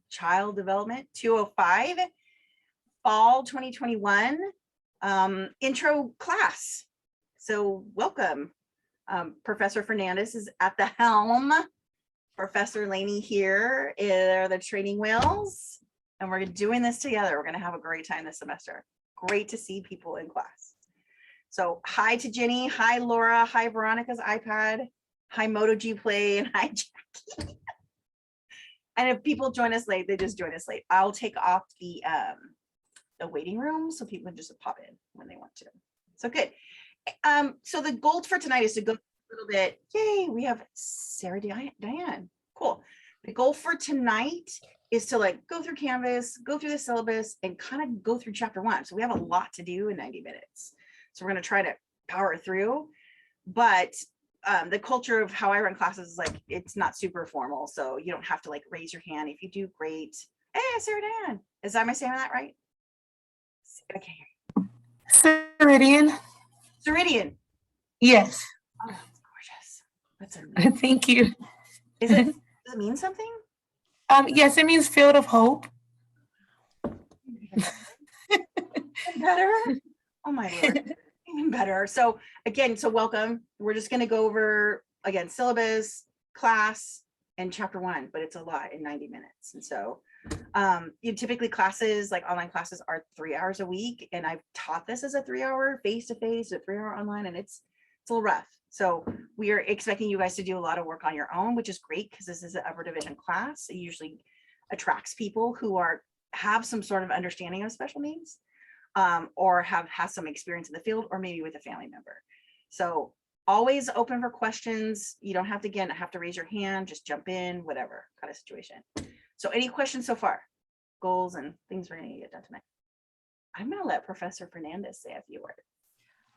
Child Development 205, Fall 2021 intro class. So welcome. Professor Fernandez is at the helm. Professor Laney here are the training wheels, and we're doing this together. We're going to have a great time this semester. Great to see people in class. So hi to Jenny, hi Laura, hi Veronica's iPad, hi MotoG Play, and hi Jackie. And if people join us late, they just join us late. I'll take off the waiting room so people can just pop in when they want to. So good. So the goal for tonight is to go a little bit. Yay, we have Sarah Diane. Cool. The goal for tonight is to like go through Canvas, go through the syllabus, and kind of go through chapter 1. So we have a lot to do in 90 minutes. So we're going to try to power through, but the culture of how I run classes is like, it's not super formal. So you don't have to like raise your hand. If you do, great. Hey, Sarah Dan. Am I saying that right? I can't hear you. Ceridian. Ceridian. Yes. Oh, that's gorgeous. That's Thank you. Does it mean something? Yes, it means field of hope. Better? Oh my Lord. Even better. So again, welcome. We're just going to go over again syllabus, class, and chapter 1, but it's a lot in 90 minutes. And so typically classes like online classes are 3 hours a week, and I've taught this as a 3-hour face-to-face, a 3-hour online, and it's a little rough. So we are expecting you guys to do a lot of work on your own, which is great because this is an upper division class. It usually attracts people who have some sort of understanding of special needs. Or has some experience in the field, or maybe with a family member. So always open for questions. You don't have to raise your hand, just jump in, whatever kind of situation. So any questions so far? Goals and things we're going to get done tonight. I'm going to let Professor Fernandez say a few words.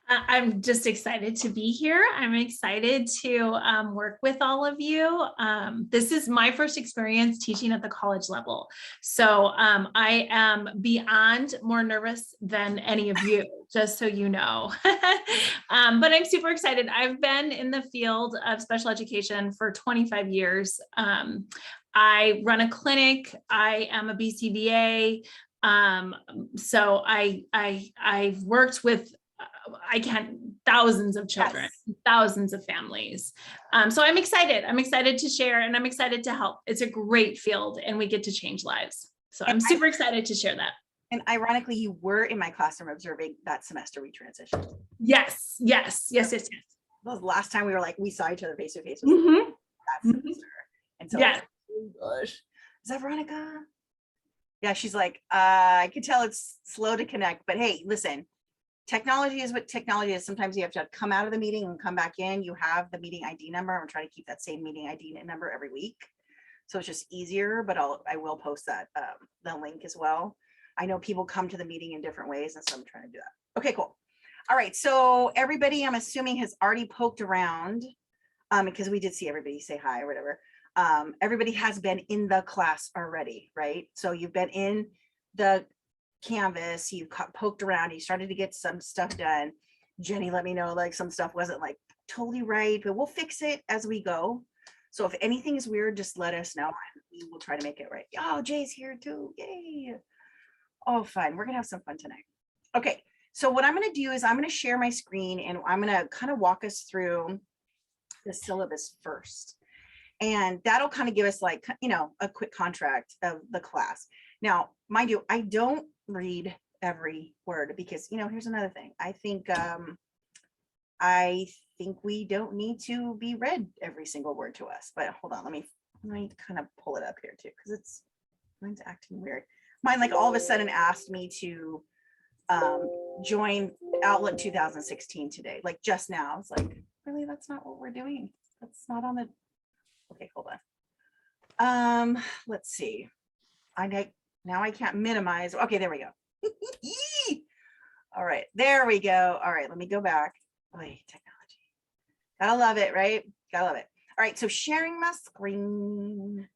I'm just excited to be here. I'm excited to work with all of you. This is my first experience teaching at the college level. So I am beyond more nervous than any of you, just so you know. But I'm super excited. I've been in the field of special education for 25 years. I run a clinic. I am a BCBA. So I've worked with thousands of children, yes. Thousands of families. So I'm excited to share, and I'm excited to help. It's a great field and we get to change lives. So I'm super excited to share that. And ironically, you were in my classroom observing that semester we transitioned. Yes. That was the last time we saw each other face to face. Mm-hmm. That semester. And so yeah. Oh gosh. Is that Veronica? Yeah, she's like, I could tell it's slow to connect, but hey, listen. Technology is what technology is. Sometimes you have to come out of the meeting and come back in. You have the meeting ID number. I'm trying to keep that same meeting ID number every week. So it's just easier, but I will post that, the link as well. I know people come to the meeting in different ways, and so I'm trying to do that. Okay, cool. All right, so everybody, I'm assuming, has already poked around because we did see everybody say hi or whatever. Everybody has been in the class already, right? So you've been in the Canvas, you poked around, you started to get some stuff done. Jenny let me know like some stuff wasn't like totally right, but we'll fix it as we go. So if anything is weird, just let us know and we will try to make it right. Oh, Jay's here too. Yay. Oh, fun. We're gonna have some fun tonight. Okay, so what I'm gonna do is I'm gonna share my screen and I'm gonna kind of walk us through the syllabus first. And that'll kind of give us like, a quick contract of the class. Now, mind you, I don't read every word because, here's another thing. I think we don't need to be read every single word to us, but hold on, let me kind of pull it up here too, because mine's acting weird. Mine like all of a sudden asked me to join Outlook 2016 today, like just now. It's like, really, that's not what we're doing. That's not on the, okay, hold on. Let's see. Now I can't minimize. Okay, there we go. All right, there we go. All right, let me go back. Wait, technology. Gotta love it, right? Gotta love it. All right, so sharing my screen.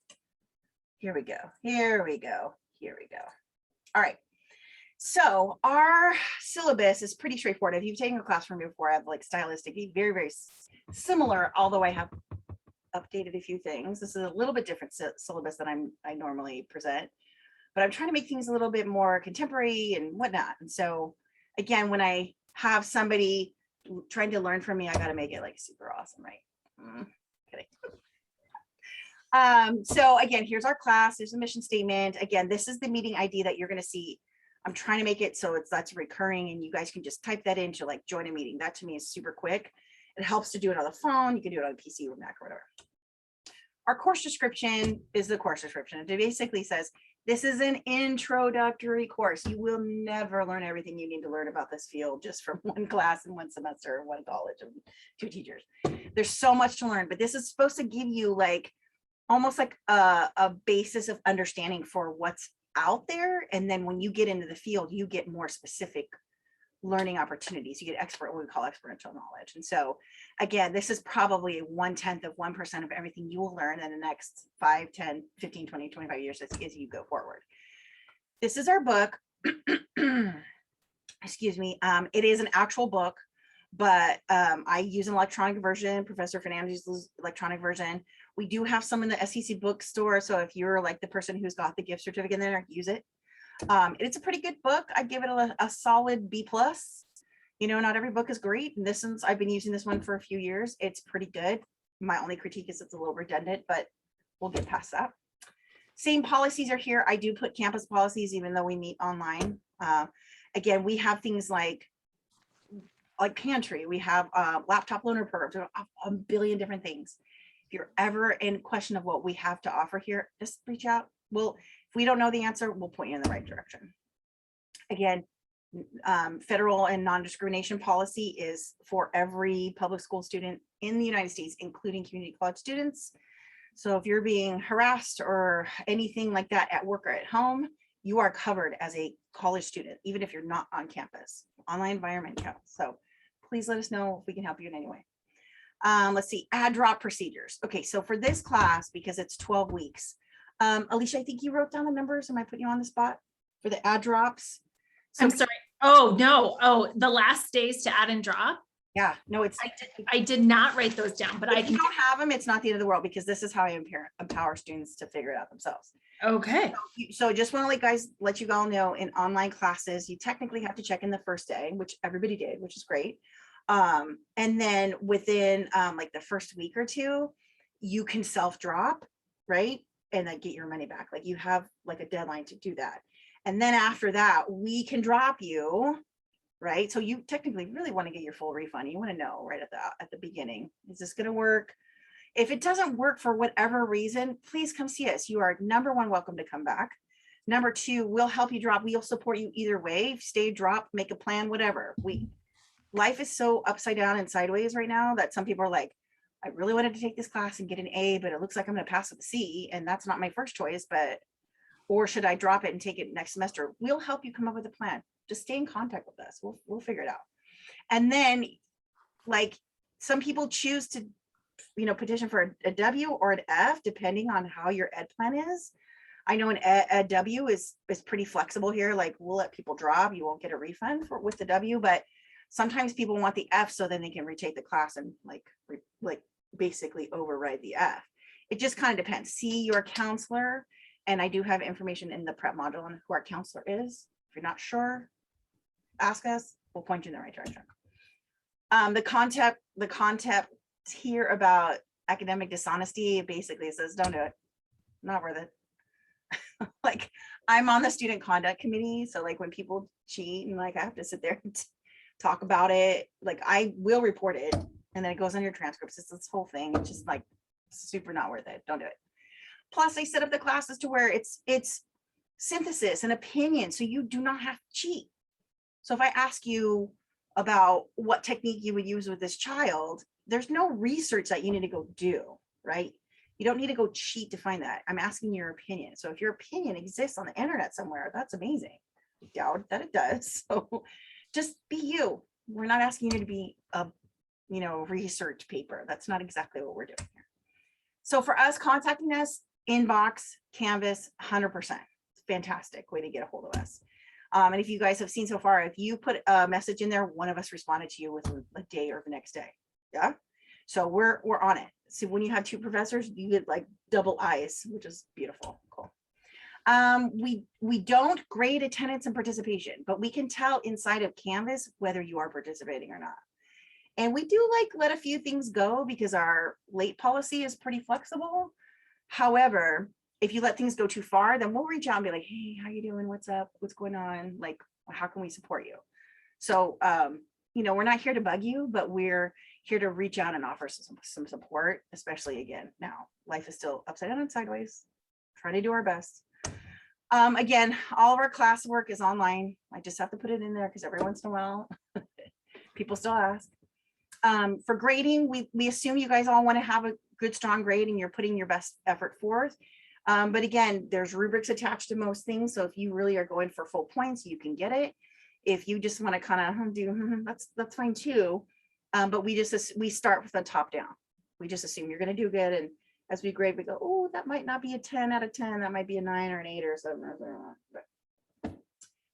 Here we go. All right. So our syllabus is pretty straightforward. If you've taken a class from me before, I have like stylistic, very, very similar, although I have updated a few things. This is a little bit different syllabus than I normally present, but I'm trying to make things a little bit more contemporary and whatnot. And so again, when I have somebody trying to learn from me, I got to make it like super awesome, right? Kidding. So again, here's our class. There's a mission statement. Again, this is the meeting ID that you're going to see. I'm trying to make it so that's recurring, and you guys can just type that in to like join a meeting. That to me is super quick. It helps to do it on the phone. You can do it on a PC or Mac or whatever. Our course description is the course description. It basically says, this is an introductory course. You will never learn everything you need to learn about this field just from one class and one semester, one college and 2 teachers. There's so much to learn, but this is supposed to give you like almost like a basis of understanding for what's out there. And then when you get into the field, you get more specific learning opportunities. You get what we call experiential knowledge. And so again, this is probably 1/10 of 1% of everything you will learn in the next 5, 10, 15, 20, 25 years as you go forward. This is our book. Excuse me. It is an actual book, but I use an electronic version. Professor Fernandez uses electronic version. We do have some in the SCC bookstore. So if you're like the person who's got the gift certificate in there, use it. It's a pretty good book. I give it a solid B+. You know, not every book is great. And I've been using this one for a few years. It's pretty good. My only critique is it's a little redundant, but we'll get past that. Same policies are here. I do put campus policies, even though we meet online. Again, we have things like pantry. We have laptop loaner programs, a billion different things. If you're ever in question of what we have to offer here, just reach out. If we don't know the answer, we'll point you in the right direction. Again, federal and non-discrimination policy is for every public school student in the United States, including community college students. So if you're being harassed or anything like that at work or at home, you are covered as a college student, even if you're not on campus. Online environment counts. So please let us know if we can help you in any way. Let's see, add drop procedures. Okay, so for this class, because it's 12 weeks, Alicia, I think you wrote down the numbers. Am I putting you on the spot for the add drops? So I'm sorry. Oh, no. Oh, the last days to add and drop. yeah, no, I did not write those down, but I if can. you don't have them, it's not the end of the world, because this is how I empower students to figure it out themselves. Okay. So just want to let you all know, in online classes, you technically have to check in the first day, which everybody did, which is great. And then within like the first week or two, you can self-drop, right? And then get your money back. Like you have like a deadline to do that. And then after that, we can drop you, right? So you technically really want to get your full refund. You want to know right at the beginning, is this going to work? If it doesn't work for whatever reason, please come see us. You are number one, welcome to come back. Number two, we'll help you drop. We'll support you either way. Stay, drop, make a plan, whatever. Life is so upside down and sideways right now that some people are like, I really wanted to take this class and get an A, but it looks like I'm going to pass with a C, and that's not my first choice, or should I drop it and take it next semester? We'll help you come up with a plan. Just stay in contact with us. We'll figure it out. And then like some people choose to, petition for a W or an F, depending on how your ed plan is. I know a W is pretty flexible here. Like we'll let people drop. You won't get a refund with the W, but sometimes people want the F so then they can retake the class and like basically override the F. It just kind of depends. See your counselor. And I do have information in the prep module on who our counselor is. If you're not sure, ask us. We'll point you in the right direction. The concept here about academic dishonesty basically says, don't do it. Not worth it. Like I'm on the student conduct committee. So like when people cheat and like I have to sit there and talk about it, like I will report it and then it goes on your transcripts. It's this whole thing. It's just like super not worth it. Don't do it. Plus I set up the classes to where it's synthesis and opinion. So you do not have to cheat. So if I ask you about what technique you would use with this child, there's no research that you need to go do, right? You don't need to go cheat to find that. I'm asking your opinion. So if your opinion exists on the internet somewhere, that's amazing. I doubt that it does. So just be you. We're not asking you to be a, research paper. That's not exactly what we're doing here. So for us, contacting us, inbox, Canvas, 100%. Fantastic way to get a hold of us. And if you guys have seen so far, if you put a message in there, one of us responded to you within a day or the next day. Yeah. So we're on it. so when you have two professors, you get like double eyes, which is beautiful. Cool. We don't grade attendance and participation, but we can tell inside of Canvas whether you are participating or not. And we do like let a few things go because our late policy is pretty flexible. However, if you let things go too far, then we'll reach out and be like, hey, how you doing? What's up? What's going on? Like, how can we support you? So, you know, we're not here to bug you, but we're here to reach out and offer some support, especially again, now life is still upside down and sideways, trying to do our best. Again, all of our classwork is online. I just have to put it in there because every once in a while, people still ask. For grading, we assume you guys all want to have a good, strong grade and you're putting your best effort forth. But again, there's rubrics attached to most things. So if you really are going for full points, you can get it. If you just want to kind of do, that's fine too. But we start with the top down. We just assume you're going to do good. And as we grade, we go, oh, that might not be a 10 out of 10. That might be a 9 or an 8 or something.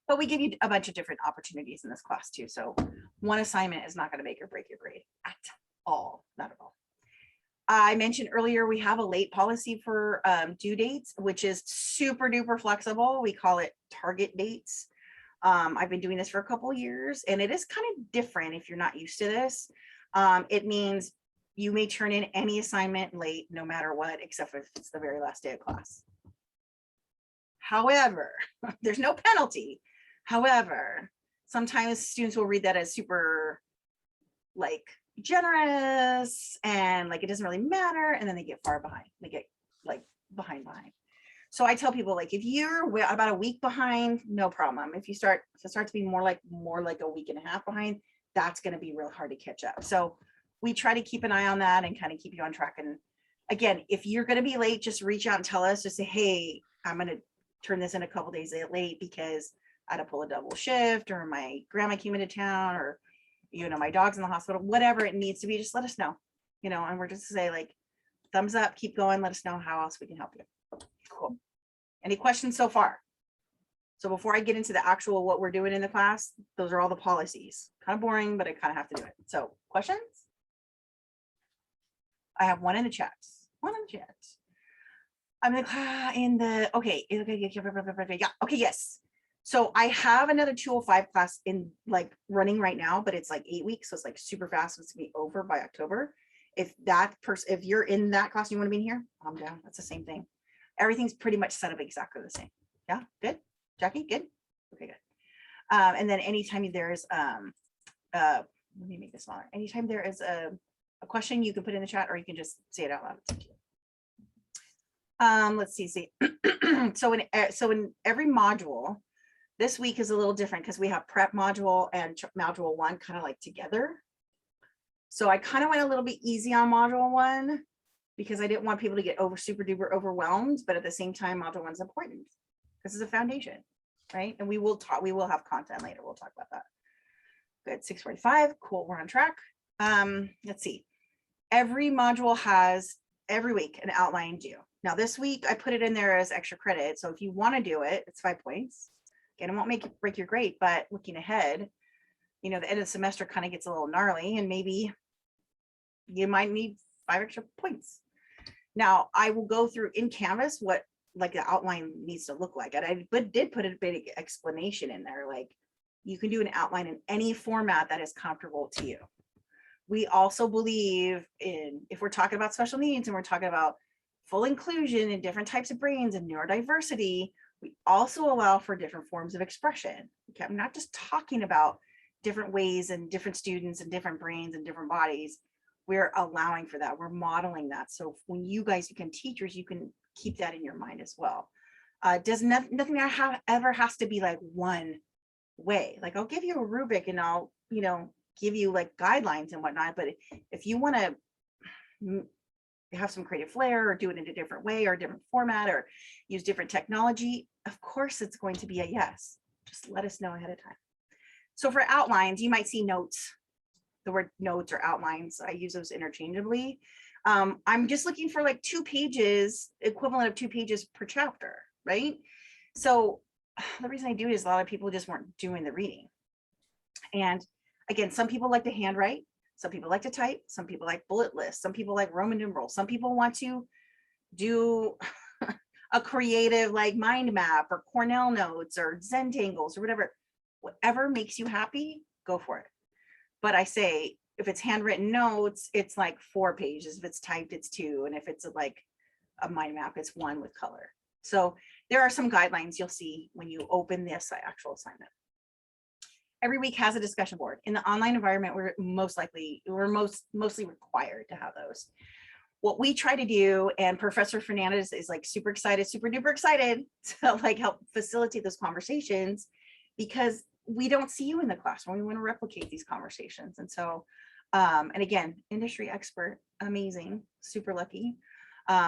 But we give you a bunch of different opportunities in this class too. So one assignment is not going to make or break your grade at all, not at all. I mentioned earlier, we have a late policy for due dates, which is super duper flexible. We call it target dates. I've been doing this for a couple of years and it is kind of different if you're not used to this. It means you may turn in any assignment late, no matter what, except if it's the very last day of class. However, there's no penalty. However, sometimes students will read that as super like generous and like it doesn't really matter, and then they get far behind. They get like behind. So I tell people, like, if you're about a week behind, no problem. If you start to be more like a week and a half behind, that's going to be real hard to catch up. So we try to keep an eye on that and kind of keep you on track. And again, if you're going to be late, just reach out and tell us, just say, hey, I'm going to turn this in a couple days late because I had to pull a double shift, or my grandma came into town, or, you know, my dog's in the hospital, whatever it needs to be, just let us know, you know, and we're just to say, like, thumbs up, keep going, let us know how else we can help you. Cool. Any questions so far? So before I get into the actual what we're doing in the class, those are all the policies. Kind of boring, but I kind of have to do it. So questions? I have one in the chat. I'm okay, yes. So I have another 205 class in like running right now, but it's like 8 weeks. So it's like super fast. It's gonna be over by October. If you're in that class, and you want to be in here, I'm down. That's the same thing. Everything's pretty much set up exactly the same. Yeah, good. Jackie, good. Okay, good. And then anytime there is let me make this smaller. Anytime there is a question, you can put in the chat, or you can just say it out loud. It's up to you. Let's see. So in every module, this week is a little different because we have prep module and module 1 kind of like together. So I kind of went a little bit easy on module 1 because I didn't want people to get super duper overwhelmed, but at the same time, module 1 is important because it's a foundation, right? And we will have content later. We'll talk about that. Good, 6:45, cool, we're on track. Let's see. Every module has every week an outline due. Now this week I put it in there as extra credit. So if you want to do it, it's 5 points. Again, it won't break your grade, but looking ahead, you know, the end of the semester kind of gets a little gnarly and maybe you might need 5 extra points. Now I will go through in Canvas what like the outline needs to look like. And I did put a big explanation in there. Like, you can do an outline in any format that is comfortable to you. We also believe in, if we're talking about special needs and we're talking about full inclusion and different types of brains and neurodiversity, we also allow for different forms of expression. Okay, I'm not just talking about different ways and different students and different brains and different bodies. We're allowing for that. We're modeling that. So when you guys become teachers, you can keep that in your mind as well. Nothing ever has to be like one way. Like, I'll give you a rubric and I'll, you know, give you like guidelines and whatnot. But if you want to have some creative flair or do it in a different way or a different format or use different technology, of course it's going to be a yes. Just let us know ahead of time. So for outlines, you might see notes. The word notes or outlines, I use those interchangeably. I'm just looking for like 2 pages, equivalent of 2 pages per chapter, right? So the reason I do it is a lot of people just weren't doing the reading. And again, some people like to handwrite. Some people like to type, some people like bullet lists, some people like Roman numerals, some people want to do a creative like mind map or Cornell notes or Zentangles or whatever makes you happy, go for it. But I say, if it's handwritten notes, it's like 4 pages. If it's typed, it's 2. And if it's like a mind map, it's 1 with color. So there are some guidelines you'll see when you open this actual assignment. Every week has a discussion board. In the online environment, we're mostly required to have those. What we try to do, and Professor Fernandez is like super duper excited to like help facilitate those conversations, because we don't see you in the classroom. We want to replicate these conversations. And so, and again, industry expert, amazing, super lucky.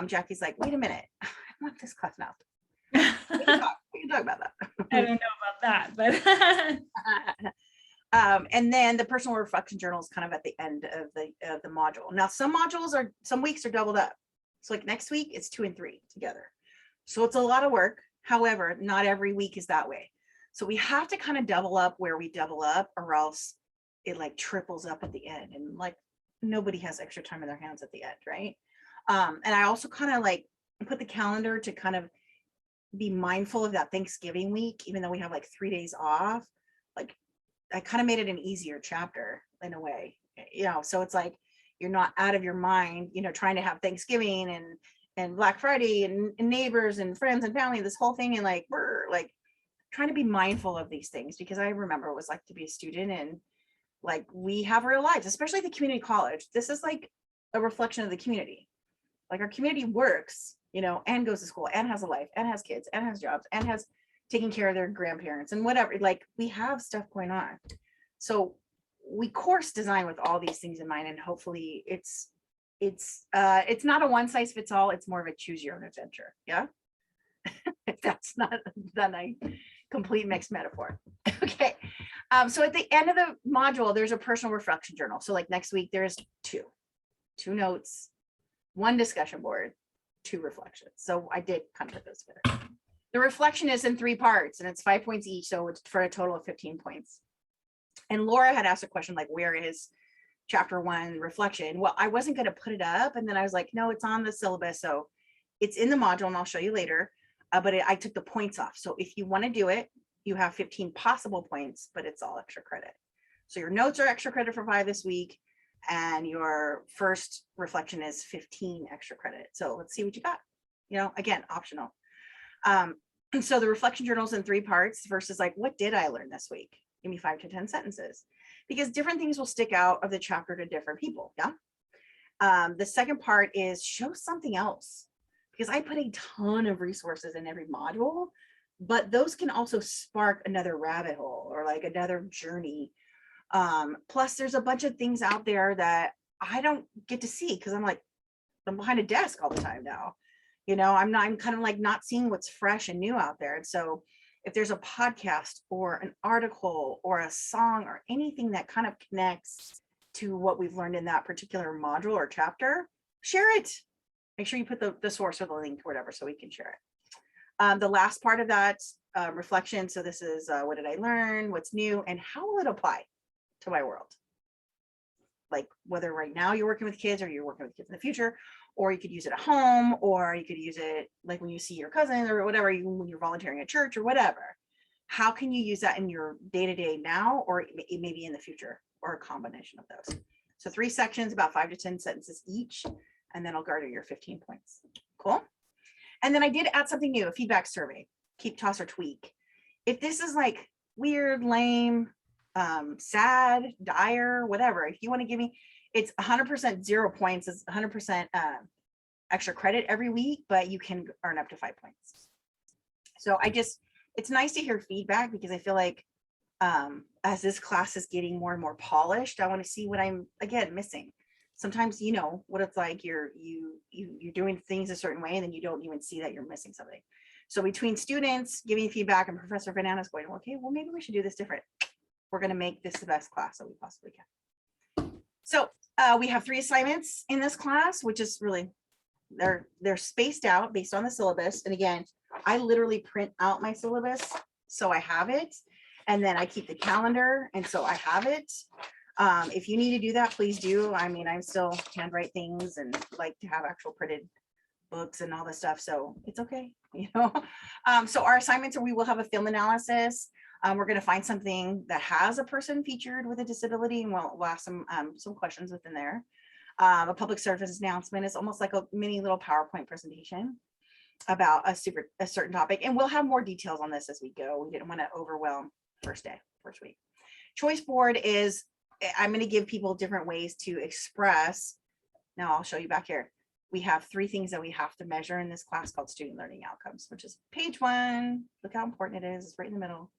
Jackie's like, wait a minute, I want this class now. We can talk about that. I don't know about that, but and then the personal reflection journal is kind of at the end of the module. Now, some weeks are doubled up. So like next week, it's 2 and 3 together. So it's a lot of work. However, not every week is that way. So we have to kind of double up where we double up, or else it like triples up at the end, and like nobody has extra time in their hands at the end, right? And I also kind of like put the calendar to kind of be mindful of that Thanksgiving week, even though we have like 3 days off. Like I kind of made it an easier chapter in a way, so it's like you're not out of your mind, trying to have Thanksgiving and Black Friday and neighbors and friends and family, this whole thing, and like we're like trying to be mindful of these things, because I remember what it was like to be a student, and like we have real lives, especially the community college. This is like a reflection of the community. Like our community works, and goes to school and has a life and has kids and has jobs and has taking care of their grandparents and whatever. Like we have stuff going on. So we course design with all these things in mind, and hopefully it's not a one size fits all. It's more of a choose your own adventure. Yeah. If that's not then I complete mixed metaphor. Okay. So at the end of the module, there's a personal reflection journal. So like next week, there's 2 notes, 1 discussion board, 2 reflections. So I did kind of put those together. The reflection is in 3 parts, and it's 5 points each. So it's for a total of 15 points. And Laura had asked a question like, where is chapter 1 reflection? Well, I wasn't going to put it up. And then I was like, no, it's on the syllabus. So it's in the module, and I'll show you later. But I took the points off. So if you want to do it, you have 15 possible points, but it's all extra credit. So your notes are extra credit for 5 this week, and your first reflection is 15 extra credit. So let's see what you got. Again, optional. So the reflection journal is in 3 parts versus like, what did I learn this week? Give me 5 to 10 sentences, because different things will stick out of the chapter to different people. Yeah. The second part is show something else, because I put a ton of resources in every module, but those can also spark another rabbit hole or like another journey. Plus there's a bunch of things out there that I don't get to see, because I'm behind a desk all the time now. I'm kind of like not seeing what's fresh and new out there. And so if there's a podcast or an article or a song or anything that kind of connects to what we've learned in that particular module or chapter, share it. Make sure you put the source or the link or whatever, so we can share it. The last part of that reflection. So this is what did I learn? What's new? And how will it apply to my world? Like whether right now you're working with kids, or you're working with kids in the future, or you could use it at home, or you could use it like when you see your cousin or whatever, when you're volunteering at church or whatever. How can you use that in your day-to-day now, or maybe in the future, or a combination of those? So 3 sections, about 5 to 10 sentences each, and then I'll garner your 15 points. Cool. And then I did add something new, a feedback survey. Keep, toss, or tweak. If this is like weird, lame, sad, dire, whatever, if you want to give me, it's 100% 0 points. It's 100% extra credit every week, but you can earn up to 5 points. So it's nice to hear feedback, because I feel like as this class is getting more and more polished, I want to see what I'm again missing. Sometimes what it's like, you're doing things a certain way, and then you don't even see that you're missing something. So between students giving feedback and Professor Fernandez going, okay, well, maybe we should do this different. We're going to make this the best class that we possibly can. So we have 3 assignments in this class, which is really, they're spaced out based on the syllabus. And again, I literally print out my syllabus, so I have it, and then I keep the calendar, and so I have it. If you need to do that, please do. I mean, I'm still handwrite things and like to have actual printed books and all this stuff. So it's okay, you know. So our assignments are, we will have a film analysis. We're going to find something that has a person featured with a disability, and we'll ask some questions within there. A public service announcement is almost like a mini little PowerPoint presentation about a certain topic, and we'll have more details on this as we go. We didn't want to overwhelm first week. Choice board is, I'm going to give people different ways to express. Now I'll show you back here. We have 3 things that we have to measure in this class called student learning outcomes, which is page 1. Look how important it is. It's right in the middle.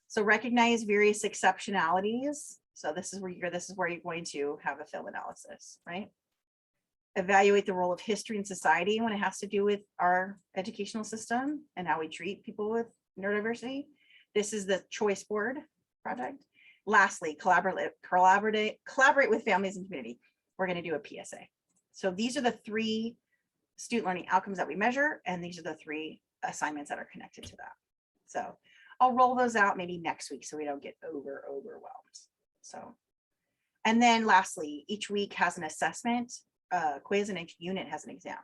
So recognize various exceptionalities. So this is where you're going to have a film analysis, right? Evaluate the role of history in society when it has to do with our educational system and how we treat people with neurodiversity. This is the choice board project. Lastly, collaborate with families and community. We're going to do a PSA. So these are the 3 student learning outcomes that we measure, and these are the 3 assignments that are connected to that. So I'll roll those out maybe next week so we don't get overwhelmed. So, and then lastly, each week has an assessment, quiz, and each unit has an exam.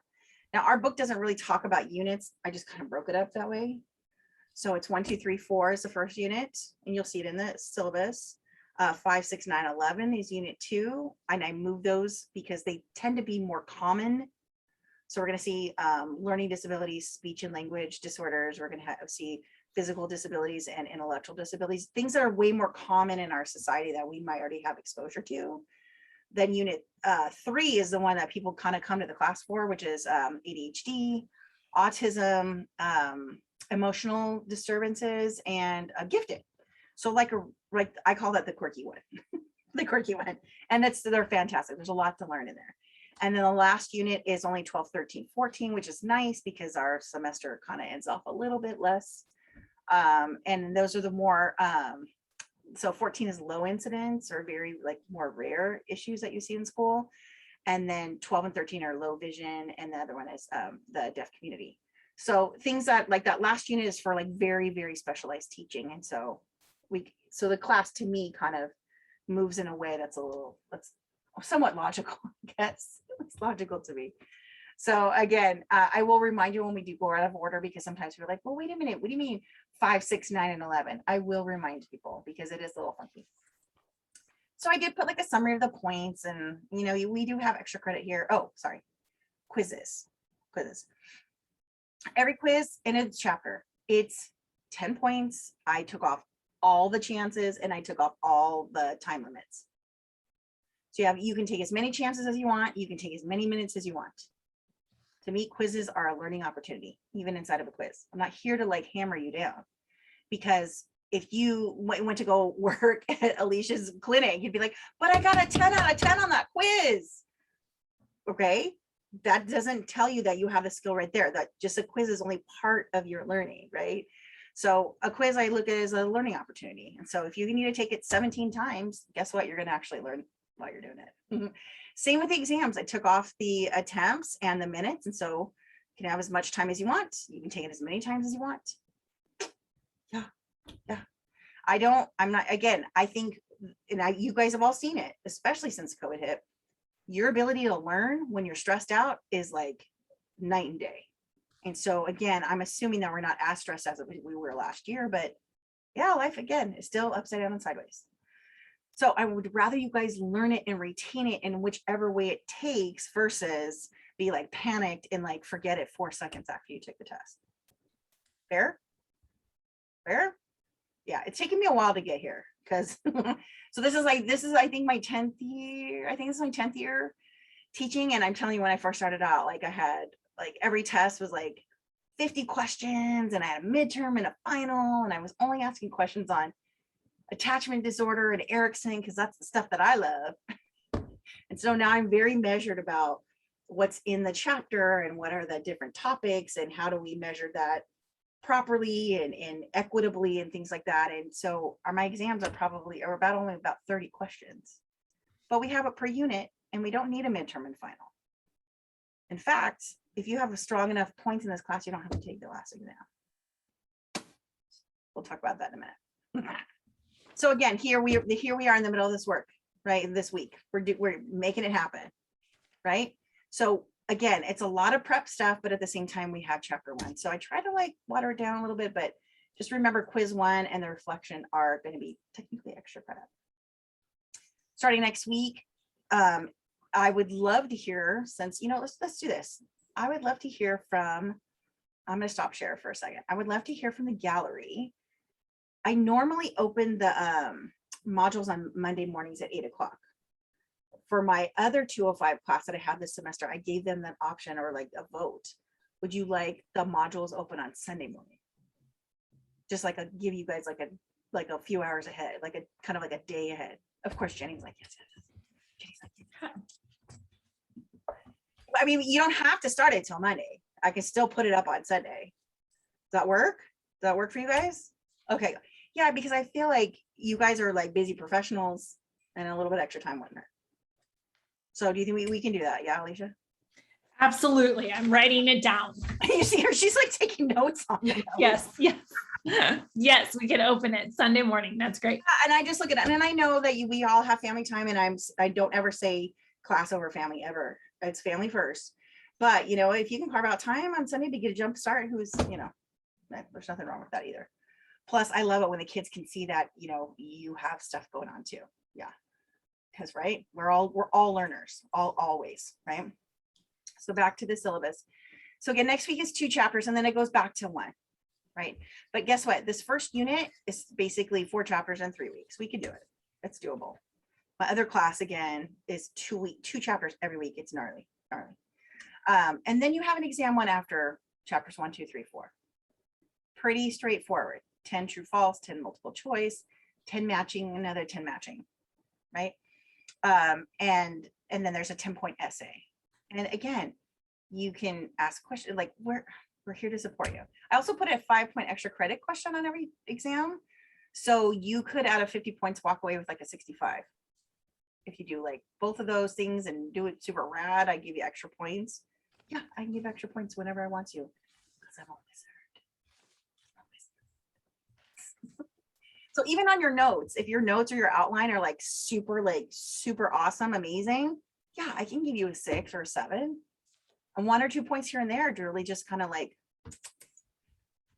Now our book doesn't really talk about units. I just kind of broke it up that way. So it's 1, 2, 3, 4 is the first unit, and you'll see it in the syllabus. 5, 6, 9, 11 is unit 2, and I move those because they tend to be more common. So we're going to see learning disabilities, speech and language disorders. We're going to see physical disabilities and intellectual disabilities, things that are way more common in our society that we might already have exposure to. Then unit 3 is the one that people kind of come to the class for, which is ADHD, autism, emotional disturbances, and gifted. So like I call that the quirky one, the quirky one. And they're fantastic. There's a lot to learn in there. And then the last unit is only 12, 13, 14, which is nice because our semester kind of ends off a little bit less. And those are the more, so 14 is low incidence or very like more rare issues that you see in school. And then 12 and 13 are low vision. And the other one is the deaf community. So things that like that last unit is for like very, very specialized teaching. And so the class to me kind of moves in a way that's somewhat logical, I guess. It's logical to me. So again, I will remind you when we do go out of order, because sometimes we're like, well, wait a minute, what do you mean 5, 6, 9, and 11? I will remind people because it is a little funky. So I did put like a summary of the points, and you know, we do have extra credit here. Oh, sorry, quizzes. Every quiz in its chapter, it's 10 points. I took off all the chances and I took off all the time limits. So you can take as many chances as you want. You can take as many minutes as you want. To me, quizzes are a learning opportunity, even inside of a quiz. I'm not here to like hammer you down, because if you went to go work at Alicia's clinic, you'd be like, but I got a 10 out of 10 on that quiz. Okay. That doesn't tell you that you have a skill right there. That just a quiz is only part of your learning, right? So a quiz I look at as a learning opportunity. And so if you need to take it 17 times, guess what? You're going to actually learn while you're doing it. Same with the exams. I took off the attempts and the minutes. And so you can have as much time as you want. You can take it as many times as you want. Yeah. I think, and you guys have all seen it, especially since COVID hit. Your ability to learn when you're stressed out is like night and day. And so again, I'm assuming that we're not as stressed as we were last year, but yeah, life again is still upside down and sideways. So I would rather you guys learn it and retain it in whichever way it takes versus be like panicked and like forget it 4 seconds after you take the test. Fair? Yeah, it's taken me a while to get here because so this is I think my 10th year. I think this is my 10th year teaching. And I'm telling you, when I first started out, like I had like every test was like 50 questions, and I had a midterm and a final, and I was only asking questions on attachment disorder and Erickson because that's the stuff that I love. And so now I'm very measured about what's in the chapter and what are the different topics and how do we measure that properly and equitably and things like that. And so my exams are only about 30 questions, but we have it per unit and we don't need a midterm and final. In fact, if you have a strong enough points in this class, you don't have to take the last exam. We'll talk about that in a minute. So again, here we are in the middle of this work. right? This week, we're making it happen, right? So again, it's a lot of prep stuff, but at the same time, we have chapter 1. So I try to like water it down a little bit, but just remember quiz 1 and the reflection are going to be technically extra credit. Starting next week, I would love to hear, since, you know, let's do this. I would love to hear from, I'm going to stop share for a second. I would love to hear from the gallery. I normally open the modules on Monday mornings at 8 o'clock. For my other 205 class that I have this semester, I gave them that option, or like a vote. Would you like the modules open on Sunday morning? Just like give you guys like a few hours ahead, like a kind of like a day ahead. Of course, Jenny's like, yes. Jenny's like, yes. I mean, you don't have to start it till Monday. I can still put it up on Sunday. Does that work? Does that work for you guys? Okay. Yeah, because I feel like you guys are like busy professionals and a little bit extra time wouldn't hurt. So do you think we can do that? Yeah, Alicia? Absolutely. I'm writing it down. You see her, she's like taking notes on it. Yes. Yes, we can open it Sunday morning. That's great. And I just look at it, and I know that we all have family time, and I don't ever say class over family ever. It's family first. But you know, if you can carve out time on Sunday to get a jump start, there's nothing wrong with that either. Plus, I love it when the kids can see that, you know, you have stuff going on too. Yeah. Because right, we're all learners, always, right? So back to the syllabus. So again, next week is 2 chapters, and then it goes back to 1, right? But guess what? This first unit is basically 4 chapters in 3 weeks. We can do it. It's doable. My other class again is 2 chapters every week. It's gnarly. And then you have an exam 1 after chapters 1, 2, 3, 4. Pretty straightforward. 10 true, false, 10 multiple choice, 10 matching, another 10 matching, right? And then there's a 10-point essay. And again, you can ask questions like, we're here to support you. I also put a 5-point extra credit question on every exam. So you could, out of 50 points, walk away with like a 65. If you do like both of those things and do it super rad, I give you extra points. Yeah, I can give extra points whenever I want to, because I'm a wizard. So even on your notes, if your notes or your outline are like super awesome, amazing, yeah, I can give you a 6 or a 7. And 1 or 2 points here and there are really just kind of like,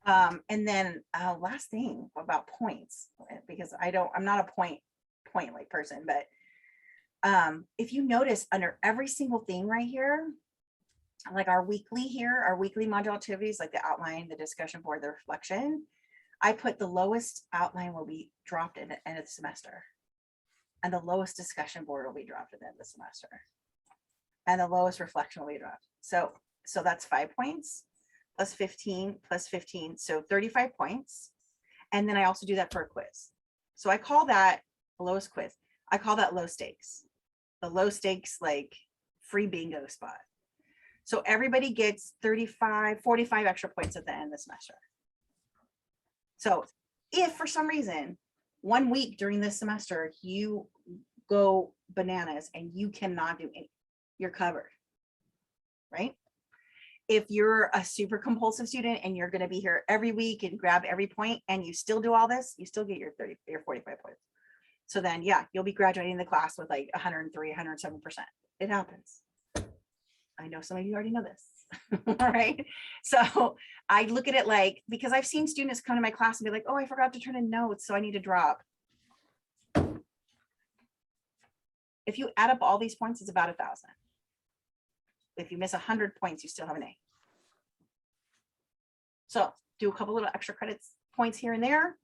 and then last thing about points, because I'm not a point like person, but if you notice under every single thing right here, like our weekly module activities, like the outline, the discussion board, the reflection, I put the lowest outline will be dropped at the end of the semester, and the lowest discussion board will be dropped at the end of the semester, and the lowest reflection will be dropped. So that's 5 points plus 15 plus 15, so 35 points. And then I also do that for a quiz. So I call that the lowest quiz. I call that low stakes. The low stakes, like free bingo spot. So everybody gets 35, 45 extra points at the end of the semester. So if for some reason 1 week during this semester you go bananas and you cannot do any, you're covered, right? If you're a super compulsive student and you're going to be here every week and grab every point and you still do all this, you still get your 45 points. So then, yeah, you'll be graduating the class with like 103, 107%. It happens. I know some of you already know this. All right. So I look at it like, because I've seen students come to my class and be like, oh, I forgot to turn in notes, so I need to drop. If you add up all these points, it's about 1,000. If you miss 100 points, you still have an A. So do a couple little extra credits points here and there.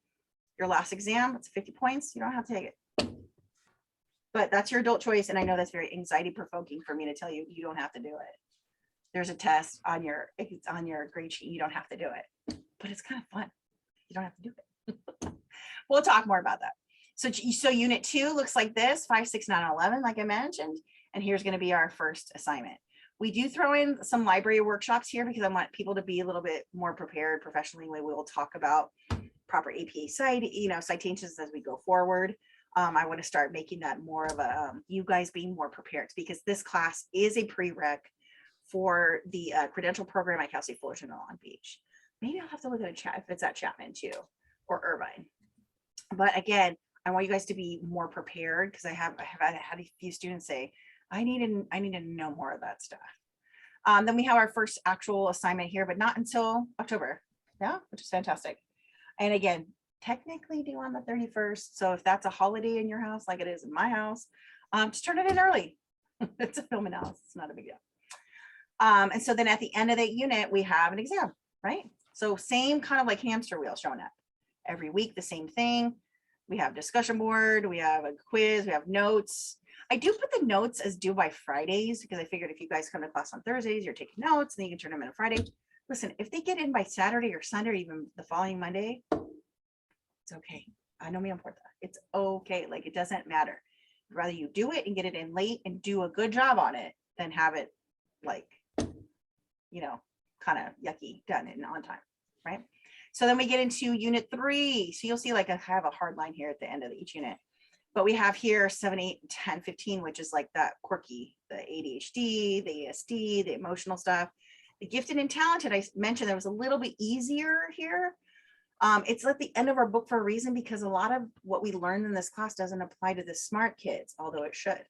Your last exam, it's 50 points. You don't have to take it. But that's your adult choice. And I know that's very anxiety provoking for me to tell you, you don't have to do it. There's a test on your grade sheet. You don't have to do it, but it's kind of fun. You don't have to do it. We'll talk more about that. So unit 2 looks like this, 5, 6, 9, 11, like I mentioned. And here's going to be our first assignment. We do throw in some library workshops here because I want people to be a little bit more prepared professionally. We will talk about proper APA citations as we go forward. I want to start making that more of a, you guys being more prepared, because this class is a prereq for the credential program at Cal State Fullerton and Long Beach. Maybe I'll have to look at a chat if it's at Chapman too, or Irvine. But again, I want you guys to be more prepared because I have had a few students say, I need to know more of that stuff. Then we have our first actual assignment here, but not until October. Yeah, which is fantastic. And again, technically due on the 31st. So if that's a holiday in your house, like it is in my house, just turn it in early. It's a film analysis, it's not a big deal. And so then at the end of that unit, we have an exam, right? So same kind of like hamster wheel showing up every week, the same thing. We have discussion board, we have a quiz, we have notes. I do put the notes as due by Fridays because I figured if you guys come to class on Thursdays, you're taking notes and then you can turn them in on Friday. Listen, if they get in by Saturday or Sunday, or even the following Monday, it's okay. I know me importa. It's okay. Like it doesn't matter. I'd rather you do it and get it in late and do a good job on it than have it like, you know, kind of yucky done and on time, right? So then we get into unit 3. So you'll see like I have a hard line here at the end of each unit. But we have here 7, 8, 10, 15, which is like that quirky, the ADHD, the ASD, the emotional stuff. The gifted and talented, I mentioned that was a little bit easier here. It's at the end of our book for a reason because a lot of what we learned in this class doesn't apply to the smart kids, although it should.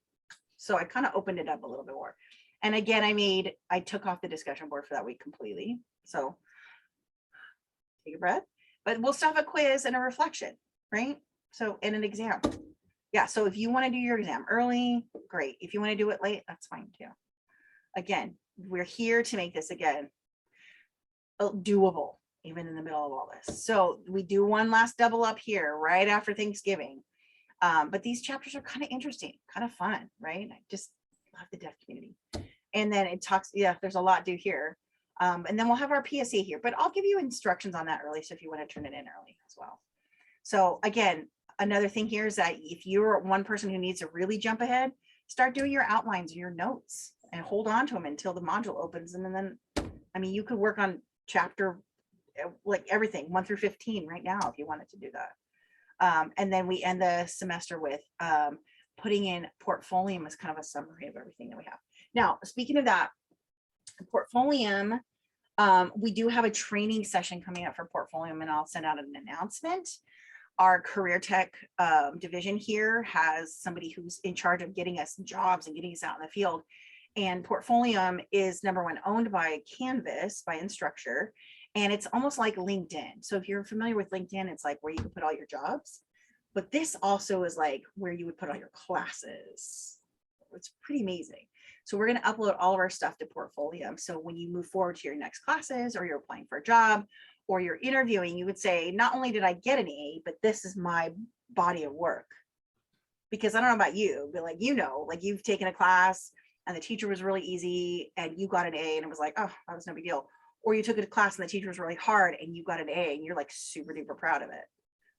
So I kind of opened it up a little bit more. And again, I took off the discussion board for that week completely. So take a breath, but we'll still have a quiz and a reflection, right? So in an exam. Yeah, so if you want to do your exam early, great. If you want to do it late, that's fine too. Again, we're here to make this again doable, even in the middle of all this. So we do one last double up here right after Thanksgiving. But these chapters are kind of interesting, kind of fun, right? I just love the deaf community. And then it talks, yeah, there's a lot due here. And then we'll have our PSA here, but I'll give you instructions on that early. So if you want to turn it in early as well. So again, another thing here is that if you're one person who needs to really jump ahead, start doing your outlines, your notes, and hold on to them until the module opens. And then, I mean, you could work on chapter, like everything 1 through 15 right now, if you wanted to do that. And then we end the semester with putting in Portfolium as kind of a summary of everything that we have. Now, speaking of that, Portfolium, we do have a training session coming up for Portfolium, and I'll send out an announcement. Our career tech division here has somebody who's in charge of getting us jobs and getting us out in the field. And Portfolium is #1 owned by Canvas, by Instructure, and it's almost like LinkedIn. So if you're familiar with LinkedIn, it's like where you can put all your jobs. But this also is like where you would put all your classes. It's pretty amazing. So we're going to upload all of our stuff to Portfolium. So when you move forward to your next classes, or you're applying for a job, or you're interviewing, you would say, not only did I get an A, but this is my body of work. Because I don't know about you, but like, you know, like you've taken a class and the teacher was really easy and you got an A and it was like, oh, that was no big deal. Or you took a class and the teacher was really hard and you got an A and you're like super duper proud of it.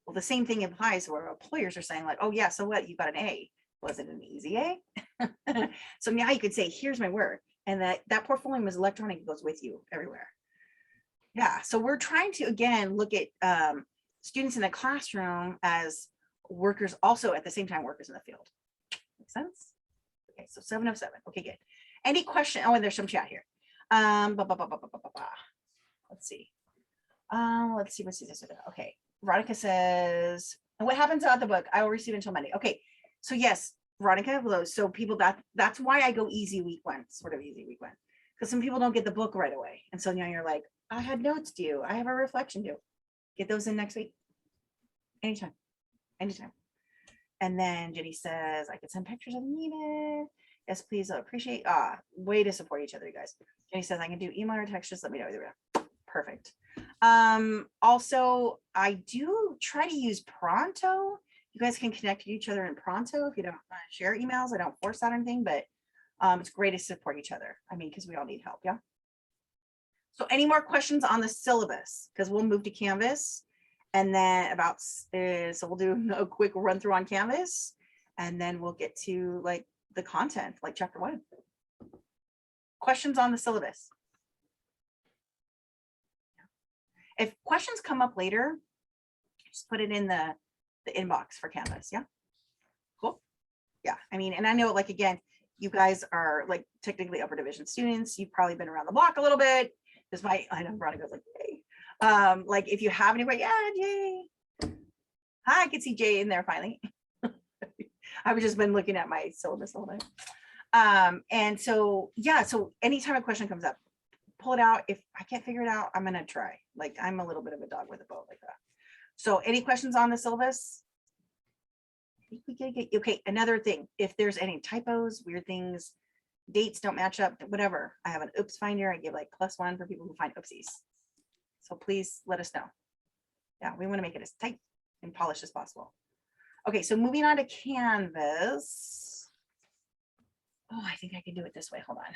Well, the same thing applies where employers are saying like, oh yeah, so what, you got an A. Was it an easy A? So now you could say, here's my work. And that Portfolium is electronic, it goes with you everywhere. Yeah, so we're trying to, again, look at students in the classroom as workers, also at the same time, workers in the field. Make sense? Okay, so 7:07. Okay, good. Any question? Oh, and there's some chat here. Let's see. Let's see. Okay, Veronica says, and what happens about the book? I will receive it until Monday. Okay, so yes, Veronica, so people, that's why I go easy week 1, sort of easy week 1. Because some people don't get the book right away. And so now you're like, I had notes due. I have a reflection due. Get those in next week. Anytime. And then Jenny says, I could send pictures if needed. Yes, please. I appreciate. Way to support each other, you guys. Jenny says, I can do email or text. Just let me know either way. Perfect. Also, I do try to use Pronto. You guys can connect to each other in Pronto if you don't share emails. I don't force that or anything, but it's great to support each other. I mean, because we all need help. Yeah. So any more questions on the syllabus? Because we'll move to Canvas and then so we'll do a quick run through on Canvas and then we'll get to like the content, like chapter 1. Questions on the syllabus? If questions come up later, just put it in the inbox for Canvas. Yeah. Cool. Yeah. I mean, and I know like, again, you guys are like technically upper division students. You've probably been around the block a little bit. I know Veronica goes like, yay. Like if you have anybody, yeah, yay. Hi, I can see Jay in there finally. I've just been looking at my syllabus all day. And so, yeah, so anytime a question comes up, pull it out. If I can't figure it out, I'm going to try. Like, I'm a little bit of a dog with a bone like that. So any questions on the syllabus? I think we can get, okay, another thing, if there's any typos, weird things, dates don't match up, whatever, I have an oops finder. I give like +1 for people who find oopsies. So please let us know. Yeah, we want to make it as tight and polished as possible. Okay, so moving on to Canvas. Oh, I think I can do it this way. Hold on.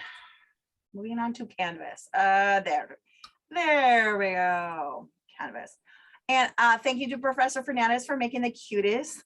Moving on to Canvas. There we go. Canvas. And thank you to Professor Fernandez for making the cutest.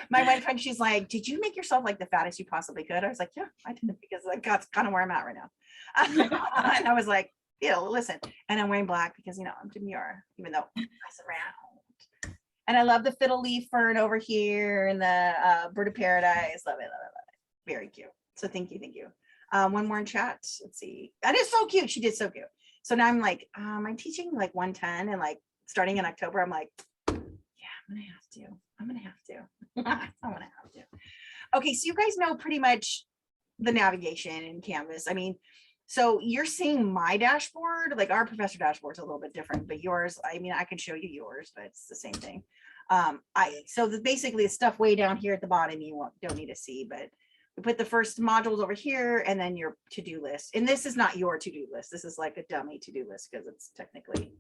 My one friend, she's like, did you make yourself like the fattest you possibly could? I was like, yeah, I did, because like that's kind of where I'm at right now. And I was like, yeah, listen. And I'm wearing black because, you know, I'm demure, even though I surround. And I love the fiddle leaf fern over here and the bird of paradise. Love it, love it, love it. Very cute. So thank you, thank you. One more in chat. Let's see. That is so cute. She did so cute. So now I'm like, I'm teaching like 110, and like starting in October, I'm like, yeah, I'm gonna have to. I'm gonna have to. I'm gonna have to. Okay, so you guys know pretty much the navigation in Canvas. I mean, so you're seeing my dashboard, like our professor dashboard's a little bit different, but yours, I mean, I can show you yours, but it's the same thing. Basically the stuff way down here at the bottom you don't need to see, but we put the first modules over here and then your to-do list. And this is not your to-do list. This is like a dummy to-do list because it's technically,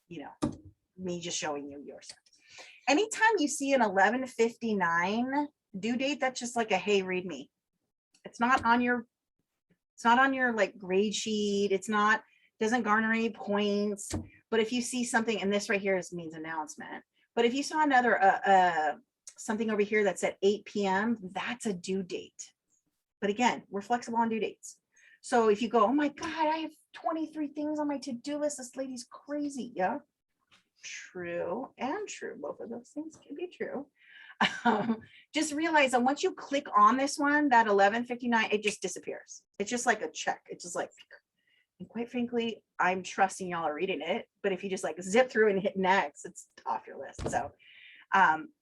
you know, me just showing you yours. Anytime you see an 11:59 due date, that's just like a, hey, read me. It's not on your like grade sheet. It's not, doesn't garner any points. But if you see something, and this right here means announcement. But if you saw another something over here that said 8 p.m., that's a due date. But again, we're flexible on due dates. So if you go, oh my God, I have 23 things on my to-do list. This lady's crazy. Yeah, true and true. Both of those things can be true. Just realize that once you click on this one, that 11:59, it just disappears. It's just like a check. It's just like, and quite frankly, I'm trusting y'all are reading it. But if you just like zip through and hit next, it's off your list. So,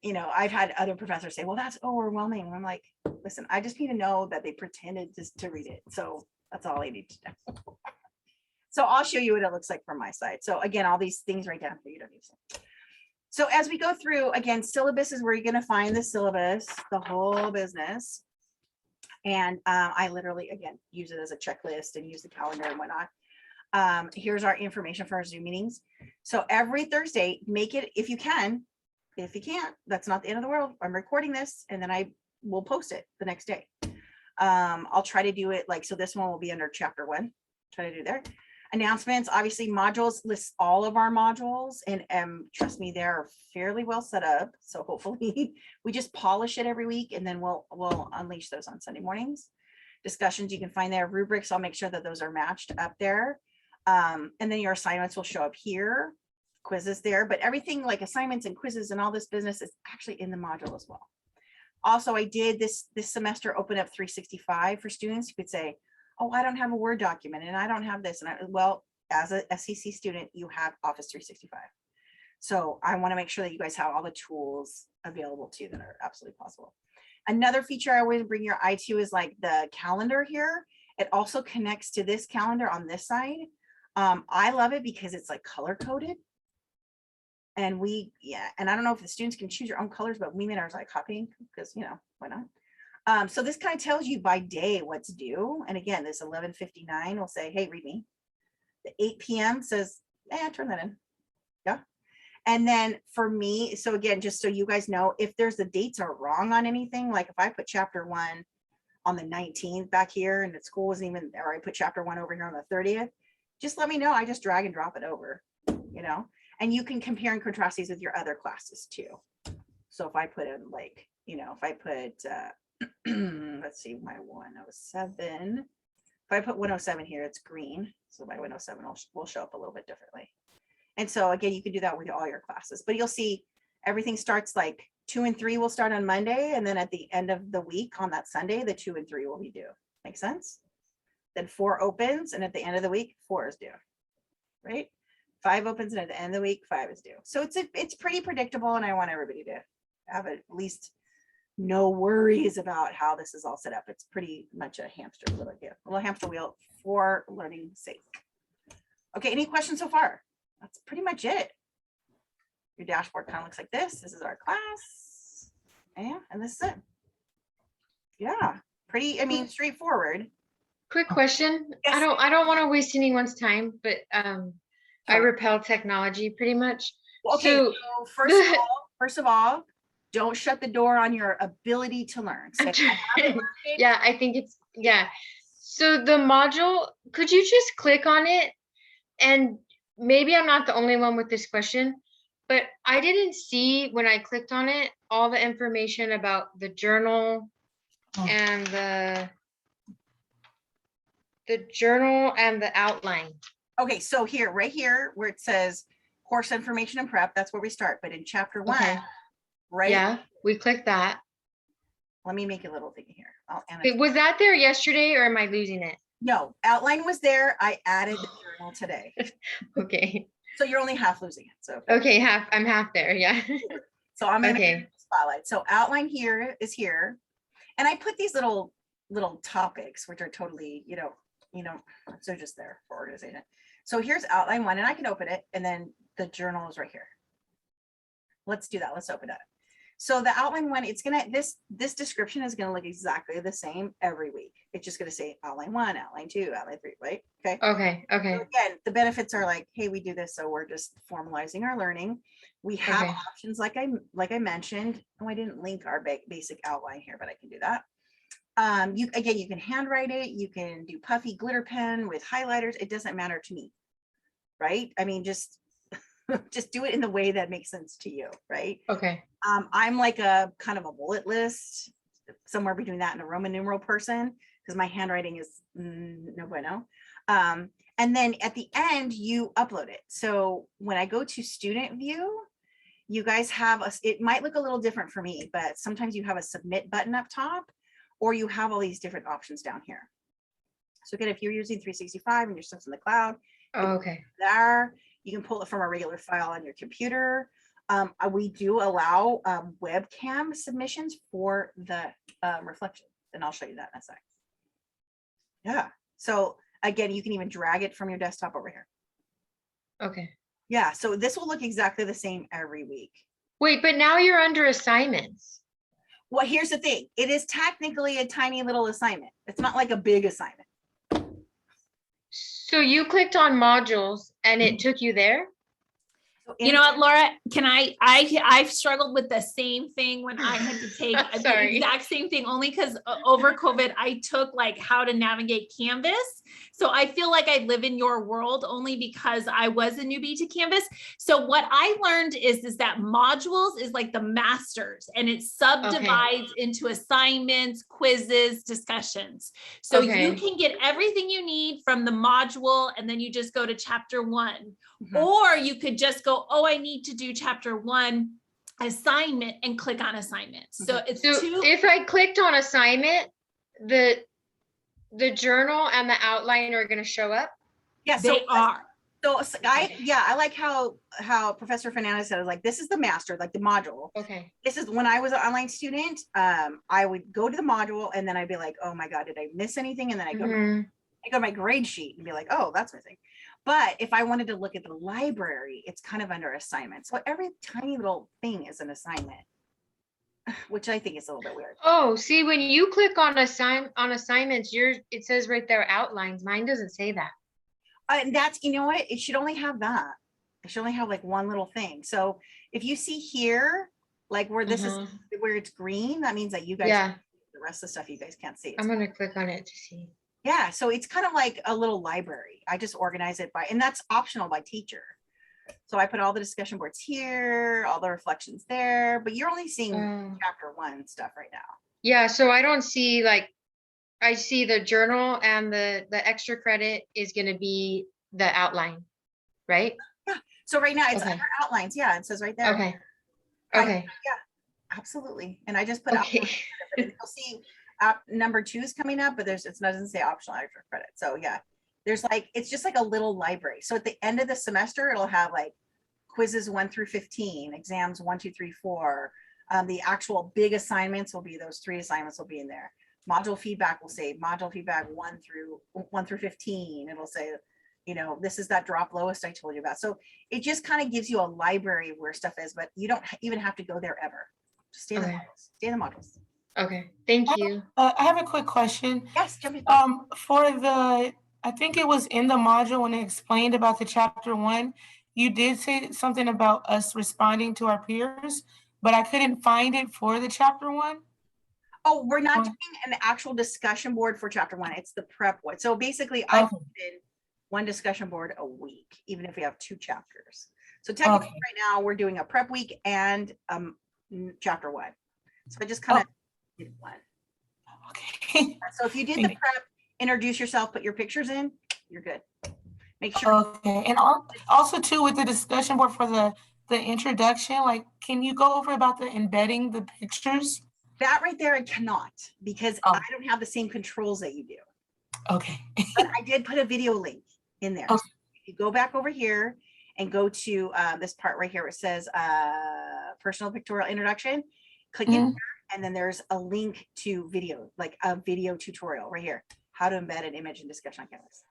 you know, I've had other professors say, well, that's overwhelming. And I'm like, listen, I just need to know that they pretended just to read it. So that's all I need to know. So I'll show you what it looks like from my side. So again, all these things right down here, you don't need to. So as we go through, again, syllabus is where you're going to find the syllabus, the whole business. And I literally, again, use it as a checklist and use the calendar and whatnot. Here's our information for our Zoom meetings. So every Thursday, make it if you can. If you can't, that's not the end of the world. I'm recording this and then I will post it the next day. I'll try to do it like, so this one will be under chapter 1. Try to do there. Announcements, obviously modules lists all of our modules, and trust me, they're fairly well set up. So hopefully we just polish it every week and then we'll unleash those on Sunday mornings. Discussions you can find there. Rubrics, I'll make sure that those are matched up there. And then your assignments will show up here, quizzes there, but everything like assignments and quizzes and all this business is actually in the module as well. Also, I did this semester open up 365 for students. You could say, oh, I don't have a Word document and I don't have this. And well, as a SCC student, you have Office 365. So I want to make sure that you guys have all the tools available to you that are absolutely possible. Another feature I always bring your eye to is like the calendar here. It also connects to this calendar on this side. I love it because it's like color coded. And and I don't know if the students can choose your own colors, but we made ours like hot pink because, you know, why not? So this kind of tells you by day what's due. And again, this 11:59 will say, hey, read me. The 8 p.m. says, turn that in. Yeah. And then for me, so again, just so you guys know, if there's the dates are wrong on anything, like if I put chapter 1 on the 19th back here and the school wasn't even, or I put chapter 1 over here on the 30th, just let me know. I just drag and drop it over, you know, and you can compare and contrast these with your other classes too. So if I put in like, you know, if I put, let's see, my 107, if I put 107 here, it's green. So my 107 will show up a little bit differently. And so again, you can do that with all your classes, but you'll see everything starts like 2 and 3 will start on Monday. And then at the end of the week on that Sunday, the 2 and 3 will be due. Make sense? Then 4 opens. And at the end of the week, 4 is due, right? 5 opens, and at the end of the week, 5 is due. So it's pretty predictable, and I want everybody to have at least no worries about how this is all set up. It's pretty much a little hamster wheel for learning's sake. Okay, any questions so far? That's pretty much it. Your dashboard kind of looks like this. This is our class. And this is it. Yeah, pretty, I mean, straightforward. Quick question. Yes. I don't want to waste anyone's time, but I Sure. repel technology pretty much. Well, okay, So- so first of all, don't shut the door on your ability to learn. Say, I haven't learned it. Yeah, I think it's, yeah. So the module, could you just click on it? And maybe I'm not the only one with this question, but I didn't see when I clicked on it, all the information about the journal Oh. and the journal and the outline. Okay, so here, right here, where it says course information and prep, that's where we start. But in chapter 1, Okay. right? Yeah, we clicked that. Let me make a little thing here. I'll Wait, annotate. was that there yesterday or am I losing it? No, outline was there. I added the journal today. Okay. So you're only half losing it. So Okay, I'm half there, yeah. So I'm gonna Okay. spotlight. So outline here is here. And I put these little topics, which are totally, so just there for organization. So here's outline 1, and I can open it, and then the journal is right here. Let's do that. Let's open it. So the outline 1, it's gonna, this description is gonna look exactly the same every week. It's just gonna say outline 1, outline 2, outline 3, right? Okay. Okay, So okay, again, the benefits are like, hey, we do this, so we're just formalizing our learning. We have Okay. options like I mentioned. Oh, I didn't link our basic outline here, but I can do that. You can handwrite it. You can do puffy glitter pen with highlighters. It doesn't matter to me, right? I mean, just do it in the way that makes sense to you, right? okay. I'm like a kind of a bullet list, somewhere between that and a Roman numeral person, because my handwriting is no bueno. And then at the end, you upload it. So when I go to student view, you guys have it might look a little different for me, but sometimes you have a submit button up top, or you have all these different options down here. So again, if you're using 365 and your stuff's in the cloud, Oh, okay, there, you can pull it from a regular file on your computer. We do allow webcam submissions for the reflection, and I'll show you that in a sec. Yeah, so again, you can even drag it from your desktop over here. okay. Yeah, so this will look exactly the same every week. Wait, but now you're under assignments. Well, here's the thing. It is technically a tiny little assignment. It's not like a big assignment. So you clicked on modules and it took you there? So You know what, Laura, I've struggled with the same thing when I had to take the Sorry. exact same thing, only because over COVID, I took like how to navigate Canvas. So I feel like I live in your world only because I was a newbie to Canvas. So what I learned is that modules is like the masters, and it subdivides into assignments, quizzes, discussions. So you Okay. can get everything you need from the module, and then you just go to chapter 1. Mhm. Or you could just go, oh, I need to do chapter 1 assignment, and click on assignments. So it's So two. if I clicked on assignment, the journal and the outline are gonna show up? Yeah, so They are. I like how Professor Fernandez said, like, this is the master, like the module. Okay, This is when I was an online student, I would go to the module, and then I'd be like, oh my God, did I miss anything? And then I go to my grade sheet and be like, oh, that's missing. But if I wanted to look at the library, it's kind of under assignment. So every tiny little thing is an assignment, which I think is a little bit weird. oh, see, when you click on assignments, it says right there outlines. Mine doesn't say that. And that's, you know what, it should only have that. It should only have like one little thing. So if you see here, like where this is, where it's green, that means that you guys, Yeah, the rest of the stuff you guys can't see. I'm gonna click on it to see. Yeah, so it's kind of like a little library. I just organize it by, and that's optional by teacher. So I put all the discussion boards here, all the reflections there, but you're only seeing chapter 1 stuff right now. Yeah, so I don't see I see the journal, and the extra credit is gonna be the outline, right? So right now it's Okay. under outlines. Yeah, it says right there. Okay, I- okay, Absolutely. And I just put okay. you'll see number 2 is coming up, but it doesn't say optional extra credit. So yeah, There's like, it's just like a little library. So at the end of the semester, it'll have like quizzes 1 through 15, exams 1, 2, 3, 4. The actual big assignments will be, those 3 assignments will be in there. Module feedback will say module feedback 1 through 15. It'll say, you know, this is that drop lowest I told you about. So it just kind of gives you a library where stuff is, but you don't even have to go there ever. Just stay in the Okay. modules. Stay in the modules. Okay, thank you. I have a quick question. Yes, jump in. For the, I think it was in the module when it explained about the chapter 1, you did say something about us responding to our peers, but I couldn't find it for the chapter 1. Oh, we're not Oh. doing an actual discussion board for chapter 1. It's the prep one. So basically I Okay. put in 1 discussion board a week, even if we have 2 chapters. So technically Okay. right now we're doing a prep week and chapter 1. So I just kind of did 1. Okay. So if you did the Thank you. prep, introduce yourself, put your pictures in, you're good. Make sure Okay, and also too with the discussion board for the introduction, like, can you go over about the embedding the pictures? that right there, I cannot, because Oh. I don't have the same controls that you do. Okay. But I did put a video link in there. Okay. So if you go back over here and go to this part right here, where it says personal pictorial introduction, click in Mhm. there, and then there's a link to video, like a video tutorial right here, how to embed an image in discussion on Canvas.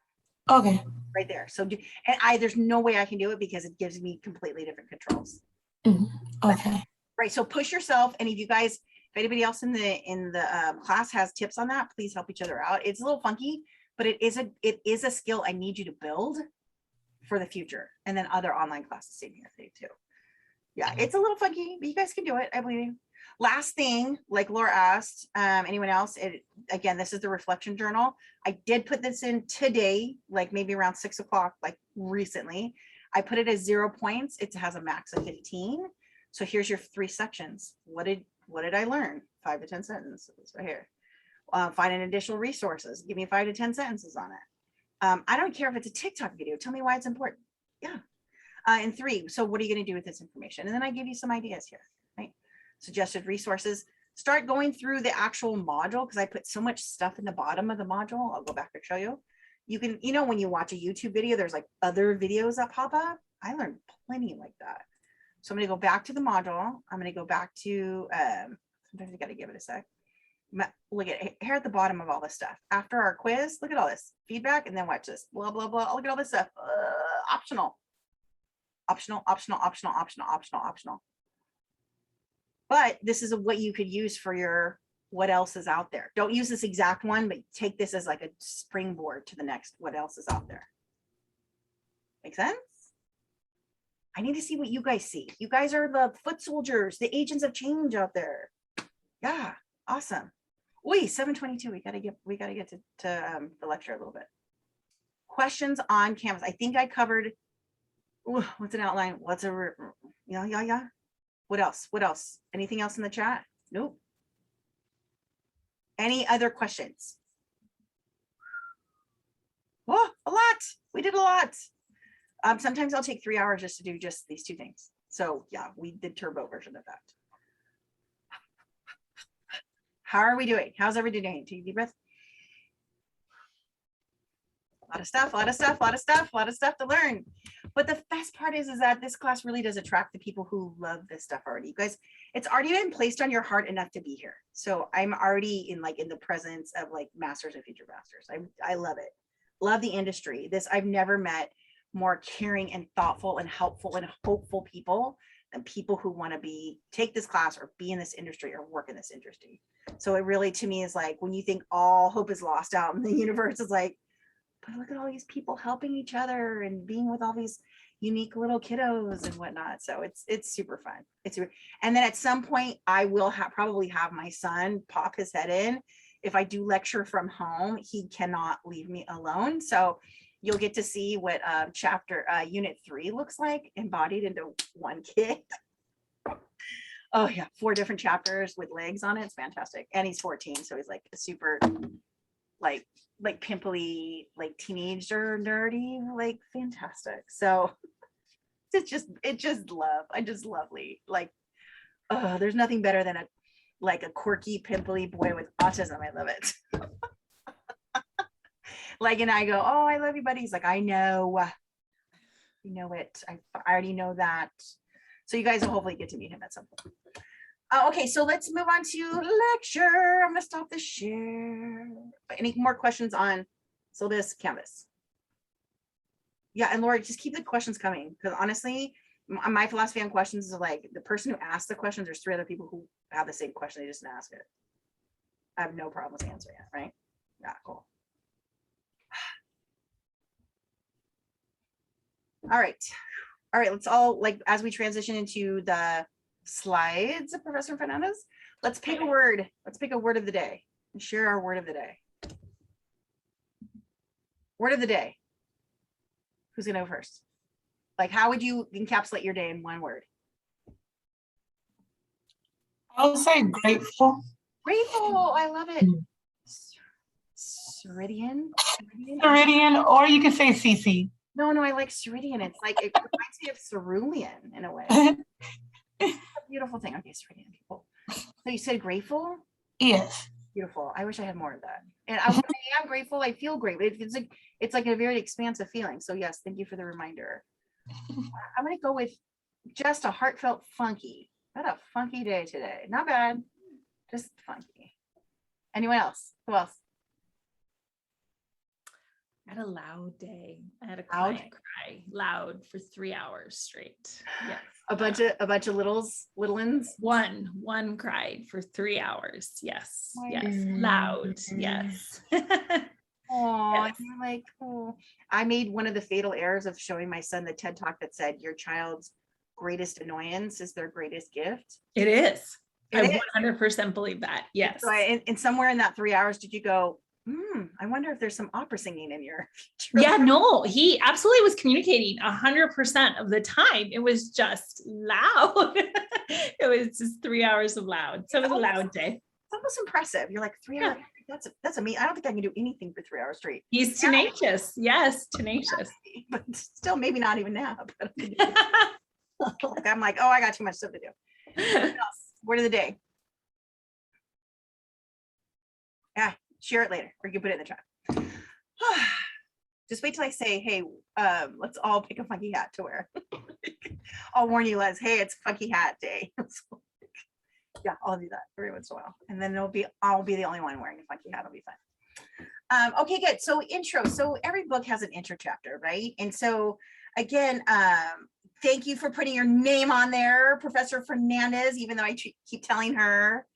Okay. Right there. So there's no way I can do it because it gives me completely different controls. Mhm. Okay. Right. So push yourself. And if you guys, if anybody else in the class has tips on that, please help each other out. It's a little funky, but it is a skill I need you to build for the future. And then other online classes same here too. Yeah, it's a little funky, but you guys can do it. I believe you. Last thing, like Laura asked, anyone else? Again, this is the reflection journal. I did put this in today, like maybe around 6 o'clock, like recently. I put it as 0 points. It has a max of 15. So here's your 3 sections. What did I learn? 5 to 10 sentences right here. Find an additional resources. Give me 5 to 10 sentences on it. I don't care if it's a TikTok video. Tell me why it's important. Yeah. And 3, so what are you going to do with this information? And then I give you some ideas here, right? Suggested resources. Start going through the actual module because I put so much stuff in the bottom of the module. I'll go back and show you. You can, you know, when you watch a YouTube video, there's like other videos that pop up. I learned plenty like that. So I'm going to go back to the module. I'm going to go back to, sometimes you got to give it a sec. Look at here at the bottom of all this stuff. After our quiz, look at all this feedback and then watch this, blah, blah, blah. Look at all this stuff. Optional. Optional, optional, optional, optional, optional, optional. But this is what you could use for your what else is out there. Don't use this exact one, but take this as like a springboard to the next what else is out there. Make sense? I need to see what you guys see. You guys are the foot soldiers, the agents of change out there. Yeah, awesome. Wait, 7:22. We gotta get to the lecture a little bit. Questions on Canvas. I think I covered. Ooh, what's an outline? What's a yeah. What else? What else? Anything else in the chat? Nope. Any other questions? Oh, a lot. We did a lot. Sometimes I'll take 3 hours just to do just these 2 things. So yeah, we did turbo version of that. How are we doing? How's everybody doing? Take a deep breath. A lot of stuff, a lot of stuff, a lot of stuff, a lot of stuff to learn. But the best part is that this class really does attract the people who love this stuff already. You guys, it's already been placed on your heart enough to be here. So I'm already in the presence of like masters and future masters. I love it. Love the industry. I've never met more caring and thoughtful and helpful and hopeful people than people who want to take this class or be in this industry or work in this industry. So it really, to me, is like when you think all hope is lost out in the universe, is like, but look at all these people helping each other and being with all these unique little kiddos and whatnot. So it's super fun. And then at some point I will probably have my son pop his head in. If I do lecture from home, he cannot leave me alone. So you'll get to see what unit 3 looks like embodied into one kid. Oh yeah, 4 different chapters with legs on it. It's fantastic. And he's 14, so he's like a super like pimply, like teenager nerdy, like fantastic. So it's just love. I just lovely. Like, oh, there's nothing better than a quirky, pimply boy with autism. I love it. Like, and I go, oh, I love you, buddy. He's like, I know. You know it. I already know that. So you guys will hopefully get to meet him at some point. Okay, so let's move on to lecture. I'm gonna stop the share. Any more questions on syllabus, Canvas? Yeah, and Laura, just keep the questions coming, because honestly, my philosophy on questions is like the person who asked the questions, there's 3 other people who have the same question, they just didn't ask it. I have no problem with answering it, right? Yeah, cool. All right, let's all, like, as we transition into the slides of Professor Fernandez, let's pick a word. Let's pick a word of the day and share our word of the day. Word of the day. Who's gonna go first? Like, how would you encapsulate your day in one word? I would say grateful. Grateful, I love it. Ceridian. Ceridian, or you can say CC. No, I like ceridian. It's like, it reminds me of cerulean in a way. It's a beautiful thing. Okay, ceridian people. So you said grateful? Yes. Beautiful. I wish I had more of that. And I am grateful. I feel great. It's like a very expansive feeling. So yes, thank you for the reminder. I'm gonna go with just a heartfelt funky. What a funky day today. Not bad, just funky. Anyone else? Who else? I had a loud day. I had a client cry loud for 3 hours straight. Yes. A bunch of little ones. One cried for 3 hours. Yes. Yes. Loud. Yes. Oh, Yes. you're like, oh. I made one of the fatal errors of showing my son the TED talk that said your child's greatest annoyance is their greatest gift. It is. It I is. 100% believe that. Yes. So and somewhere in that 3 hours, did you go, I wonder if there's some opera singing in your future? Yeah, no, he absolutely was communicating 100% of the time. It was just loud. It was just 3 hours of loud. So it was a loud day. It's almost impressive. You're like 3 hours. That's a me. I don't think I can do anything for 3 hours straight. He's tenacious. Yes, tenacious. But still, maybe not even now. I'm like, oh, I got too much stuff to do. What else? Word of the day. Yeah, share it later, or you can put it in the chat. Just wait till I say, hey, let's all pick a funky hat to wear. I'll warn you, Les. Hey, it's funky hat day. Yeah, I'll do that every once in a while, and then I'll be the only one wearing a funky hat. It'll be fun. Okay, good. So intro. So every book has an intro chapter, right? And so again, thank you for putting your name on there, Professor Fernandez. Even though I keep telling her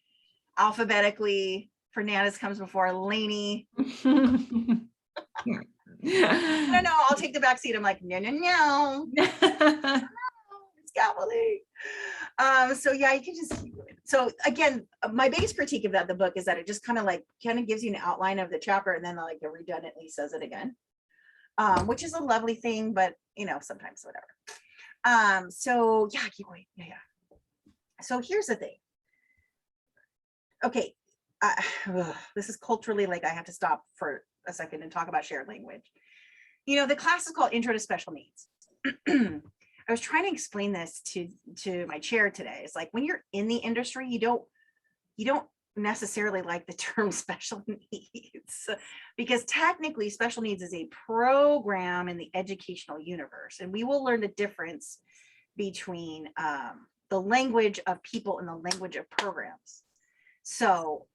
alphabetically, Fernandez comes before Laney. No, I'll take the back seat. I'm like, no. Scaffolding. So yeah, you can just keep going. So again, my biggest critique of the book is that it just kind of gives you an outline of the chapter, and then like it redundantly says it again, which is a lovely thing, but sometimes whatever. So yeah, keep going. Yeah. So here's the thing. Okay, this is culturally, like, I have to stop for a second and talk about shared language. The class is called Intro to Special Needs. I was trying to explain this to my chair today. It's like, when you're in the industry, you don't necessarily like the term special needs, because technically special needs is a program in the educational universe, and we will learn the difference between the language of people and the language of programs. So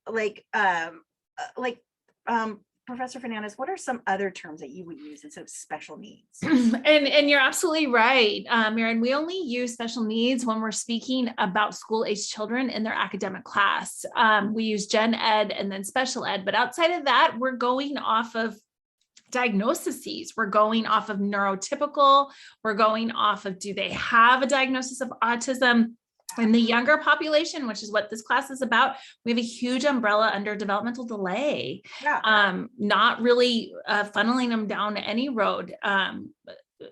Professor Fernandez, what are some other terms that you would use instead of special needs? And you're absolutely right, Maren. We only use special needs when we're speaking about school-age children in their academic class. We use gen ed and then special ed, but outside of that, we're going off of diagnoses. We're going off of neurotypical. We're going off of, do they have a diagnosis of autism? In the younger population, which is what this class is about, we have a huge umbrella under developmental delay. Yeah. Not really funneling them down any road.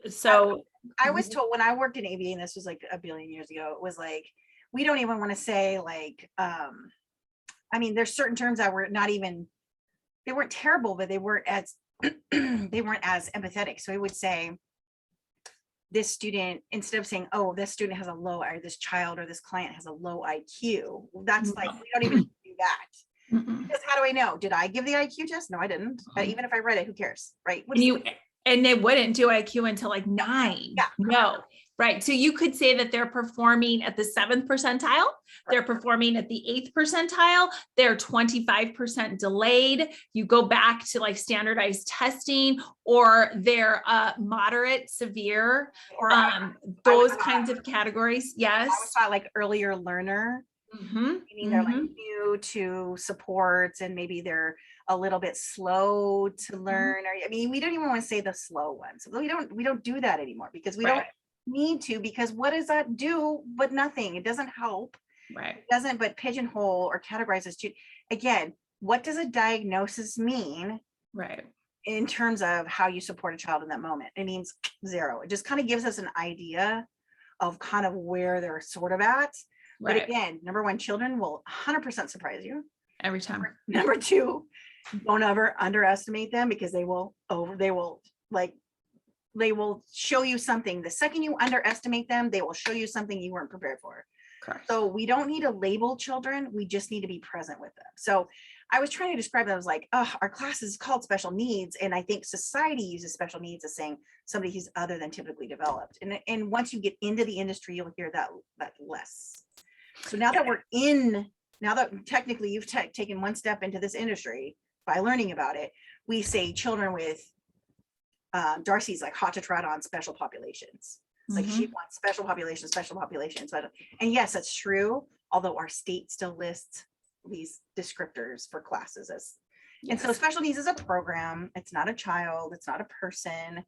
So I was told when I worked in ABA, and this was like a billion years ago, it was like, we don't even want to say like, there's certain terms that were not even, they weren't terrible, but they weren't as empathetic. So we would say, this student, instead of saying, oh, this student has a low, or this child or this client has a low IQ, that's like, we don't even do that. Because how do I know? Did I give the IQ test? No, I didn't. Even if I read it, who cares, right? What is- And they wouldn't do IQ until like 9. Yeah. No, right. So you could say that they're performing at the 7th percentile, they're performing at the 8th percentile, they're 25% delayed. You go back to like standardized testing, or they're moderate, severe, or those kinds of categories. Yes. I was taught like earlier learner, meaning they're like new to supports, and maybe they're a little bit slow to learn. Or I mean, we don't even want to say the slow ones. We don't do that anymore, because we don't need to, because what does that do? But nothing. It doesn't help. Right. It doesn't but pigeonhole or categorize us to, again, what does a diagnosis mean? Right. In terms of how you support a child in that moment? It means 0. It just kind of gives us an idea of kind of where they're sort of at. But again, number 1, children will 100% surprise you Every time. Number 2, don't ever underestimate them, because they will show you something. The second you underestimate them, they will show you something you weren't prepared for. Correct. So we don't need to label children. We just need to be present with them. So I was trying to describe it. I was like, oh, our class is called special needs. And I think society uses special needs as saying somebody who's other than typically developed. And once you get into the industry, you'll hear that less. So now that technically you've taken one step into this industry by learning about it, we say children with Darcy's like hot to trot on special populations. It's like she wants special populations. But, and yes, that's true. Although our state still lists these descriptors for classes as, and so special needs is a program. It's not a child. It's not a person.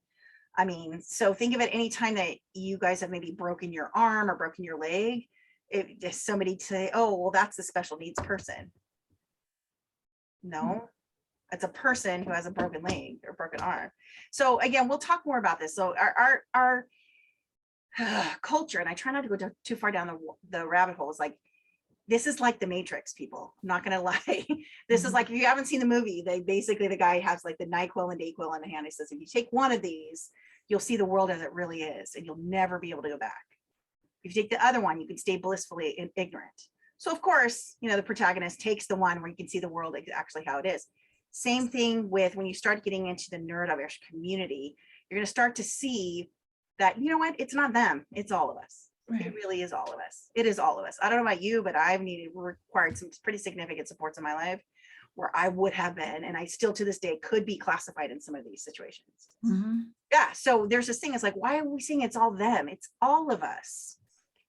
I mean, so think of it anytime that you guys have maybe broken your arm or broken your leg, if somebody say, oh, well, that's the special needs person. No, it's a person who has a broken leg or broken arm. So again, we'll talk more about this. So our culture, and I try not to go too far down the rabbit hole, is like, this is like the Matrix, people. I'm not gonna lie. This is like, if you haven't seen the movie, they basically, the guy has like the NyQuil and DayQuil in the hand. He says, if you take one of these, you'll see the world as it really is, and you'll never be able to go back. If you take the other one, you can stay blissfully ignorant. So of course, you know, the protagonist takes the one where you can see the world actually how it is. Same thing with when you start getting into the neurodiverse community, you're going to start to see that, you know what, it's not them, it's all of us. Right. It really is all of us. It is all of us. I don't know about you, but I've required some pretty significant supports in my life where I would have been, and I still to this day could be classified in some of these situations. Yeah. So there's this thing, it's like, why are we saying it's all them? It's all of us.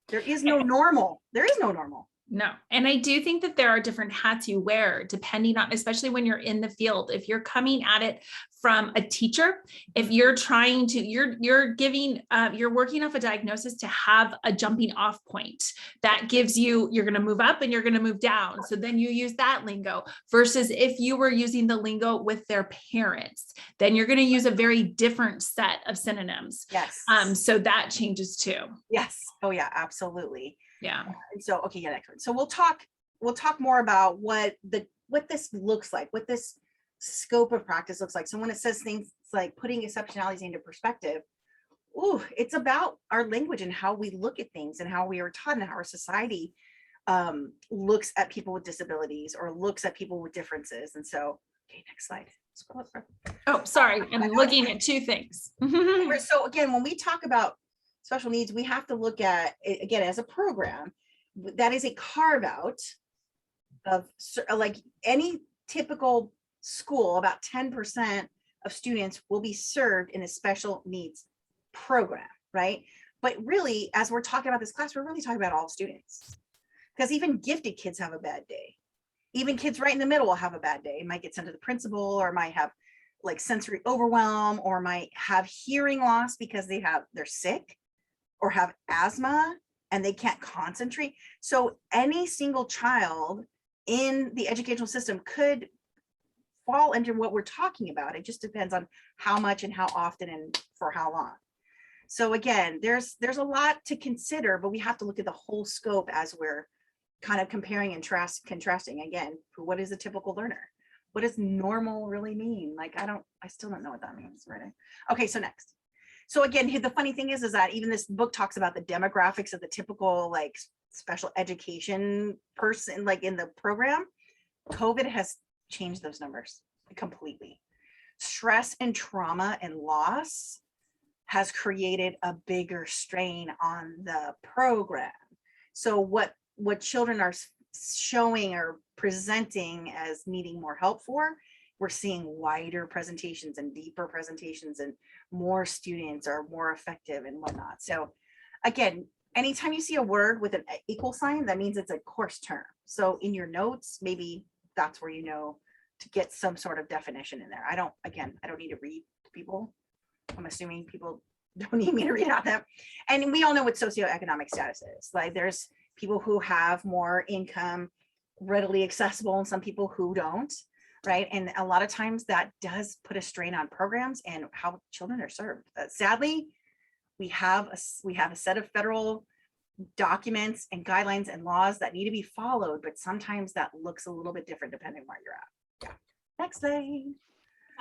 There is no normal. There is no normal. No. And I do think that there are different hats you wear depending on, especially when you're in the field. If you're coming at it from a teacher, if you're trying to, you're giving, you're working off a diagnosis to have a jumping off point that gives you, you're going to move up and you're going to move down. So then you use that lingo versus if you were using the lingo with their parents, then you're going to use a very different set of synonyms. Yes. So that changes too. Yes. Oh yeah, absolutely. Yeah. And so, okay, yeah, next one. So we'll talk more about what this looks like, what this scope of practice looks like. So when it says things like putting exceptionalities into perspective, it's about our language and how we look at things and how we are taught and how our society looks at people with disabilities or looks at people with differences. And so, okay, next slide. Oh, sorry. I'm looking at two things. So again, when we talk about special needs, we have to look at it again as a program that is a carve out of, like any typical school. About 10% of students will be served in a special needs program, right? But really, as we're talking about this class, we're really talking about all students, because even gifted kids have a bad day. Even kids right in the middle will have a bad day. Might get sent to the principal, or might have like sensory overwhelm, or might have hearing loss because they're sick, or have asthma and they can't concentrate. So any single child in the educational system could fall into what we're talking about. It just depends on how much and how often and for how long. So again, there's a lot to consider, but we have to look at the whole scope as we're kind of comparing and contrasting again. What is a typical learner? What does normal really mean? Like, I still don't know what that means, right? Okay, so next. So again, the funny thing is that even this book talks about the demographics of the typical like special education person, like in the program. COVID has changed those numbers completely. Stress and trauma and loss has created a bigger strain on the program. So what children are showing or presenting as needing more help for, we're seeing wider presentations and deeper presentations, and more students are more effective and whatnot. So again, anytime you see a word with an equal sign, that means it's a course term. So in your notes, maybe that's where you know to get some sort of definition in there. I don't need to read to people. I'm assuming people don't need me to read out them. And we all know what socioeconomic status is. Like there's people who have more income readily accessible and some people who don't, right? And a lot of times that does put a strain on programs and how children are served. Sadly, we have a set of federal documents and guidelines and laws that need to be followed, but sometimes that looks a little bit different depending where you're at. Yeah. Next thing.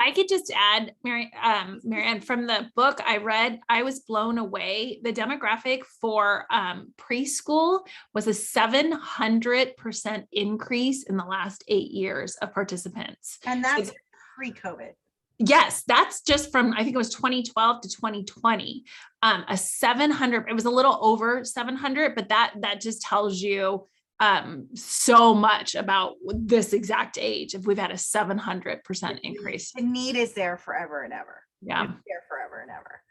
I could just add, Marianne, from the book I read, I was blown away. The demographic for preschool was a 700% increase in the last 8 years of participants. And that's pre-COVID. Yes, that's just from, I think it was 2012 to 2020. A 700, it was a little over 700, but that just tells you so much about this exact age. If we've had a 700% increase. The need is there forever and ever. Yeah. It's there forever and ever.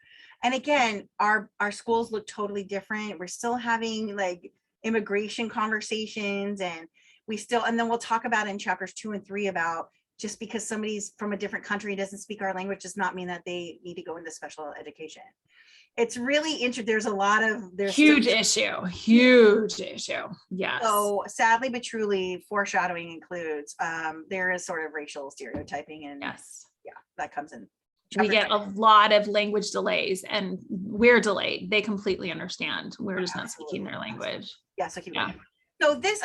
And again, our schools look totally different. We're still having like immigration conversations, and and then we'll talk about in chapters 2 and 3 about just because somebody's from a different country doesn't speak our language does not mean that they need to go into special education. It's really interesting. There's huge issue. Yes. So sadly, but truly, foreshadowing includes there is sort of racial stereotyping, and yes, yeah, that comes in. We get a lot of language delays, and we're delayed. They completely understand. We're just not speaking their language. Yeah, so keep going. So this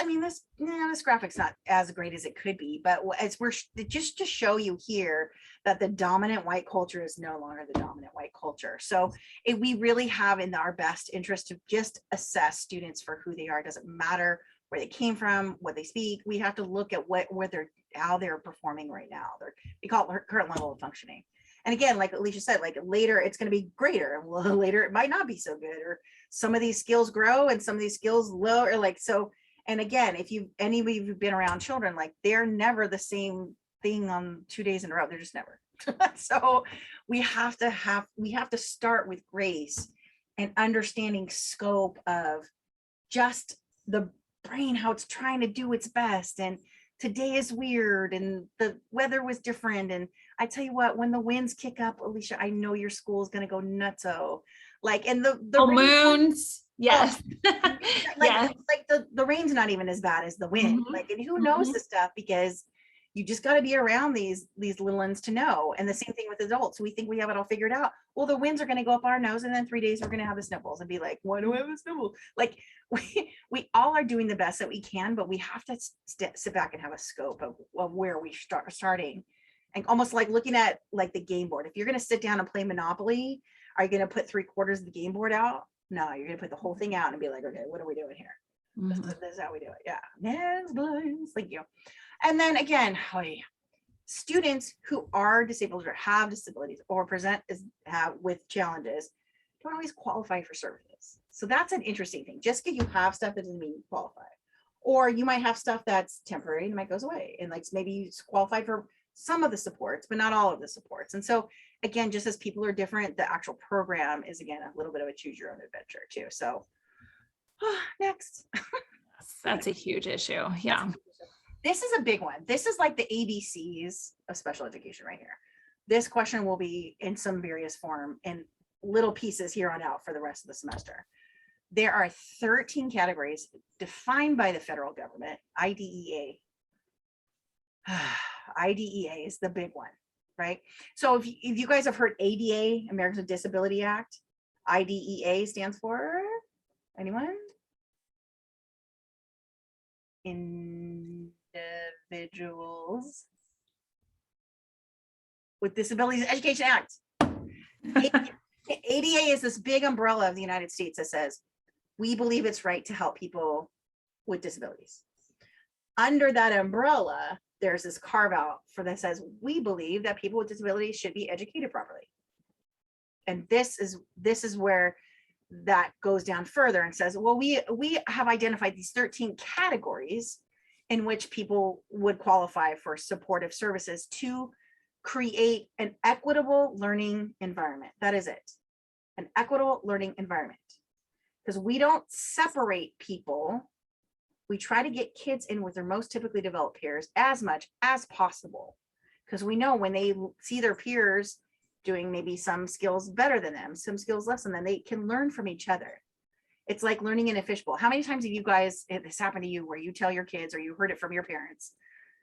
graphic's not as great as it could be, but as we're just to show you here that the dominant white culture is no longer the dominant white culture. So we really have in our best interest to just assess students for who they are. It doesn't matter where they came from, what they speak. We have to look at how they're performing right now. We call it current level of functioning. And again, like Alicia said, like later it's going to be greater, and later it might not be so good, or some of these skills grow and some of these skills low, or like so. And again, if any of you've been around children, like they're never the same thing on 2 days in a row. They're just never. So we have to start with grace and understanding scope of just the brain, how it's trying to do its best. And today is weird, and the weather was different. And I tell you what, when the winds kick up, Alicia, I know your school is going to go nutso. Like, and the moons. Yes. Like the rain's not even as bad as the wind. Mm-hmm. Like, and who knows this stuff, because you just got to be around these little ones to know. And the same thing with adults. We think we have it all figured out. Well, the winds are going to go up our nose, and then 3 days we're going to have the snowballs and be like, why do I have a snowball? Like we all are doing the best that we can, but we have to sit back and have a scope of where we starting, and almost like looking at like the game board. If you're going to sit down and play Monopoly, are you going to put 3/4 of the game board out? No, you're going to put the whole thing out and be like, okay, what are we doing here? Mm-hmm. This is how we do it. Yeah. Next, thank you. And then again, students who are disabled or have disabilities or present with challenges don't always qualify for services. So that's an interesting thing. Just because you have stuff that doesn't mean you qualify. Or you might have stuff that's temporary and it might goes away. And like maybe you qualify for some of the supports, but not all of the supports. And so again, just as people are different, the actual program is again a little bit of a choose your own adventure too. So next. That's a huge issue. Yeah. This is a big one. This is like the ABCs of special education right here. This question will be in some various form in little pieces here on out for the rest of the semester. There are 13 categories defined by the federal government, IDEA. IDEA is the big one, right? So if you guys have heard ADA, Americans with Disability Act, IDEA stands for anyone? Individuals with Disabilities Education Act. ADA is this big umbrella of the United States that says we believe it's right to help people with disabilities. under that umbrella, there's this carve out for that says, we believe that people with disabilities should be educated properly. And this is where that goes down further and says, well, we have identified these 13 categories in which people would qualify for supportive services to create an equitable learning environment. That is it, an equitable learning environment. Because we don't separate people. We try to get kids in with their most typically developed peers as much as possible. Because we know when they see their peers doing maybe some skills better than them, some skills less than them, they can learn from each other. It's like learning in a fishbowl. How many times have you guys, this happened to you where you tell your kids or you heard it from your parents,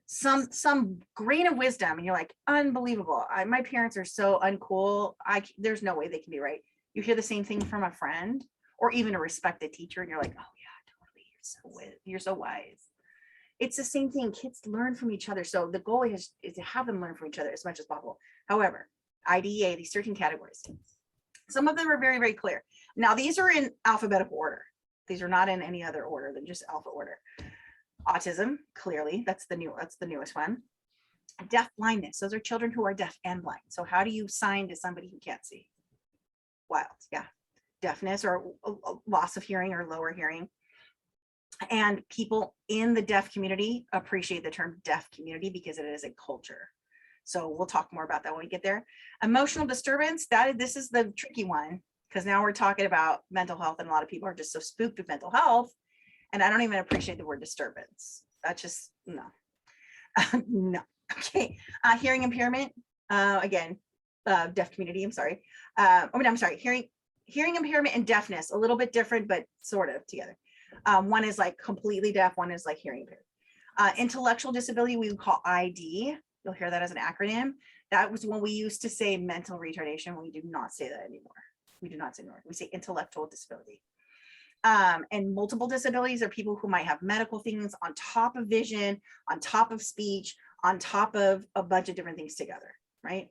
some grain of wisdom and you're like, unbelievable. My parents are so uncool. There's no way they can be right. You hear the same thing from a friend or even a respected teacher and you're like, oh yeah, totally. You're so wise. It's the same thing. Kids learn from each other. So the goal is to have them learn from each other as much as possible. However, IDEA, these 13 categories, some of them are very, very clear. Now, these are in alphabetical order. These are not in any other order than just alpha order. Autism, clearly, that's the newest one. Deaf blindness, those are children who are deaf and blind. So how do you sign to somebody who can't see? Wild, yeah. Deafness or loss of hearing or lower hearing. And people in the deaf community appreciate the term deaf community because it is a culture. So we'll talk more about that when we get there. Emotional disturbance, this is the tricky one because now we're talking about mental health and a lot of people are just so spooked with mental health. And I don't even appreciate the word disturbance. That's just, no. No, okay. Hearing impairment, again, deaf community, I'm sorry. I'm sorry, hearing impairment and deafness, a little bit different, but sort of together. One is like completely deaf, one is like hearing impaired. Intellectual disability, we would call ID. You'll hear that as an acronym. That was when we used to say mental retardation. We do not say that anymore. We do not say anymore. We say intellectual disability. And multiple disabilities are people who might have medical things on top of vision, on top of speech, on top of a bunch of different things together, right?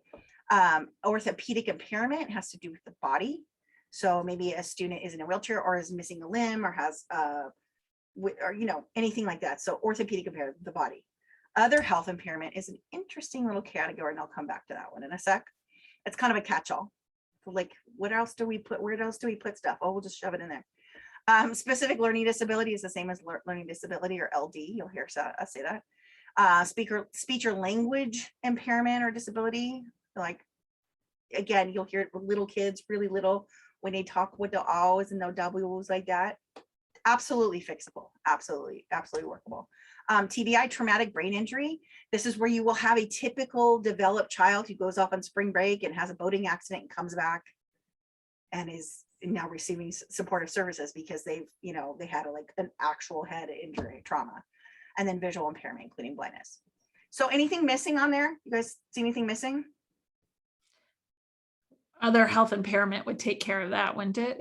Orthopedic impairment has to do with the body. So maybe a student is in a wheelchair or is missing a limb or has, or anything like that. So orthopedic impairment, the body. Other health impairment is an interesting little category, and I'll come back to that one in a sec. It's kind of a catch-all. Like, what else do we put? Where else do we put stuff? Oh, we'll just shove it in there. Specific learning disability is the same as learning disability or LD. You'll hear us say that. Speech or language impairment or disability. Like, again, you'll hear it with little kids, really little, when they talk with the O's and the W's like that. Absolutely fixable. Absolutely workable. TBI, traumatic brain injury. This is where you will have a typical developed child who goes off on spring break and has a boating accident and comes back and is now receiving supportive services because they had an actual head injury, trauma, and then visual impairment, including blindness. So anything missing on there? You guys see anything missing? Other health impairment would take care of that, wouldn't it?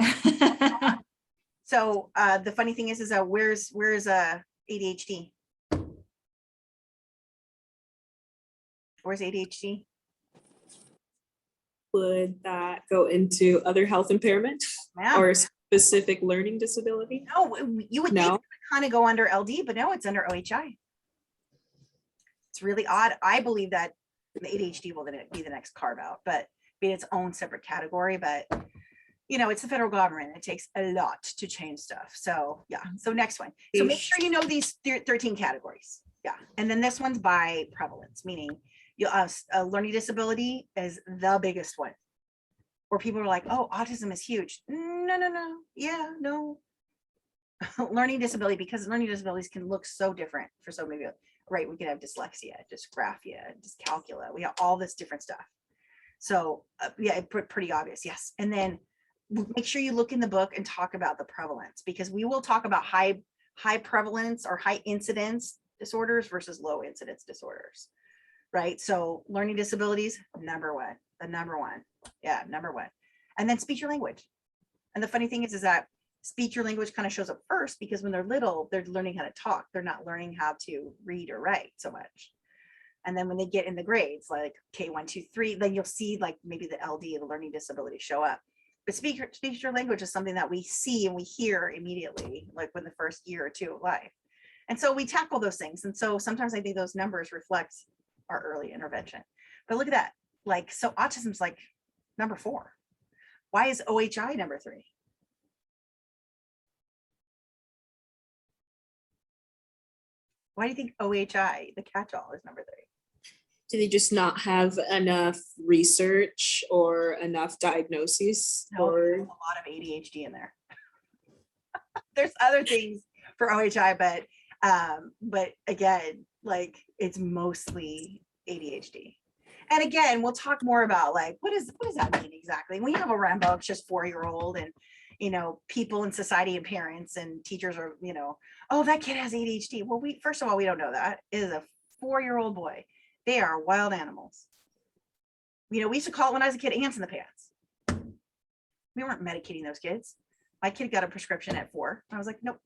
So the funny thing is where's ADHD? Where's ADHD? Would that go into other health impairment or specific learning disability? No, you would think it would kind of go under LD, but no, it's under OHI. It's really odd. I believe that the ADHD will be the next carve out, but be its own separate category. But it's the federal government. It takes a lot to change stuff. So yeah. So next one. So make sure you know these 13 categories. Yeah. And then this one's by prevalence, meaning learning disability is the biggest one. Where people are like, oh, autism is huge. No. Yeah, no. Learning disability, because learning disabilities can look so different for so many people. Right. We can have dyslexia, dysgraphia, dyscalculia. We have all this different stuff. So yeah, pretty obvious. Yes. And then make sure you look in the book and talk about the prevalence, because we will talk about high prevalence or high incidence disorders versus low incidence disorders, right? So learning disabilities, number one. Yeah, number one. And then speech or language. And the funny thing is that speech or language kind of shows up first because when they're little, they're learning how to talk. They're not learning how to read or write so much. And then when they get in the grades, like K1, 2, 3, then you'll see like maybe the LD, the learning disability, show up. But speech or language is something that we see and we hear immediately, like within the first year or two of life. And so we tackle those things. And so sometimes I think those numbers reflect our early intervention. But look at that. Like, so autism's like number 4. Why is OHI number 3? Why do you think OHI, the catch-all, is number 3? Do they just not have enough research or enough diagnoses? No, Or there's a lot of ADHD in there. There's other things for OHI, but again, like it's mostly ADHD. And again, we'll talk more about like what does that mean exactly? When you have a rambunctious 4-year-old and people in society and parents and teachers are, oh, that kid has ADHD. Well, first of all, we don't know that. It is a 4-year-old boy. They are wild animals. We used to call it when I was a kid, ants in the pants. We weren't medicating those kids. My kid got a prescription at 4. I was like, nope,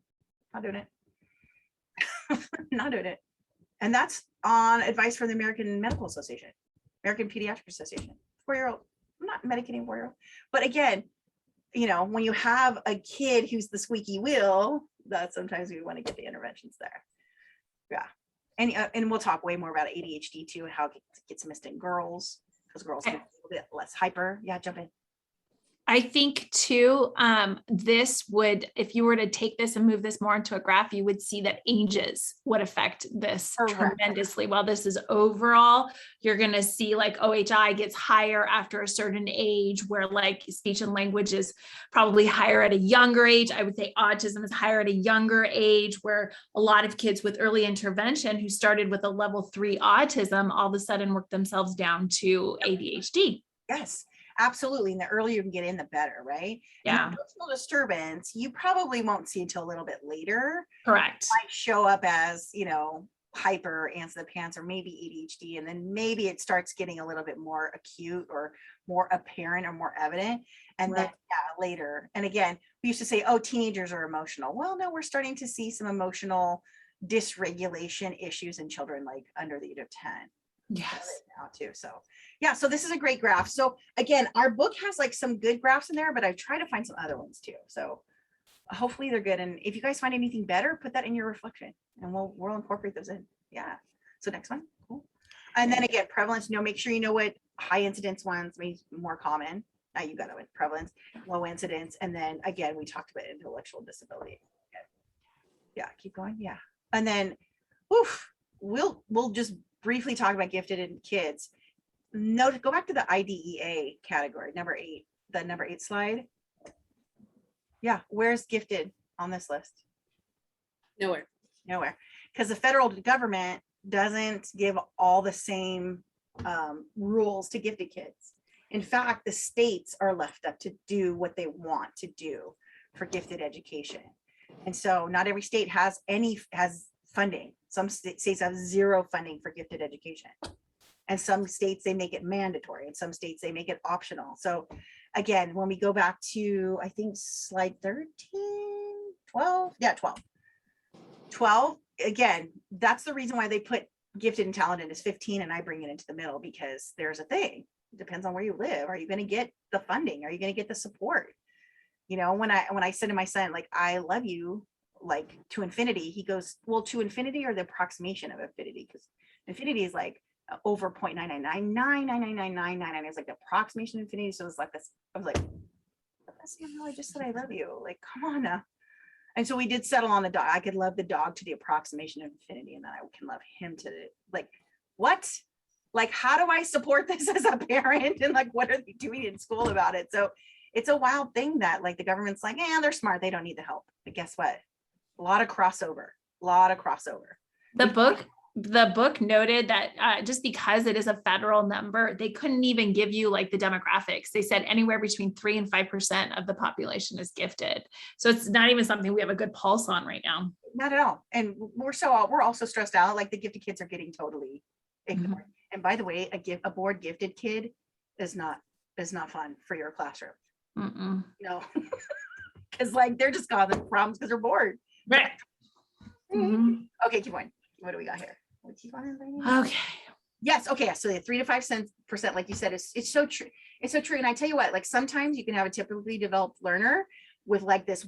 not doing it. Not doing it. And that's on advice from the American Medical Association, American Pediatric Association. 4-year-old, I'm not medicating 4-year-old. But again, when you have a kid who's the squeaky wheel, that sometimes we want to get the interventions there. Yeah. And we'll talk way more about ADHD too, and how it gets missed in girls, because girls get a little bit less hyper. Yeah, jump in. I think too, this would, if you were to take this and move this more into a graph, you would see that ages would affect this Correct. tremendously. While this is overall, you're going to see like OHI gets higher after a certain age, where like speech and language is probably higher at a younger age. I would say autism is higher at a younger age, where a lot of kids with early intervention who started with a level 3 autism all of a sudden work themselves down to ADHD. Yes. Absolutely. And the earlier you can get in, the better, right? Yeah. And emotional disturbance, you probably won't see until a little bit later. Correct. Might show up as, hyper, ants in the pants, or maybe ADHD. And then maybe it starts getting a little bit more acute or more apparent or more evident. And then later. And again, we used to say, oh, teenagers are emotional. Well, no, we're starting to see some emotional dysregulation issues in children like under the age of 10. Yes. Now too. So yeah, so this is a great graph. So again, our book has like some good graphs in there, but I try to find some other ones too. So hopefully they're good. And if you guys find anything better, put that in your reflection and we'll incorporate those in. Yeah. So next one. Cool. And then again, prevalence, make sure you know what high incidence ones means more common. Now you got it with prevalence, low incidence. And then again, we talked about intellectual disability. Yeah, keep going. Yeah. And then we'll just briefly talk about gifted in kids. Note, go back to the IDEA category, number 8, the number 8 slide. Yeah, where's gifted on this list? nowhere. Nowhere, because the federal government doesn't give all the same rules to gifted kids. In fact, the states are left up to do what they want to do for gifted education. And so not every state has funding. Some states have 0 funding for gifted education. And some states, they make it mandatory. And some states, they make it optional. So again, when we go back to, I think slide 13, 12, yeah, 12, again, that's the reason why they put gifted and talented as 15 and I bring it into the middle, because there's a thing. It depends on where you live. Are you going to get the funding? Are you going to get the support? When I said to my son, like, I love you, like to infinity, he goes, well, to infinity or the approximation of infinity? Because infinity is like over 0.999999999. It's like the approximation of infinity. So it's like this. I was like, but that's how I just said I love you. Like, come on now. And so we did settle on the dog. I could love the dog to the approximation of infinity, and then I can love him to the, like, what? Like, how do I support this as a parent? And like, what are they doing in school about it? So it's a wild thing that like the government's like, they're smart. They don't need the help. But guess what? A lot of crossover. The book noted that just because it is a federal number, they couldn't even give you like the demographics. They said anywhere between 3 and 5% of the population is gifted. So it's not even something we have a good pulse on right now. Not at all. And we're also stressed out. Like the gifted kids are getting totally ignored. Mm-hmm. And by the way, a bored gifted kid is not fun for your classroom. Mm-mm. No, because like they're just causing problems because they're bored. Right. Mm-hmm. Okay, keep going. What do we got here? Okay. Yes. Okay. So the 3 to 5%, like you said, it's so true. It's so true. And I tell you what, like sometimes you can have a typically developed learner with like this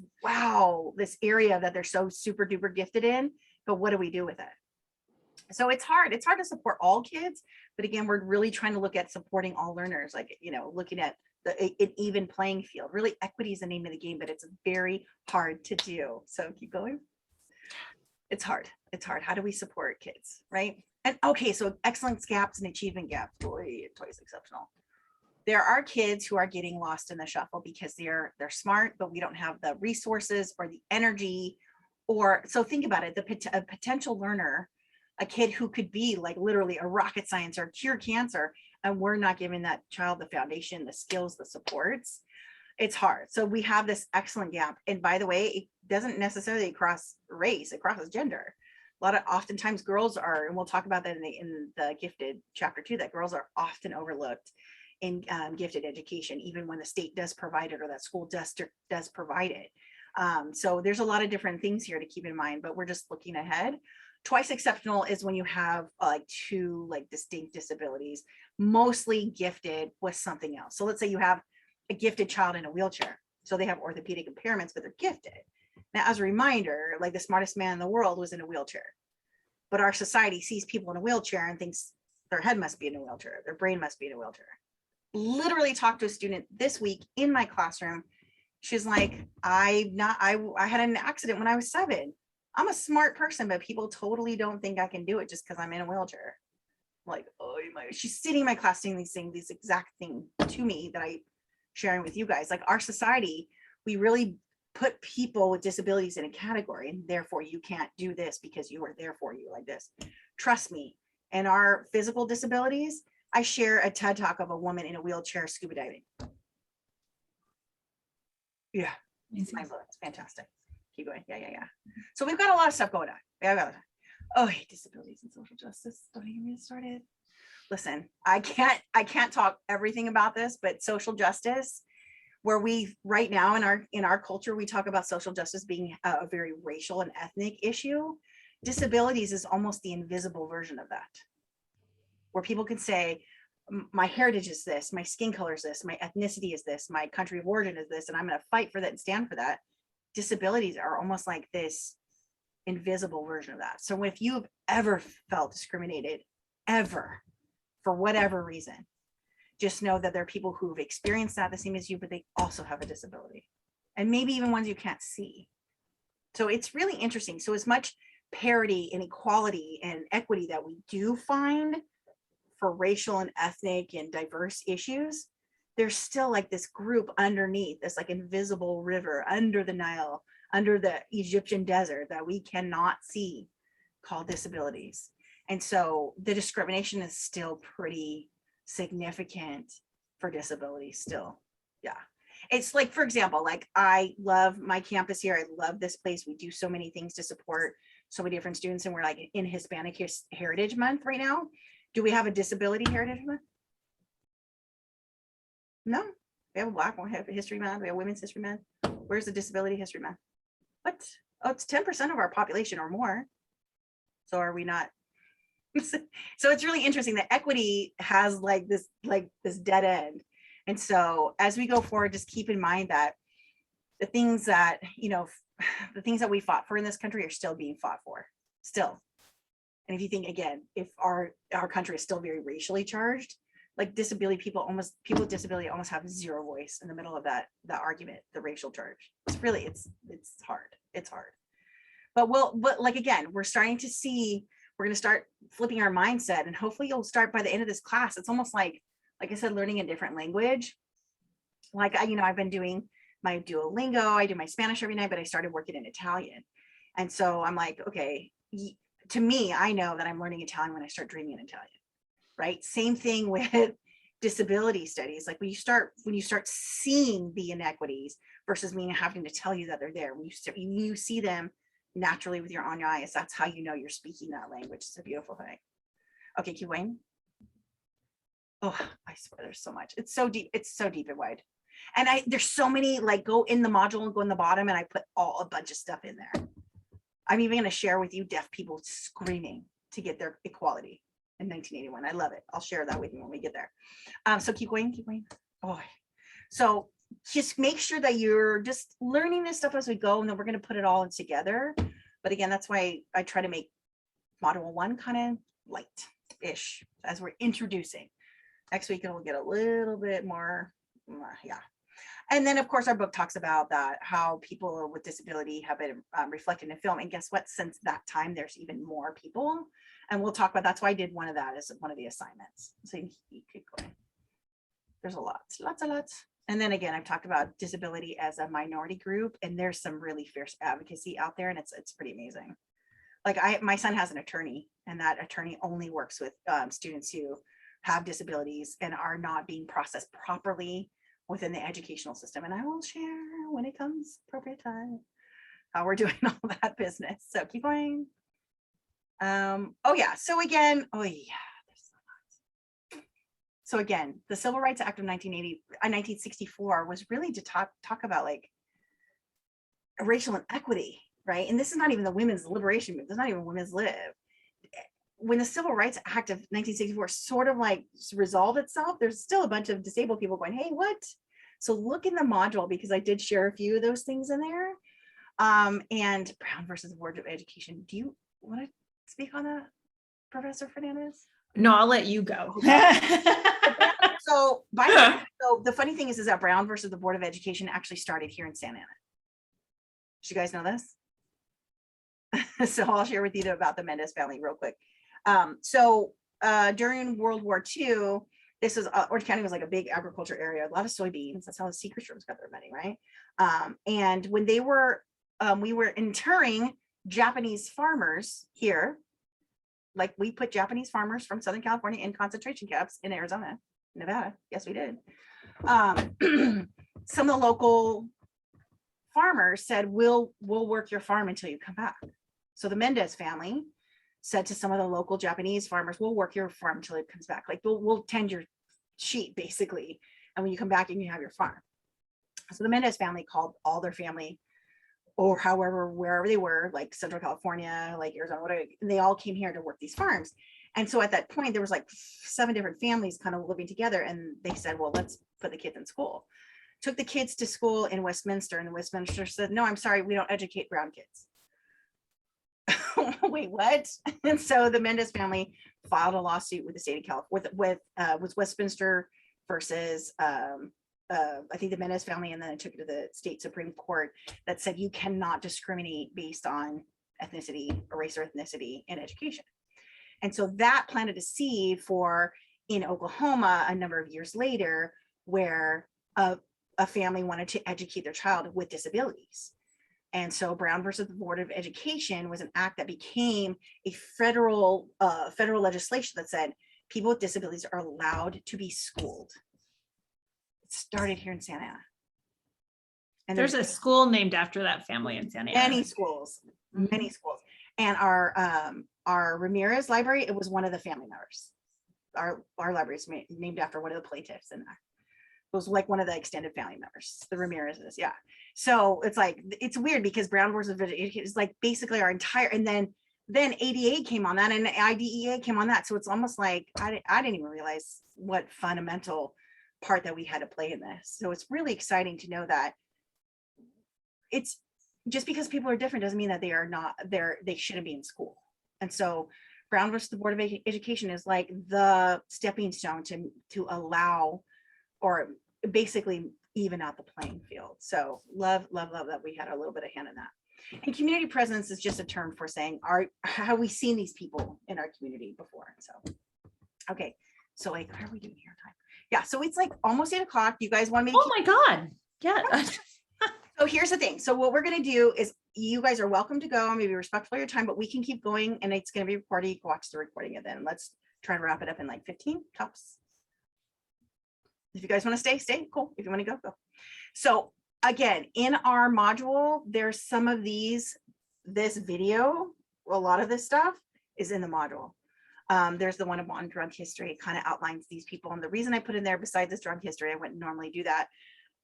area that they're so super duper gifted in, but what do we do with it? So it's hard to support all kids, but again, we're really trying to look at supporting all learners, like, you know, looking at an even playing field. Really, equity is the name of the game, but it's very hard to do. So keep going. It's hard. How do we support kids, right? And okay, so excellence gaps and achievement gaps. Boy, twice exceptional. There are kids who are getting lost in the shuffle because they're smart, but we don't have the resources or the energy. Or so think about it, a potential learner, a kid who could be like literally a rocket science or cure cancer, and we're not giving that child the foundation, the skills, the supports. It's hard. So we have this excellent gap. And by the way, it doesn't necessarily cross race, it crosses gender. Oftentimes girls are, and we'll talk about that in the gifted chapter 2, that girls are often overlooked in gifted education, even when the state does provide it or that school district does provide it. So there's a lot of different things here to keep in mind, but we're just looking ahead. Twice exceptional is when you have like 2 like distinct disabilities, mostly gifted with something else. So let's say you have a gifted child in a wheelchair. So they have orthopedic impairments, but they're gifted. Now, as a reminder, like the smartest man in the world was in a wheelchair, but our society sees people in a wheelchair and thinks their head must be in a wheelchair, their brain must be in a wheelchair. Literally talked to a student this week in my classroom. She's like, I had an accident when I was 7. I'm a smart person, but people totally don't think I can do it just because I'm in a wheelchair. I'm like, oh my, she's sitting in my class saying these exact thing to me that I sharing with you guys. Like our society, we really put people with disabilities in a category, and therefore you can't do this because you are there for you like this. Trust me. And our physical disabilities, I share a TED talk of a woman in a wheelchair scuba diving. Yeah, it's mind-blowing. It's fantastic. Keep going. Yeah. So we've got a lot of stuff going on. Oh, hey, disabilities and social justice. Don't even get me started. Listen, I can't talk everything about this, but social justice, where we right now in our culture, we talk about social justice being a very racial and ethnic issue. Disabilities is almost the invisible version of that, where people can say, my heritage is this, my skin color is this, my ethnicity is this, my country of origin is this, and I'm going to fight for that and stand for that. Disabilities are almost like this invisible version of that. So if you've ever felt discriminated, ever, for whatever reason, just know that there are people who've experienced that the same as you, but they also have a disability, and maybe even ones you can't see. So it's really interesting. So as much parity and equality and equity that we do find for racial and ethnic and diverse issues, there's still like this group underneath, this like invisible river under the Nile, under the Egyptian desert that we cannot see, called disabilities. And so the discrimination is still pretty significant for disabilities still. Yeah. It's like, for example, like I love my campus here. I love this place. We do so many things to support so many different students, and we're like in Hispanic Heritage Month right now. Do we have a Disability Heritage Month? No. We have a Black History Month. We have Women's History Month. Where's the Disability History Month? What? Oh, it's 10% of our population or more. So are we not? So it's really interesting that equity has like this dead end. And so as we go forward, just keep in mind that the things that, you know, the things that we fought for in this country are still being fought for still. And if you think, again, if our country is still very racially charged, like people with disability almost have zero voice in the middle of that argument, the racial charge. It's really, it's hard. It's hard. But like, again, we're starting to see, we're going to start flipping our mindset, and hopefully you'll start by the end of this class. It's almost like I said, learning a different language. Like, I've been doing my Duolingo, I do my Spanish every night, but I started working in Italian. And so I'm like, okay, to me, I know that I'm learning Italian when I start dreaming in Italian, right? Same thing with disability studies. Like when you start seeing the inequities versus me having to tell you that they're there, when you see them naturally with your own eyes, that's how you know you're speaking that language. It's a beautiful thing. Okay, keep going. Oh, I swear there's so much. It's so deep. It's so deep and wide. And there's so many, like, go in the module and go in the bottom, and I put a bunch of stuff in there. I'm even going to share with you deaf people screaming to get their equality in 1981. I love it. I'll share that with you when we get there. So keep going. Oh, so just make sure that you're just learning this stuff as we go, and then we're going to put it all in together. But again, that's why I try to make module 1 kind of light-ish as we're introducing. Next week, it'll get a little bit more, yeah. And then, of course, our book talks about that, how people with disability have been reflected in film. And guess what? Since that time, there's even more people. And we'll talk about, that's why I did one of that as one of the assignments. So you could go. There's a lot, lots. And then again, I've talked about disability as a minority group, and there's some really fierce advocacy out there, and it's pretty amazing. Like my son has an attorney, and that attorney only works with students who have disabilities and are not being processed properly within the educational system. And I will share when it comes appropriate time how we're doing all that business. So keep going. Oh yeah. So again, so again, the Civil Rights Act of 1964 was really to talk about like racial inequity, right? And this is not even the women's liberation movement. There's not even women's lib. When the Civil Rights Act of 1964 sort of like resolved itself, there's still a bunch of disabled people going, hey, what? So look in the module, because I did share a few of those things in there. And Brown versus the Board of Education. Do you want to speak on that, Professor Fernandez? No, I'll let you go. So the funny thing is that Brown versus the Board of Education actually started here in Santa Ana. Did you guys know this? So I'll share with you about the Mendez family real quick. During World War II, this was Orange County was like a big agriculture area, a lot of soybeans. That's how the secret service got their money, right? And when they were, we were interring Japanese farmers here, like we put Japanese farmers from Southern California in concentration camps in Arizona, Nevada. Yes, we did. Some of the local farmers said, we'll work your farm until you come back. So the Mendez family said to some of the local Japanese farmers, we'll work your farm until it comes back. Like we'll tend your sheep basically. And when you come back, you can have your farm. So the Mendez family called all their family, or however, wherever they were, like Central California, like Arizona, whatever, and they all came here to work these farms. And so at that point, there was like 7 different families kind of living together. And they said, well, let's put the kids in school. Took the kids to school in Westminster, and Westminster said, no, I'm sorry, we don't educate brown kids. Wait, what? And so the Mendez family filed a lawsuit with the state of California with Westminster versus I think the Mendez family, and then it took it to the state Supreme Court that said you cannot discriminate based on ethnicity or race or ethnicity in education. And so that planted a seed for in Oklahoma a number of years later, where a family wanted to educate their child with disabilities. And so Brown versus the Board of Education was an act that became a federal legislation that said people with disabilities are allowed to be schooled. It started here in Santa Ana. And There's a school named after that family in Santa Ana. many schools. And our Ramirez library, it was one of the family members. Our library is named after one of the plaintiffs in there. It was like one of the extended family members, the Ramirez's, yeah. So it's like, it's weird because Brown versus Education is like basically our entire, and then ADA came on that and IDEA came on that. So it's almost like, I didn't even realize what fundamental part that we had to play in this. So it's really exciting to know that it's just because people are different doesn't mean that they are not there, they shouldn't be in school. And so Brown versus the Board of Education is like the stepping stone to allow, or basically even out the playing field. So love that we had a little bit of hand in that. And community presence is just a term for saying, have we seen these people in our community before? So, okay. So like, how are we doing here time? Yeah. So it's like almost 8 o'clock. You guys want me to Oh my God. Yeah. So here's the thing. So what we're going to do is you guys are welcome to go. I'm going to be respectful of your time, but we can keep going and it's going to be recorded. You can watch the recording and then let's try to wrap it up in like 15 tops. If you guys want to stay, cool. If you want to go, go. So again, in our module, there's some of this video, a lot of this stuff is in the module. There's the one on drug history. It kind of outlines these people. And the reason I put in there, besides this drug history, I wouldn't normally do that.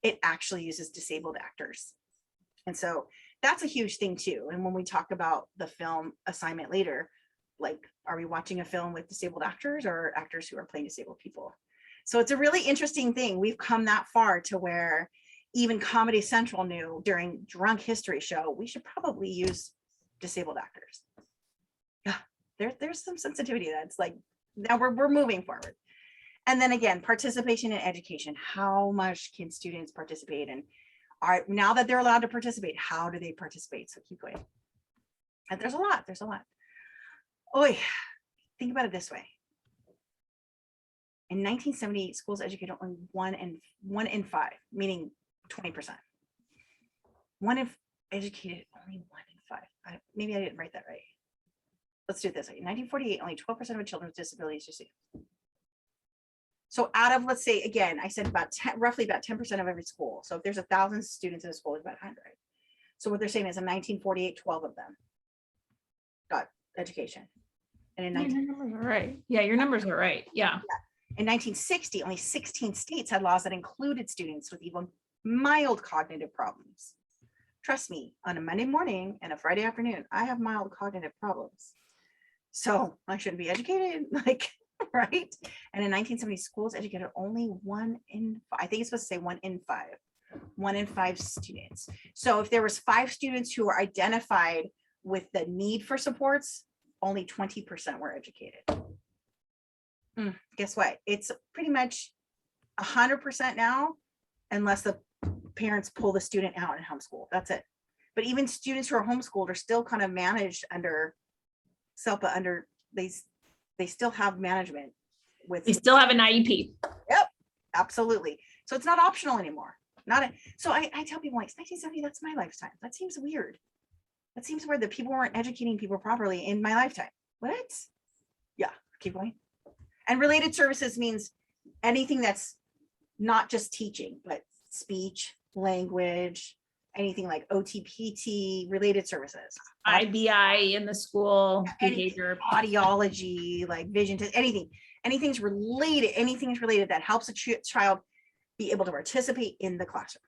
It actually uses disabled actors. And so that's a huge thing too. And when we talk about the film assignment later, like, are we watching a film with disabled actors or actors who are playing disabled people? So it's a really interesting thing. We've come that far to where even Comedy Central knew during Drunk History Show, we should probably use disabled actors. Yeah, there's some sensitivity that's like, now we're moving forward. And then again, participation in education. How much can students participate? And now that they're allowed to participate, how do they participate? So keep going. And there's a lot. Oh, think about it this way. In 1978, schools educated only one in five, meaning 20%. Educated only 1 in 5. Maybe I didn't write that right. Let's do it this way. In 1948, only 12% of children with disabilities received. So out of, let's say, again, I said roughly about 10% of every school. So if there's 1,000 students in a school, it's about 100. So what they're saying is in 1948, 12 of them got education. And in Your numbers are right. Yeah, your numbers are right. Yeah. In 1960, only 16 states had laws that included students with even mild cognitive problems. Trust me, on a Monday morning and a Friday afternoon, I have mild cognitive problems. So I shouldn't be educated, like, right? And in 1970, schools educated only 1 in 5. I think it's supposed to say 1 in 5. 1 in 5 students. So if there was 5 students who were identified with the need for supports, only 20% were educated. Guess what? It's pretty much 100% now, unless the parents pull the student out and homeschool. That's it. But even students who are homeschooled are still kind of managed under SELPA. They still have management with. They still have an IEP. Yep, absolutely. So it's not optional anymore. So I tell people, like, it's 1970, that's my lifetime. That seems weird. That seems weird that people weren't educating people properly in my lifetime. What? Yeah, keep going. And related services means anything that's not just teaching, but speech, language, anything like OTPT, related services. IBI in the school, behavior. Audiology, like vision, anything's related that helps a child be able to participate in the classroom.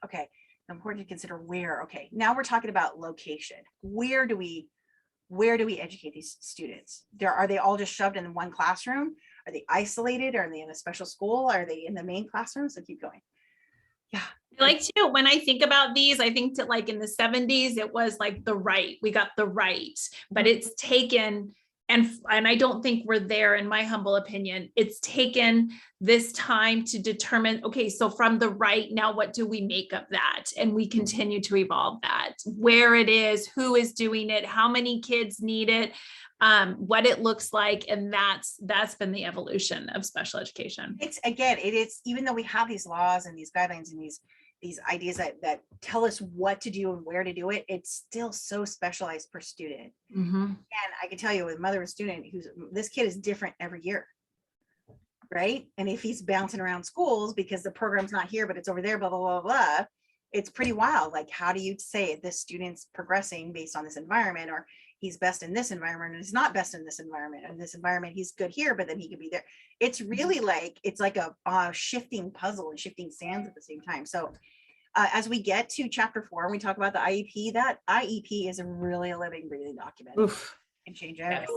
Okay, important to consider where. Okay, now we're talking about location. Where do we educate these students? Are they all just shoved in one classroom? Are they isolated? Are they in a special school? Are they in the main classroom? So keep going. Yeah. I like to, when I think about these, I think to, like, in the 70s, it was like we got the right, but it's taken, and I don't think we're there, in my humble opinion. It's taken this time to determine, okay, so from the right, now what do we make of that? And we continue to evolve that, where it is, who is doing it, how many kids need it, what it looks like. And that's been the evolution of special education. It is, even though we have these laws and these guidelines and these ideas that tell us what to do and where to do it, it's still so specialized per student. And I can tell you, with mother of a student, this kid is different every year, right? And if he's bouncing around schools because the program's not here, but it's over there, blah, blah, blah, blah, it's pretty wild. Like, how do you say this student's progressing based on this environment, or he's best in this environment and he's not best in this environment, and this environment he's good here, but then he could be there. It's really like, it's like a shifting puzzle and shifting sands at the same time. So as we get to chapter 4 and we talk about the IEP, that IEP is really a living, breathing document. Oof. And change everything.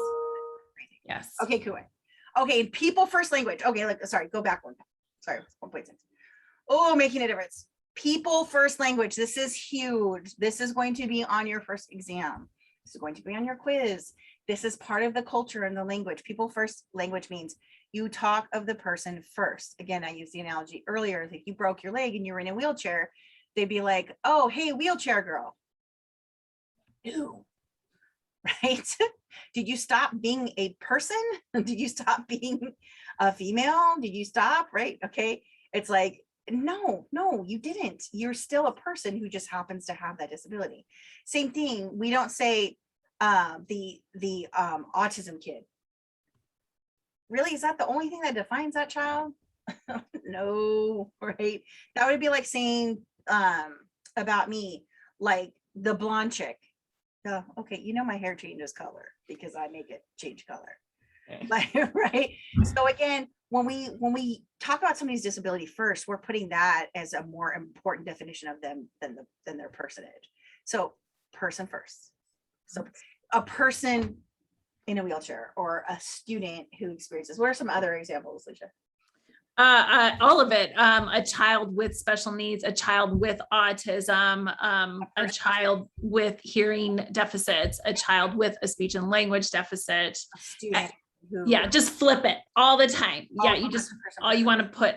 Yes. Okay, cool. Okay, people first language. Okay, sorry, go back one. Sorry, 1.6. Oh, making a difference. People first language. This is huge. This is going to be on your first exam. This is going to be on your quiz. This is part of the culture and the language. People first language means you talk of the person first. Again, I used the analogy earlier. If you broke your leg and you were in a wheelchair, they'd be like, oh, hey, wheelchair girl. Ew. Right? Did you stop being a person? Did you stop being a female? Did you stop? Right? Okay. It's like, no, you didn't. You're still a person who just happens to have that disability. Same thing. We don't say the autism kid. Really? Is that the only thing that defines that child? No, right? That would be like saying about me, like the blonde chick. Oh, okay, my hair changes color because I make it change color. Okay. Like, right? So again, when we talk about somebody's disability first, we're putting that as a more important definition of them than their personage. So person first. So a person in a wheelchair or a student who experiences. What are some other examples, Alicia? All of it. A child with special needs, a child with autism, a child with hearing deficits, a child with a speech and language deficit. A student who. Yeah, just flip it all the time. Yeah, you just, all you want to put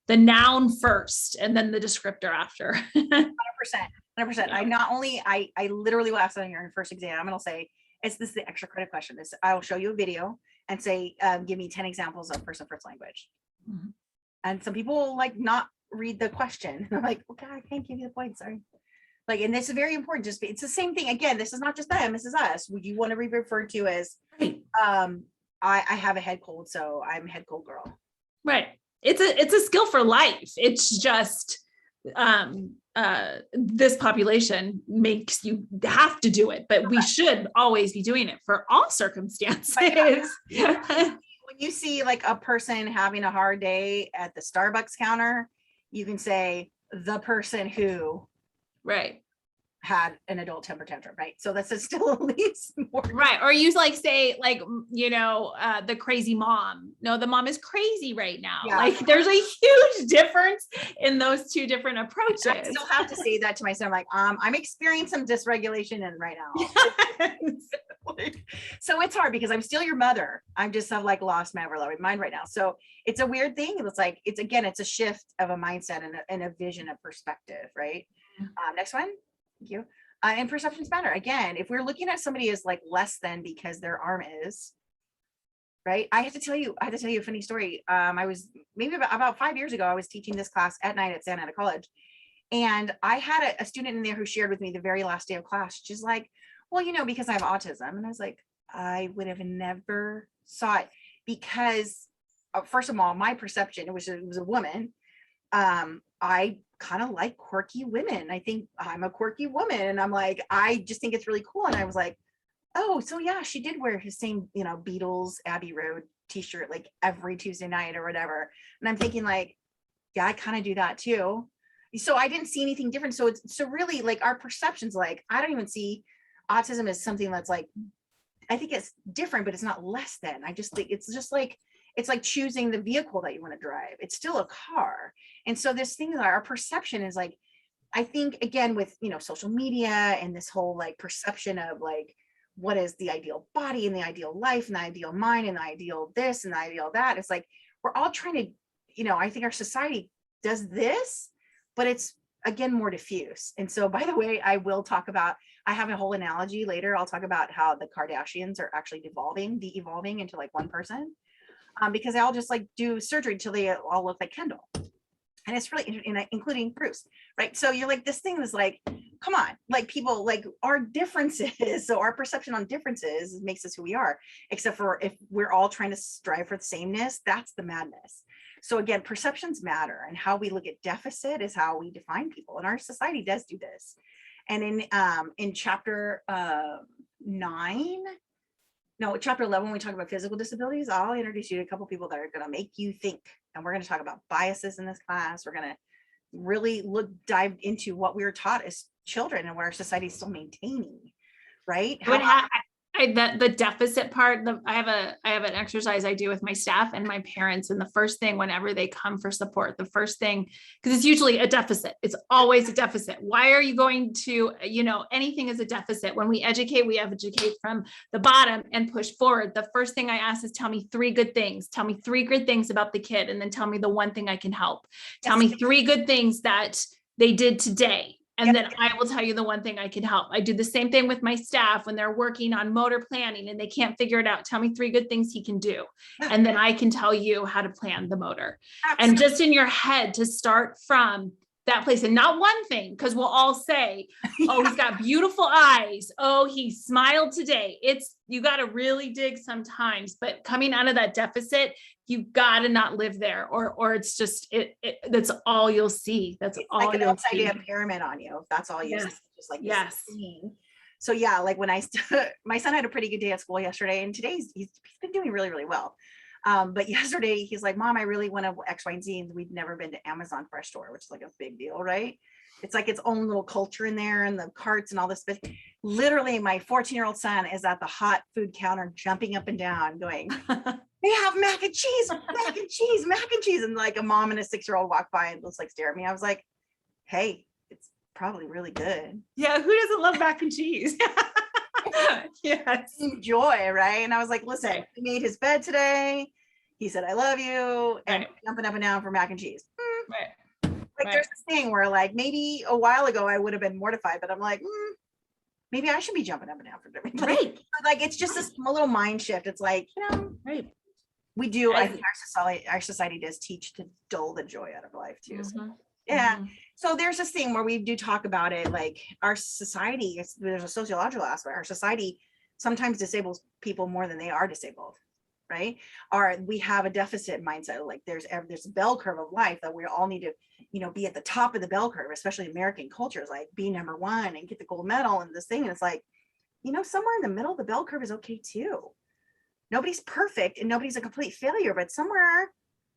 the noun first and then the descriptor after. 100%. I literally will ask that on your first exam, and I'll say, this is the extra credit question. I will show you a video and say, give me 10 examples of person first language. Mhm. And some people will like not read the question. I'm like, okay, I can't give you the point, sorry. Like, and this is very important. It's the same thing. Again, this is not just them, this is us. Would you want to be referred to as, Right. I have a head cold, so I'm head cold girl. Right. It's a skill for life. It's just, this population makes you have to do it, but we should always be doing it for all circumstances. When you see like a person having a hard day at the Starbucks counter, you can say the person who Right. had an adult temper tantrum, right? So that's still at least more. Right. Or you like say like, the crazy mom. No, the mom is crazy right now. Yeah. Like there's a huge difference in those two different approaches. I still have to say that to myself. Like, I'm experiencing some dysregulation and right now. So it's hard because I'm still your mother. I've like lost my mind right now. So it's a weird thing. It's like, it's a shift of a mindset and a vision, of perspective, right? Next one. Thank you. And perceptions matter. Again, if we're looking at somebody as like less than because their arm is, right? I have to tell you a funny story. I was maybe about 5 years ago, I was teaching this class at night at Santa Ana College. And I had a student in there who shared with me the very last day of class. She's like, well, because I have autism. And I was like, I would have never saw it because first of all, my perception, it was a woman. I kind of like quirky women. I think I'm a quirky woman. And I'm like, I just think it's really cool. And I was like, oh, so yeah, she did wear his same, Beatles Abbey Road t-shirt like every Tuesday night or whatever. And I'm thinking like, yeah, I kind of do that too. So I didn't see anything different. So really like our perceptions, like, I don't even see autism as something that's like, I think it's different, but it's not less than. I just think it's just like, it's like choosing the vehicle that you want to drive. It's still a car. And so this thing, our perception is like, I think again, with, social media and this whole like perception of like, what is the ideal body and the ideal life and the ideal mind and the ideal this and the ideal that. It's like, we're all trying to, I think our society does this, but it's again, more diffuse. And so, by the way, I have a whole analogy later. I'll talk about how the Kardashians are actually de-evolving into like one person. Because they all just like do surgery until they all look like Kendall. And it's really interesting, including Bruce, right? So you're like, this thing is like, come on, like people, like our differences. So our perception on differences makes us who we are, except for if we're all trying to strive for the sameness, that's the madness. So again, perceptions matter, and how we look at deficit is how we define people. And our society does do this. And in chapter 11, when we talk about physical disabilities, I'll introduce you to a couple people that are going to make you think. And we're going to talk about biases in this class. We're going to really dive into what we were taught as children and what our society is still maintaining, right? The deficit part, I have an exercise I do with my staff and my parents. And the first thing, whenever they come for support, the first thing, because it's usually a deficit, it's always a deficit. Why are you going to, anything is a deficit. When we educate from the bottom and push forward. The first thing I ask is, tell me 3 good things. Tell me 3 good things about the kid. And then tell me the one thing I can help. Tell me 3 good things that they did today. And then I will tell you the one thing I can help. I do the same thing with my staff when they're working on motor planning and they can't figure it out. Tell me 3 good things he can do. And then I can tell you how to plan the motor. Absolutely. And just in your head to start from that place, and not one thing, because we'll all say, oh, he's got beautiful eyes. Oh, he smiled today. You got to really dig sometimes, but coming out of that deficit, you got to not live there, or it's just, that's all you'll see. That's all like an you'll upside see. down pyramid on you. That's all you see. Just like, yes. So yeah, like when my son had a pretty good day at school yesterday, and today he's been doing really, really well. But yesterday he's like, Mom, I really want to X, Y, and Z. And we've never been to Amazon Fresh Store, which is like a big deal, right? It's like its own little culture in there, and the carts and all this. But literally my 14-year-old son is at the hot food counter, jumping up and down going, they have mac and cheese, mac and cheese, mac and cheese. And like a mom and a 6-year-old walk by and just like stare at me. I was like, hey, it's probably really good. Yeah, who doesn't love mac and cheese? Yes. Enjoy, right? And I was like, listen, he made his bed today. He said, I love you. And jumping up and down for mac and cheese. Right. Like there's this thing where like maybe a while ago I would have been mortified, but I'm like, maybe I should be jumping up and down for different. Right. Like it's just this little mind shift. It's like, Right. we do. I think our society does teach to dull the joy out of life too. So, yeah. So there's this thing where we do talk about it. Like our society, there's a sociological aspect. Our society sometimes disables people more than they are disabled. Right? Or we have a deficit mindset. Like there's a bell curve of life that we all need to, be at the top of the bell curve, especially American cultures, like be number one and get the gold medal and this thing. And it's like, somewhere in the middle of the bell curve is okay too. Nobody's perfect and nobody's a complete failure, but somewhere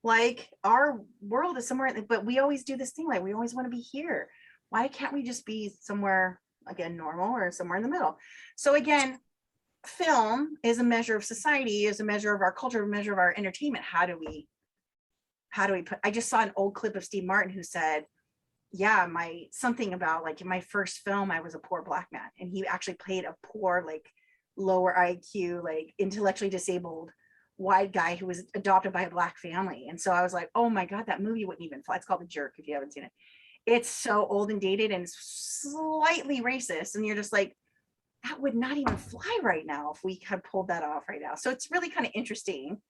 like our world is somewhere, but we always do this thing. Like we always want to be here. Why can't we just be somewhere, again, normal or somewhere in the middle? So again, film is a measure of society, is a measure of our culture, a measure of our entertainment. How do we put, I just saw an old clip of Steve Martin who said, yeah, something about like in my first film, I was a poor Black man. And he actually played a poor, like lower IQ, like intellectually disabled white guy who was adopted by a Black family. And so I was like, oh my God, that movie wouldn't even fly. It's called The Jerk, if you haven't seen it. It's so old and dated and slightly racist. And you're just like, that would not even fly right now if we had pulled that off right now. So it's really kind of interesting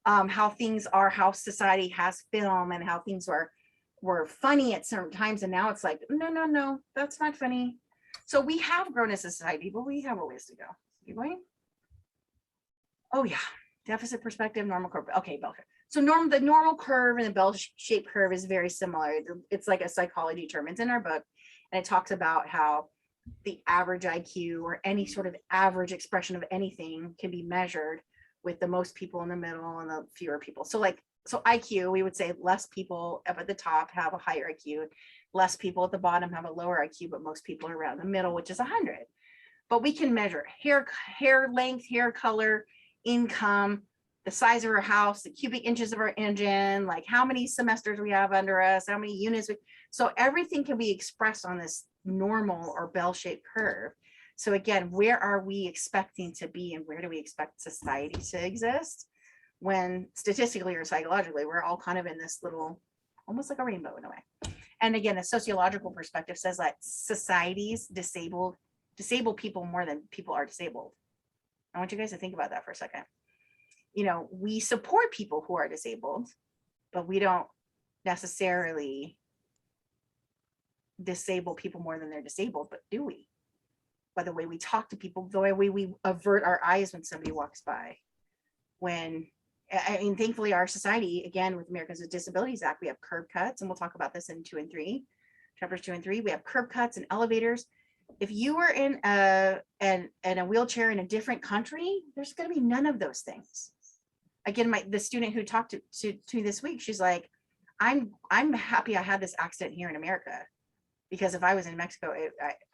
how things are, how society has film and how things were funny at certain times. And now it's like, no, that's not funny. So we have grown as a society, but we have a ways to go. You going? Oh yeah, deficit perspective, normal curve. Okay, bell curve. So the normal curve and the bell-shaped curve is very similar. It's like a psychology term. It's in our book, and it talks about how the average IQ or any sort of average expression of anything can be measured with the most people in the middle and the fewer people. So IQ, we would say less people up at the top have a higher IQ, less people at the bottom have a lower IQ, but most people are around the middle, which is 100. But we can measure hair length, hair color, income, the size of our house, the cubic inches of our engine, like how many semesters we have under us, how many units. So everything can be expressed on this normal or bell-shaped curve. So again, where are we expecting to be and where do we expect society to exist when statistically or psychologically we're all kind of in this little, almost like a rainbow in a way. And again, a sociological perspective says that societies disable people more than people are disabled. I want you guys to think about that for a second. We support people who are disabled, but we don't necessarily disable people more than they're disabled, but do we? By the way we talk to people, the way we avert our eyes when somebody walks by. Thankfully our society, again, with Americans with Disabilities Act, we have curb cuts, and we'll talk about this in chapters 2 and 3. We have curb cuts and elevators. If you were in a wheelchair in a different country, there's going to be none of those things. Again, the student who talked to me this week, she's like, I'm happy I had this accident here in America, because if I was in Mexico,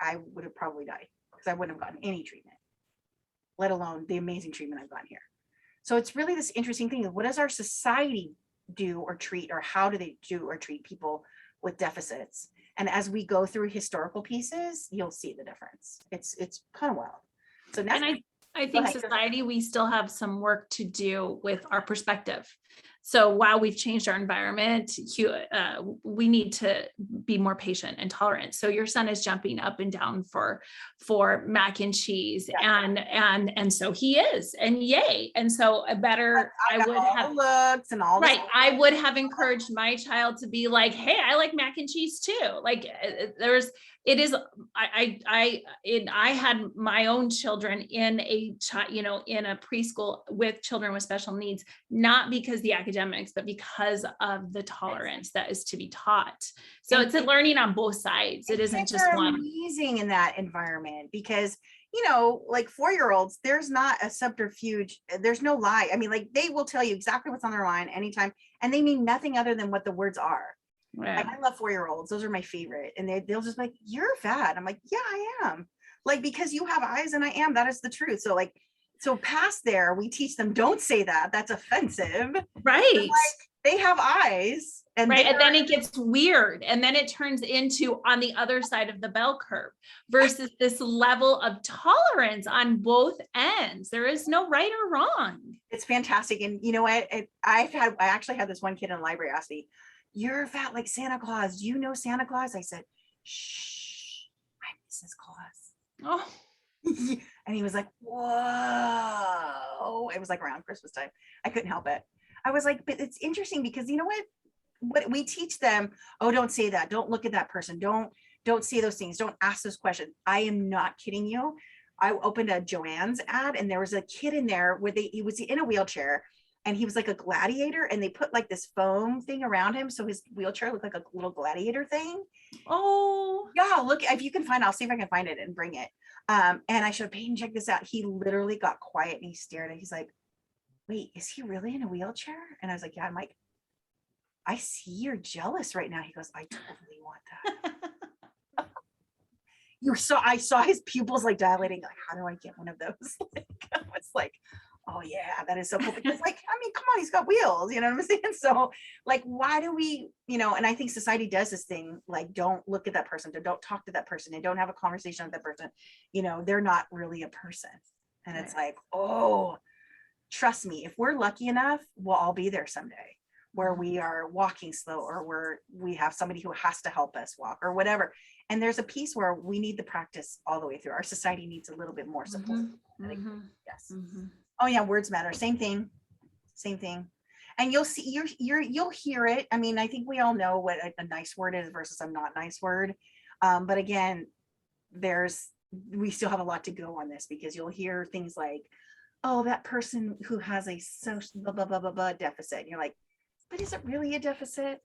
I would have probably died because I wouldn't have gotten any treatment, let alone the amazing treatment I've gotten here. So it's really this interesting thing of what does our society do or treat, or how do they do or treat people with deficits? And as we go through historical pieces, you'll see the difference. It's kind of wild. So now, And I think society, we still have some work to do with our perspective. So while we've changed our environment, we need to be more patient and tolerant. So your son is jumping up and down for mac and cheese, and so he is, and yay. And so I would have looks and all right. I would have encouraged my child to be like, hey, I like mac and cheese too. Like I had my own children in a preschool with children with special needs, not because the academics, but because of the tolerance that is to be taught. So it's a learning on both sides. It isn't just one. Amazing in that environment because, like 4-year-olds, there's not a subterfuge. There's no lie. I mean, like they will tell you exactly what's on their mind anytime, and they mean nothing other than what the words are. Right. Like, I love 4-year-olds. Those are my favorite. And they'll just be like, you're fat. I'm like, yeah, I am. Like, because you have eyes and I am, that is the truth. So like So past there, we teach them, don't say that. That's offensive. Right. They have eyes. And Right. And then it gets weird. And then it turns into on the other side of the bell curve versus this level of tolerance on both ends. There is no right or wrong. it's fantastic. And you know what? I actually had this one kid in the library ask me, "You're fat like Santa Claus. Do you know Santa Claus?" I said, "Shh, I'm Mrs. Claus." Oh, And he was like, "Whoa." It was like around Christmas time. I couldn't help it. I was like, but it's interesting because you know what we teach them, oh, don't say that. Don't look at that person. Don't say those things. Don't ask those questions. I am not kidding you. I opened a Joann's ad and there was a kid in there where he was in a wheelchair and he was like a gladiator and they put like this foam thing around him. So his wheelchair looked like a little gladiator thing. oh, Yeah, look, if you can find, I'll see if I can find it and bring it. And I showed Peyton, check this out. He literally got quiet and he stared and he's like, wait, is he really in a wheelchair? And I was like, yeah. I'm like, I see you're jealous right now. He goes, I totally want that. I saw his pupils like dilating. Like, how do I get one of those? Like, I was like, oh yeah, that is so cool. Because like, I mean, come on, he's got wheels, you know what I'm saying? So like, why do we, and I think society does this thing, like, don't look at that person, don't talk to that person, and don't have a conversation with that person. They're not really a person. And it's like, oh, trust me, if we're lucky enough, we'll all be there someday where we are walking slow or where we have somebody who has to help us walk or whatever. And there's a piece where we need the practice all the way through. Our society needs a little bit more support. Yes. Oh yeah, words matter. Same thing. And you'll see, you'll hear it. I mean, I think we all know what a nice word is versus a not nice word. But again, we still have a lot to go on this because you'll hear things like, oh, that person who has a social blah, blah, blah, blah, blah deficit. And you're like, but is it really a deficit?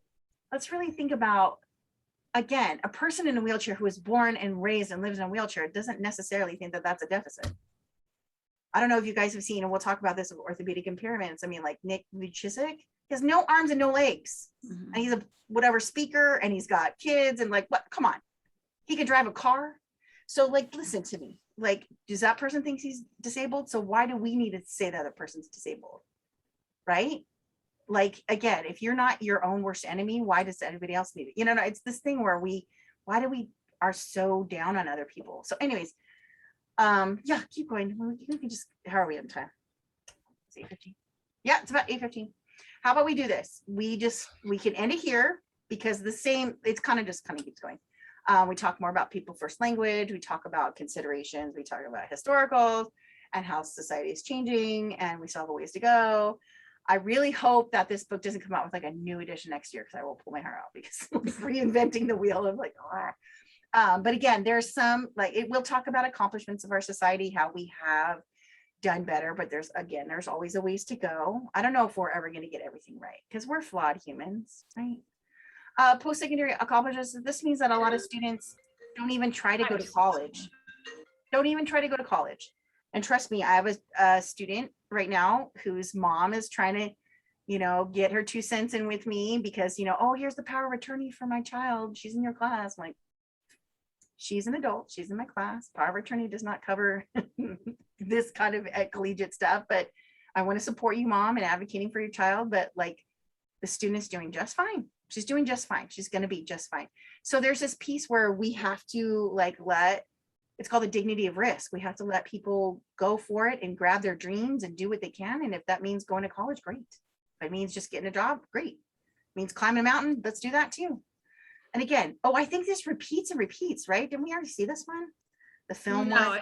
Let's really think about, again, a person in a wheelchair who was born and raised and lives in a wheelchair doesn't necessarily think that that's a deficit. I don't know if you guys have seen, and we'll talk about this with orthopedic impairments. I mean, like Nick Vujicic, he has no arms and no legs. And he's a whatever speaker and he's got kids and like, what, come on. He could drive a car. So like, listen to me. Like, does that person think he's disabled? So why do we need to say that other person's disabled? Right? Like, again, if you're not your own worst enemy, why does anybody else need it? It's this thing where why do we are so down on other people? So anyways, yeah, keep going. We can just, how are we on time? It's 8:15. Yeah, it's about 8:15. How about we do this? We can end it here because it's kind of keeps going. We talk more about people first language. We talk about considerations. We talk about historicals and how society is changing and we still have a ways to go. I really hope that this book doesn't come out with like a new edition next year because I will pull my hair out because reinventing the wheel of like, but again, there's some we'll talk about accomplishments of our society, how we have done better, but there's always a ways to go. I don't know if we're ever going to get everything right because we're flawed humans, right? Post-secondary accomplishments. This means that a lot of students don't even try to go to college. And trust me, I have a student right now whose mom is trying to, get her 2 cents in with me because, oh, here's the power of attorney for my child. She's in your class. I'm like, she's an adult. She's in my class. Power of attorney does not cover this kind of collegiate stuff, but I want to support you, mom, and advocating for your child. But like, the student is doing just fine. She's doing just fine. She's going to be just fine. So there's this piece where we have to it's called the dignity of risk. We have to let people go for it and grab their dreams and do what they can. And if that means going to college, great. If it means just getting a job, great. It means climbing a mountain, let's do that too. And again, I think this repeats and repeats, right? Didn't we already see this one? The film one?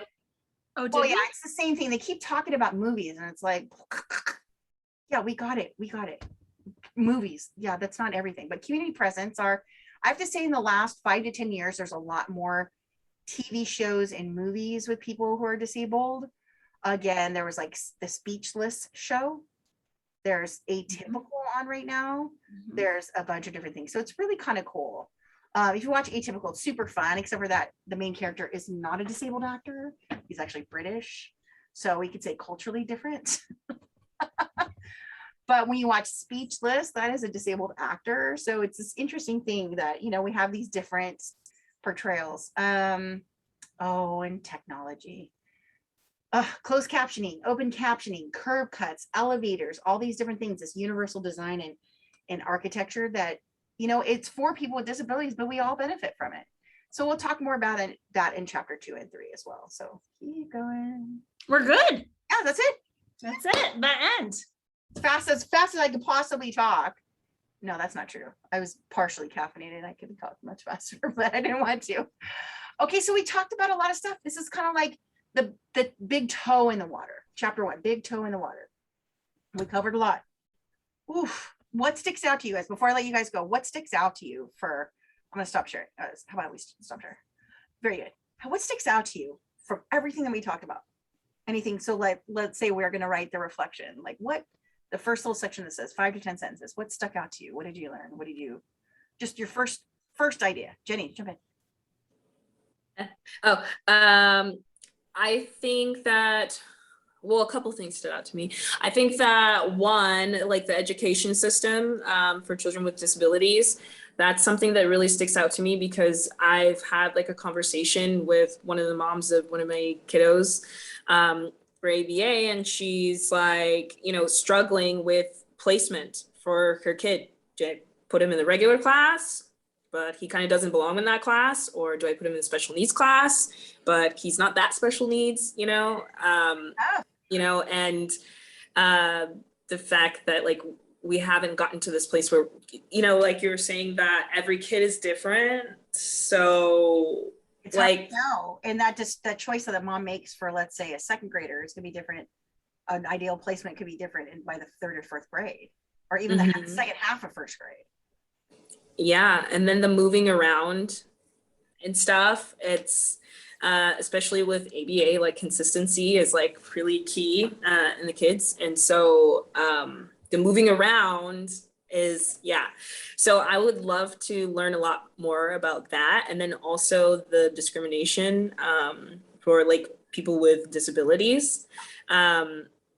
Oh, yeah, it's the same thing. They keep talking about movies and it's like, yeah, we got it. Movies, yeah, that's not everything, but community presence I have to say in the last 5 to 10 years, there's a lot more TV shows and movies with people who are disabled. Again, there was like the Speechless show. There's Atypical on right now. There's a bunch of different things. So it's really kind of cool. If you watch Atypical, it's super fun, except for that the main character is not a disabled actor. He's actually British. So we could say culturally different. But when you watch Speechless, that is a disabled actor. So it's this interesting thing that, we have these different portrayals. And technology. closed captioning, open captioning, curb cuts, elevators, all these different things, this universal design and architecture that, you know, it's for people with disabilities, but we all benefit from it. So we'll talk more about that in chapter 2 and 3 as well. So keep going. We're good. Yeah, that's it. That's it. The end. As fast as I could possibly talk. No, that's not true. I was partially caffeinated. I could talk much faster, but I didn't want to. Okay, so we talked about a lot of stuff. This is kind of like the big toe in the water. Chapter 1, big toe in the water. We covered a lot. Oof. What sticks out to you guys before I let you guys go? What sticks out to you for, I'm going to stop sharing. How about we stop sharing? Very good. What sticks out to you from everything that we talked about? Anything? So like, let's say we're going to write the reflection. Like what, the first little section that says 5 to 10 sentences. What stuck out to you? What did you learn? What did you, just your first idea. Jenny, jump in. I think that, well, a couple things stood out to me. I think that one, like the education system for children with disabilities, that's something that really sticks out to me because I've had like a conversation with one of the moms of one of my kiddos for ABA, and she's like, you know, struggling with placement for her kid. Do I put him in the regular class, but he kind of doesn't belong in that class? Or do I put him in the special needs class, but he's not that special needs, you know? You know, and the fact that like we haven't gotten to this place where, you know, like you're saying that every kid is different. So It's like, no, and that just that choice that the mom makes for, let's say, a second grader is gonna be different. An ideal placement could be different by the 3rd or 4th grade, or even the second half of 1st grade. yeah, and then the moving around and stuff, it's especially with ABA, like consistency is like really key in the kids. And so the moving around is, yeah. So I would love to learn a lot more about that. And then also the discrimination for like people with disabilities.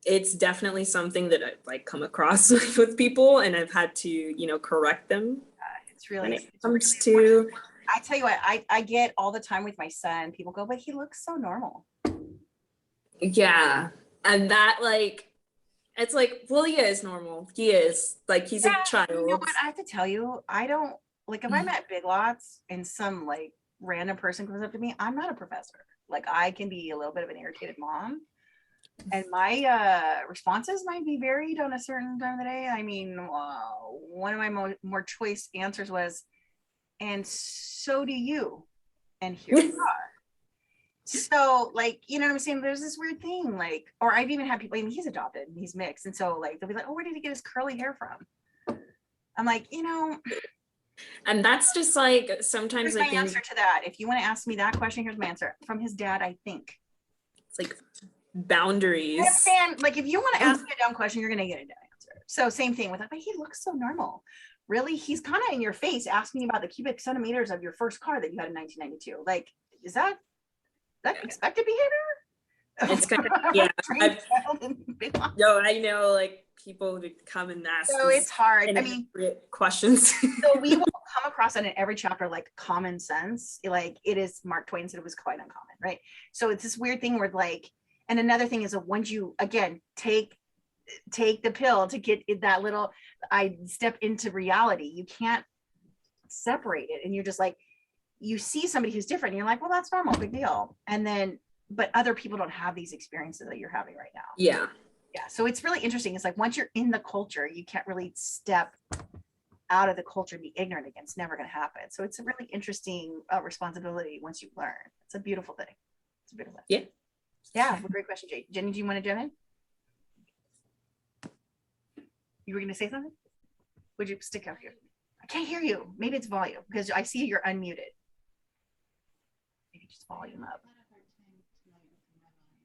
It's definitely something that I've like come across with people, and I've had to, you know, correct them. It's really, When it comes to, I tell you what, I get all the time with my son, people go, but he looks so normal. yeah, and that like, it's like, well, he is normal. He is like, he's a child. You know what, I have to tell you, I don't, like if I'm at Big Lots and some like random person comes up to me, I'm not a professor. Like I can be a little bit of an irritated mom. And my responses might be varied on a certain time of the day. I mean, one of my more choice answers was, and so do you. And here we are. So like, you know what I'm saying? There's this weird thing, like, or I've even had people, I mean, he's adopted and he's mixed. And so like, they'll be like, oh, where did he get his curly hair from? I'm like, you know. And that's just like, sometimes here's I my think answer to that. If you want to ask me that question, here's my answer. From his dad, I think. it's like boundaries. I understand, like if you want to ask me a dumb question, you're gonna get a dumb answer. So same thing with that, but he looks so normal. Really, he's kind of in your face asking about the cubic centimeters of your first car that you had in 1992. Like, is that expected behavior? It's kind of, yeah. No, I know like people would come and ask. So it's hard. I mean, questions. So we will come across that in every chapter, like common sense. Like it is, Mark Twain said it was quite uncommon, right? So it's this weird thing where like, and another thing is that once you, again, take the pill to get that little, I step into reality, you can't separate it. And you're just like, you see somebody who's different and you're like, well, that's normal, big deal. And then, but other people don't have these experiences that you're having right now. Yeah. Yeah. So it's really interesting. It's like, once you're in the culture, you can't really step out of the culture and be ignorant again. It's never going to happen. So it's a really interesting responsibility once you learn. It's a beautiful thing. It's a beautiful thing. Yeah. Yeah. Great question, Jay. Jenny, do you want to jump in? You were going to say something? Would you stick out here? I can't hear you. Maybe it's volume because I see you're unmuted. Maybe just volume up.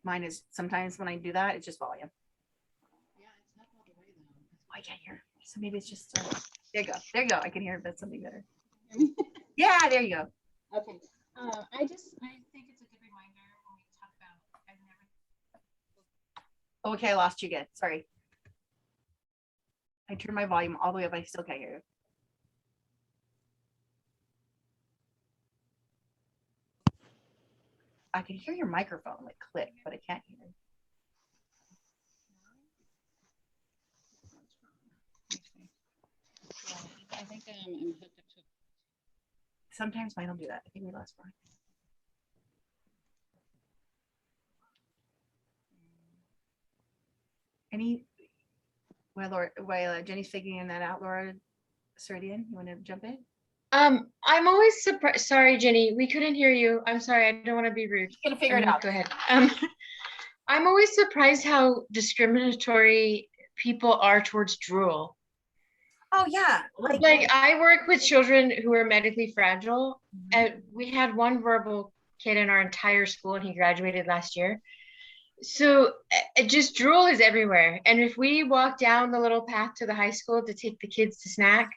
Mine is sometimes when I do that, it's just volume. Oh, I can't hear. So maybe it's just, there you go. There you go. I can hear it, but something better. Yeah, there you go. Okay. I think it's a good reminder when we talk about, I've never. Okay, I lost you again. Sorry. I turned my volume all the way up. I still can't hear you. I can hear your microphone like click, but I can't hear. I think I'm hooked up to. Sometimes mine will do that. I think we lost Brian. Any, while Jenny's figuring that out, Laura Serdian, you want to jump in? I'm always surprised. Sorry, Jenny, we couldn't hear you. I'm sorry. I don't want to be rude. Gonna figure it out. Go ahead. I'm always surprised how discriminatory people are towards drool. Oh yeah, Like I work with children who are medically fragile, and we had one verbal kid in our entire school, and he graduated last year. So just drool is everywhere. And if we walk down the little path to the high school to take the kids to snack,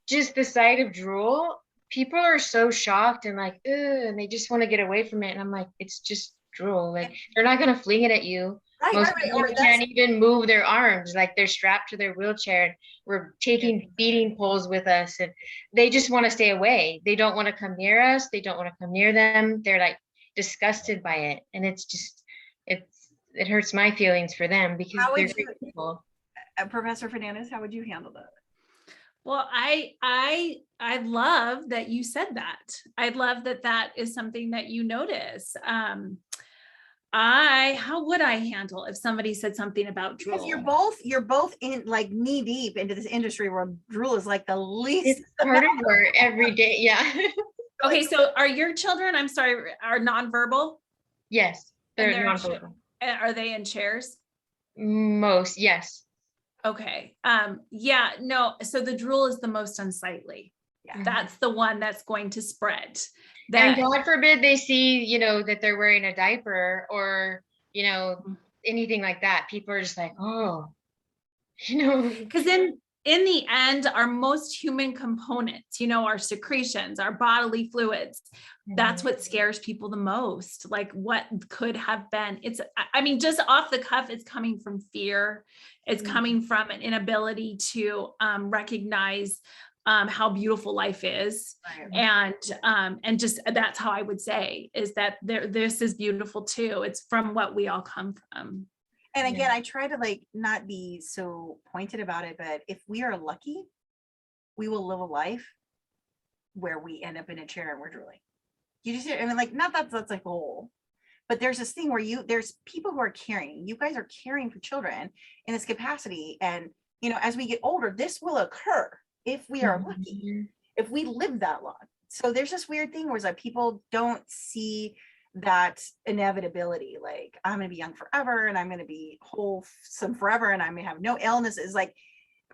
just the sight of drool, people are so shocked and like, ugh, and they just want to get away from it. And I'm like, it's just drool. Like they're not gonna fling it at you. Most people can't even move their arms, like they're strapped to their wheelchair. We're taking feeding poles with us, and they just want to stay away. They don't want to come near us. They don't want to come near them. They're like disgusted by it, and it's just it hurts my feelings for them because they're great people. Professor Fernandez, how would you handle that? Well, I love that you said that. I love that that is something that you notice. How would I handle if somebody said something about drool? Because you're both in like knee deep into this industry where drool is like the least. It's part of our everyday, yeah. Okay, so are your children, I'm sorry, are nonverbal? Yes, And they're nonverbal. Are they in chairs? Most, yes. Okay. Yeah, no. So the drool is the most unsightly. Yeah. That's the one that's going to spread. And God forbid they see, that they're wearing a diaper or, anything like that. People are just like, oh, Because in the end, our most human components, our secretions, our bodily fluids, that's what scares people the most. Like what could have been. Just off the cuff, it's coming from fear. It's coming from an inability to recognize how beautiful life is. Right. And just that's how I would say is that this is beautiful too. It's from what we all come from. And again, I try to like not be so pointed about it, but if we are lucky, we will live a life where we end up in a chair and we're drooling. You just, not that's a goal, but there's this thing where there's people who are caring. You guys are caring for children in this capacity. And, as we get older, this will occur if we are lucky, if we live that long. So there's this weird thing where it's like people don't see that inevitability, like I'm going to be young forever and I'm going to be wholesome forever and I may have no illnesses. Like,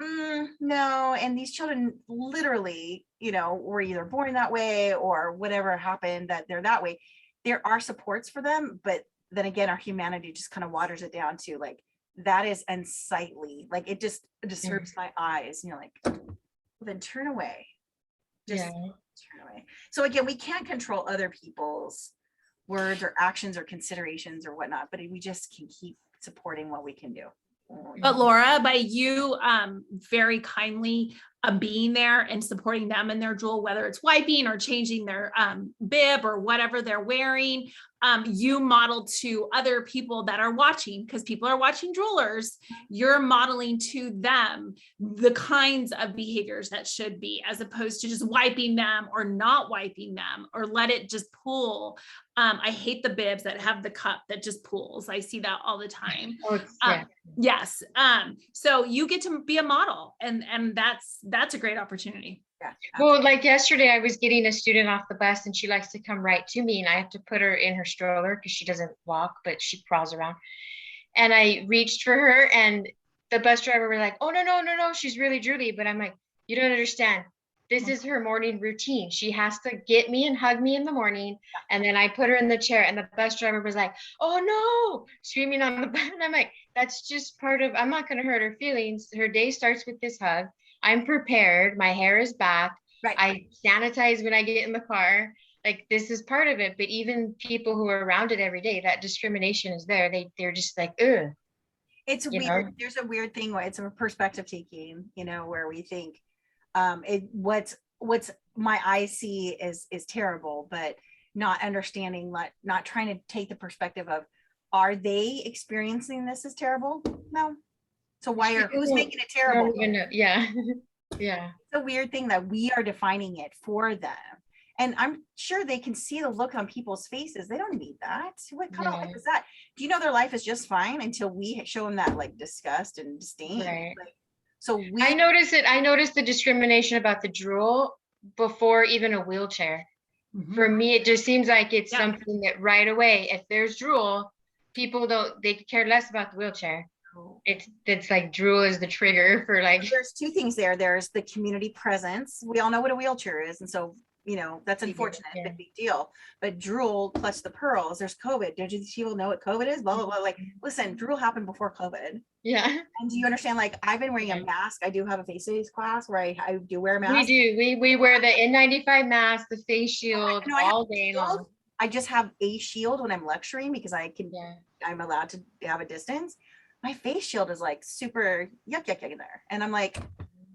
no. And these children literally, were either born that way or whatever happened that they're that way. There are supports for them, but then again, our humanity just kind of waters it down to like, that is unsightly. Like it just disturbs my eyes. Like, well, then turn away. Just turn away. So again, we can't control other people's words or actions or considerations or whatnot, but we just can keep supporting what we can do. But Laura, by you very kindly being there and supporting them in their drool, whether it's wiping or changing their bib or whatever they're wearing, you model to other people that are watching, because people are watching droolers. You're modeling to them the kinds of behaviors that should be, as opposed to just wiping them or not wiping them or let it just pool. I hate the bibs that have the cup that just pools. I see that all the time. Yes. So you get to be a model, and that's a great opportunity. Yeah. Well, like yesterday, I was getting a student off the bus and she likes to come right to me, and I have to put her in her stroller because she doesn't walk, but she crawls around. And I reached for her and the bus driver was like, oh, no, she's really drooly. But I'm like, you don't understand. This is her morning routine. She has to get me and hug me in the morning. And then I put her in the chair, and the bus driver was like, oh no, screaming on the bus. And I'm like, that's just part of, I'm not going to hurt her feelings. Her day starts with this hug. I'm prepared. My hair is back. Right. I sanitize when I get in the car. Like, this is part of it. But even people who are around it every day, that discrimination is there. They're just like, ugh. It's weird. There's a weird thing where it's a perspective taking, where we think what's my eye see is terrible, but not understanding, not trying to take the perspective of, are they experiencing this as terrible? No. So who's making it terrible? Yeah. Yeah. It's a weird thing that we are defining it for them. And I'm sure they can see the look on people's faces. They don't need that. What kind of life is that? Do you know their life is just fine until we show them that like disgust and disdain? Right. Like, so I noticed the discrimination about the drool before even a wheelchair. For me, it just seems like it's something that right away, if there's drool, people they care less about the wheelchair. It's like drool is the trigger for like. There's two things there. There's the community presence. We all know what a wheelchair is. And so, that's unfortunate, but big deal. But drool plus the pearls, there's COVID. Did you people know what COVID is? Blah, blah, blah. Like, listen, drool happened before COVID. Yeah. And do you understand? Like, I've been wearing a mask. I do have a face class where I do wear a mask. We do. We wear the N95 mask, the face shield all day long. I just have a shield when I'm lecturing because I'm allowed to have a distance. My face shield is like super yuck in there. And I'm like,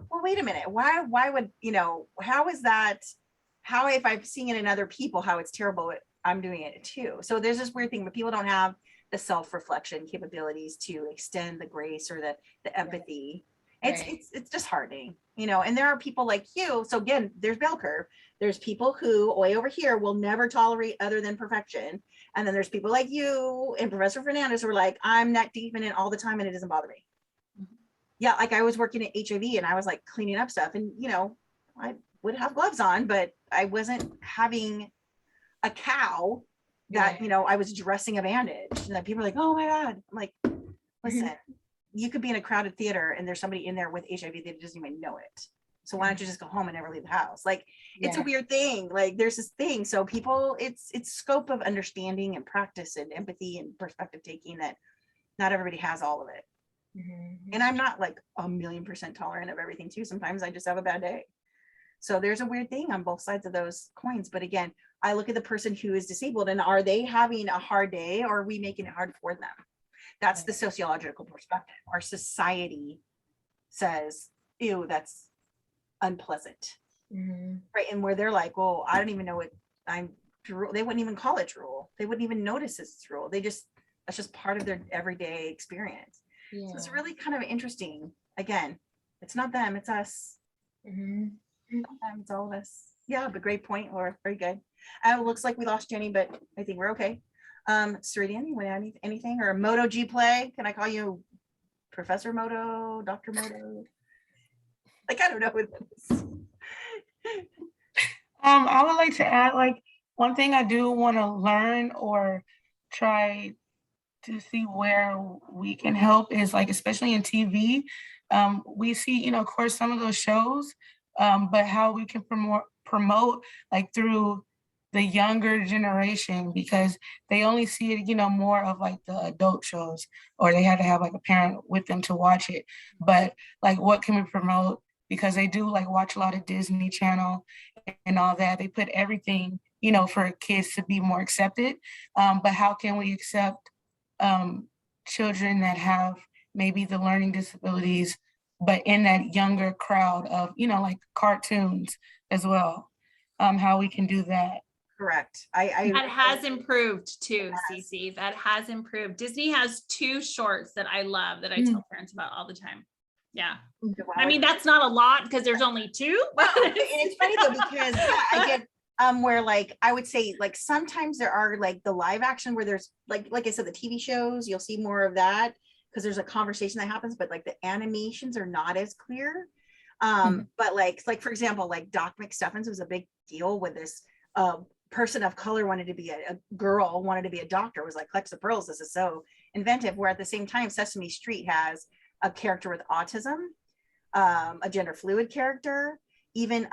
well, wait a minute. Why would, how is that? How, if I'm seeing it in other people, how it's terrible, I'm doing it too. So there's this weird thing, but people don't have the self-reflection capabilities to extend the grace or the empathy. It's disheartening, and there are people like you. So again, there's bell curve. There's people who way over here will never tolerate other than perfection. And then there's people like you and Professor Fernandez who are like, I'm neck deep in it all the time and it doesn't bother me. Yeah, like I was working at HIV and I was like cleaning up stuff and I would have gloves on, but I wasn't having a cow that, I was dressing a bandage. And that people are like, oh my God. I'm like, listen, you could be in a crowded theater and there's somebody in there with HIV that doesn't even know it. So why don't you just go home and never leave the house? Like, it's a weird thing. Like there's this thing. So people, it's scope of understanding and practice and empathy and perspective taking that not everybody has all of it. And I'm not like 1,000,000% tolerant of everything too. Sometimes I just have a bad day. So there's a weird thing on both sides of those coins. But again, I look at the person who is disabled and are they having a hard day or are we making it hard for them? That's the sociological perspective. Our society says, ew, that's unpleasant. Right. And where they're like, well, I don't even know what they wouldn't even call it drool. They wouldn't even notice it's drool. That's just part of their everyday experience. So it's really kind of interesting. Again, it's not them, it's us. It's all of us. Yeah, but great point, Laura. Very good. It looks like we lost Jenny, but I think we're okay. Ceridian, you want to add anything? Or Moto G Play? Can I call you Professor Moto, Dr. Moto? Like, I don't know who this is. I would like to add, like, one thing I do want to learn or try to see where we can help is like, especially in TV, we see, of course, some of those shows, but how we can promote like through the younger generation, because they only see it, more of like the adult shows, or they had to have like a parent with them to watch it. But like, what can we promote? Because they do like watch a lot of Disney Channel and all that. They put everything, for kids to be more accepted. But how can we accept children that have maybe the learning disabilities, but in that younger crowd of, like cartoons as well? How we can do that. Correct. That has improved too, CC. That has improved. Disney has 2 shorts that I love that I tell parents about all the time. Yeah. I mean, that's not a lot because there's only 2. Well, and it's funny though, because I get where like, I would say like, sometimes there are like the live action where there's like I said, the TV shows, you'll see more of that because there's a conversation that happens, but like the animations are not as clear. But like for example, like Doc McStuffins was a big deal with this person of color wanted to be a girl, wanted to be a doctor, was like, Clutch the Pearls, this is so inventive. Where at the same time, Sesame Street has a character with autism, a gender fluid character, even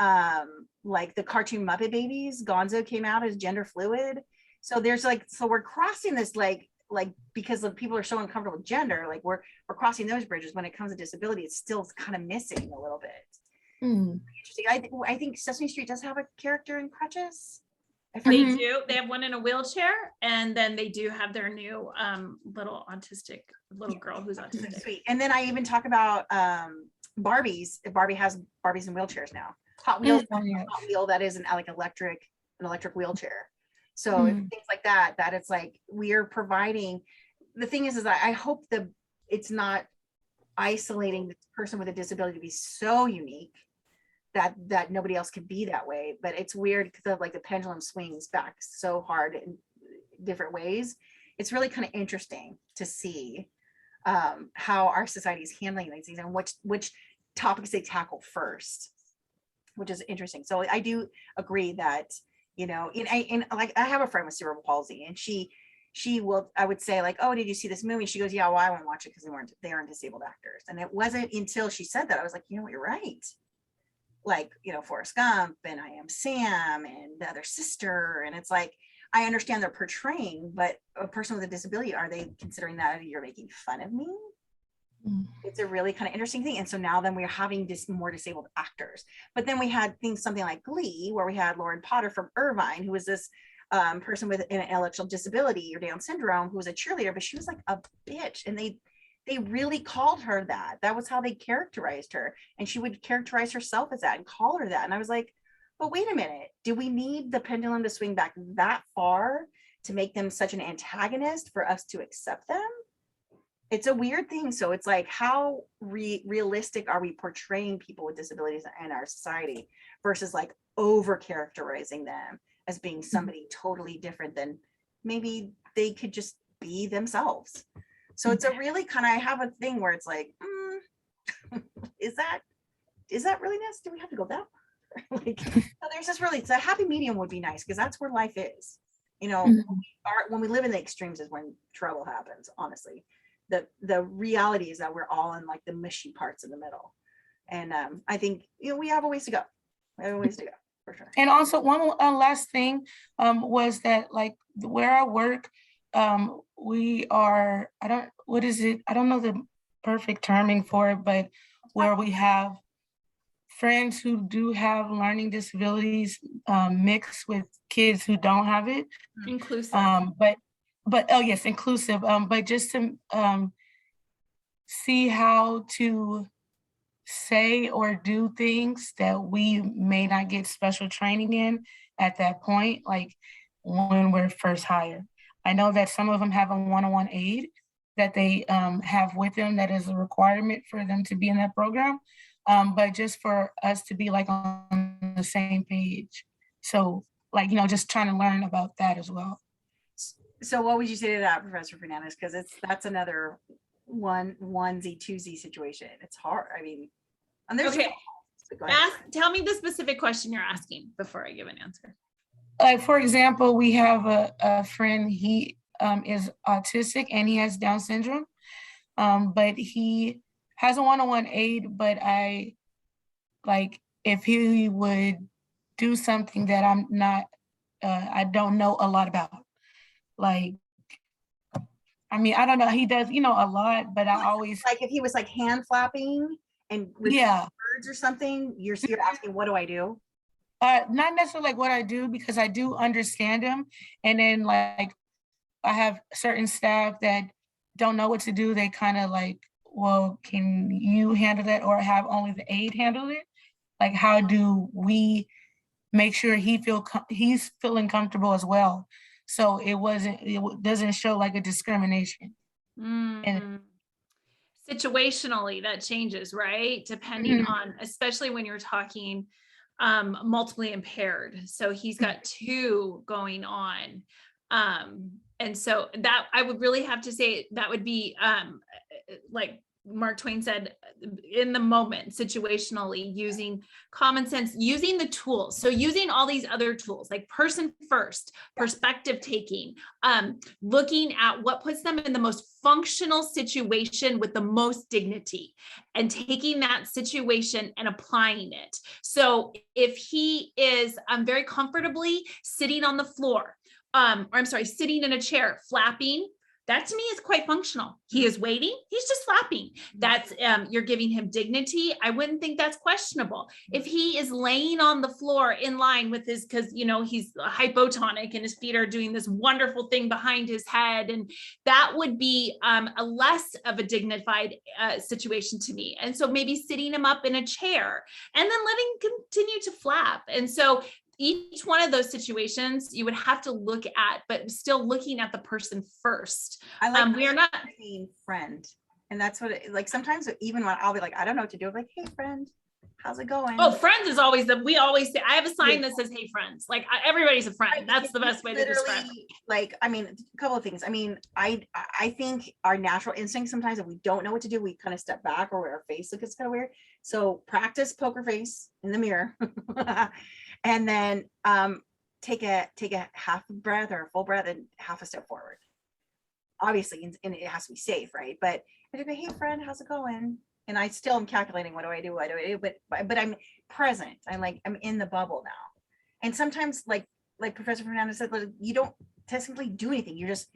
like the cartoon Muppet Babies, Gonzo came out as gender fluid. So there's like, so we're crossing this like because the people are so uncomfortable with gender, like we're crossing those bridges. When it comes to disability, it's still kind of missing a little bit. Interesting. I think Sesame Street does have a character in crutches. They do. They have one in a wheelchair, and then they do have their new little girl who's autistic. Sweet. And then I even talk about Barbies. Barbie has Barbies in wheelchairs now. Hot Wheels, Hot Wheel that is an electric wheelchair. So things like that, that it's like we're providing. The thing is that I hope it's not isolating the person with a disability to be so unique that nobody else can be that way. But it's weird because of like the pendulum swings back so hard in different ways. It's really kind of interesting to see how our society is handling these things and which topics they tackle first, which is interesting. So I do agree that, you know, in like I have a friend with cerebral palsy, and she will, I would say like, oh, did you see this movie? She goes, yeah, well, I won't watch it because they aren't disabled actors. And it wasn't until she said that I was like, you know what, you're right. Like, you know, Forrest Gump and I Am Sam and the other sister. And it's like, I understand they're portraying, but a person with a disability, are they considering that you're making fun of me? It's a really kind of interesting thing. And so now then we're having more disabled actors. But then we had something like Glee, where we had Lauren Potter from Irvine, who was this person with an intellectual disability or Down syndrome, who was a cheerleader, but she was like a bitch. And they really called her that. That was how they characterized her. And she would characterize herself as that and call her that. And I was like, but wait a minute, do we need the pendulum to swing back that far to make them such an antagonist for us to accept them? It's a weird thing. So it's like, how realistic are we portraying people with disabilities in our society versus like over characterizing them as being somebody totally different than maybe they could just be themselves. So it's a really kind of, I have a thing where it's like, is that really nice? Do we have to go that far? Like, no, there's this really, it's a happy medium would be nice, because that's where life is. You know, when we live in the extremes is when trouble happens, honestly. The reality is that we're all in like the mushy parts in the middle. And I think, you know, we have a ways to go. We have a ways to go, for sure. And also one last thing was that like where I work, we are, I don't know the perfect terming for it, but where we have friends who do have learning disabilities mixed with kids who don't have it. Inclusive. But oh yes, inclusive. But just to see how to say or do things that we may not get special training in at that point, like when we're first hired. I know that some of them have a one-on-one aid that they have with them that is a requirement for them to be in that program, but just for us to be like on the same page. So like, you know, just trying to learn about that as well. So what would you say to that, Professor Fernandez? Because that's another onesie, twosie situation. It's hard. I mean, and there's okay. Tell me the specific question you're asking before I give an answer. Like, for example, we have a friend, he is autistic and he has Down syndrome, but he has a one-on-one aid, but I, like, if he would do something that I'm not, I don't know a lot about. Like, I mean, I don't know, he does, you know, a lot, but I always. Like if he was like hand flapping and words or something, you're asking, what do I do? Not necessarily like what I do, because I do understand him. And then like, I have certain staff that don't know what to do. They kind of like, well, can you handle that, or have only the aide handle it? Like, how do we make sure he's feeling comfortable as well? So it doesn't show like a discrimination. And situationally that changes, right? Depending on, especially when you're talking multiply impaired. So he's got two going on. And so that I would really have to say that would be like Mark Twain said, in the moment, situationally, using common sense, using the tools. So using all these other tools like person first, perspective taking, looking at what puts them in the most functional situation with the most dignity, and taking that situation and applying it. So if he is very comfortably sitting on the floor, sitting in a chair, flapping, that to me is quite functional. He is waiting, he's just flapping. That's, you're giving him dignity. I wouldn't think that's questionable. If he is laying on the floor in line with his, because, you know, he's hypotonic and his feet are doing this wonderful thing behind his head, and that would be a less of a dignified situation to me. And so maybe sitting him up in a chair and then letting him continue to flap. And so each one of those situations you would have to look at, but still looking at the person first. I like We are not, saying friend. And that's what like sometimes even when I'll be like, I don't know what to do. I'm like, hey friend, how's it going? oh, friends is always we always say, I have a sign that says, hey friends, like everybody's a friend. That's the best way to describe it. Literally, like, I mean, a couple of things. I mean, I think our natural instinct sometimes if we don't know what to do, we kind of step back or our face looks kind of weird. So practice poker face in the mirror. And then take a half breath or a full breath and half a step forward. Obviously, and it has to be safe, right? But I go, hey friend, how's it going? And I still am calculating what do I do? But I'm present. I'm in the bubble now. And sometimes like Professor Fernandez said, like, you don't technically do anything. You're just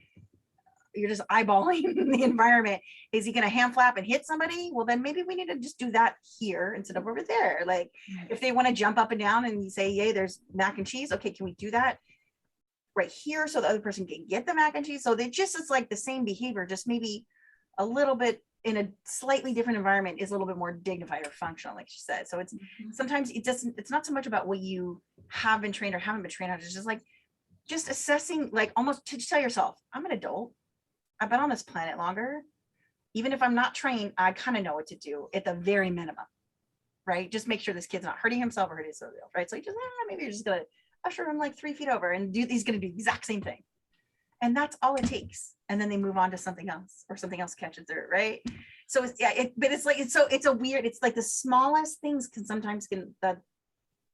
eyeballing the environment. Is he gonna hand flap and hit somebody? Well, then maybe we need to just do that here instead of over there. Like if they want to jump up and down and you say, yay, there's mac and cheese. Okay, can we do that right here so the other person can get the mac and cheese? So it's like the same behavior, just maybe a little bit in a slightly different environment is a little bit more dignified or functional, like she said. So it's sometimes it's not so much about what you have been trained or haven't been trained on. It's just assessing, like almost to tell yourself, I'm an adult. I've been on this planet longer. Even if I'm not trained, I kind of know what to do at the very minimum, right? Just make sure this kid's not hurting himself or hurting himself, right? So you just maybe you're just gonna usher him like 3 feet over and he's gonna do the exact same thing. And that's all it takes. And then they move on to something else or something else catches it, right? So it's it's like the smallest things can sometimes that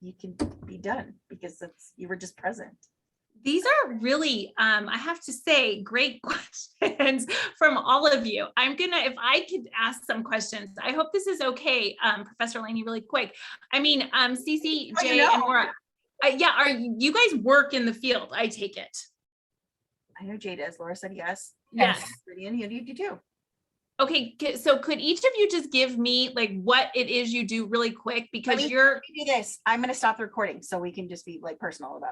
you can be done because you were just present. These are really, I have to say, great questions from all of you. If I could ask some questions, I hope this is okay, Professor Laney, really quick. I mean, CC, Jay, and Laura, are you guys work in the field? I take it. I know Jay does. Laura said yes. Yes. And you do too. Okay, so could each of you just give me like what it is you do really quick because Let me do this. I'm going to stop the recording so we can just be like personal about it.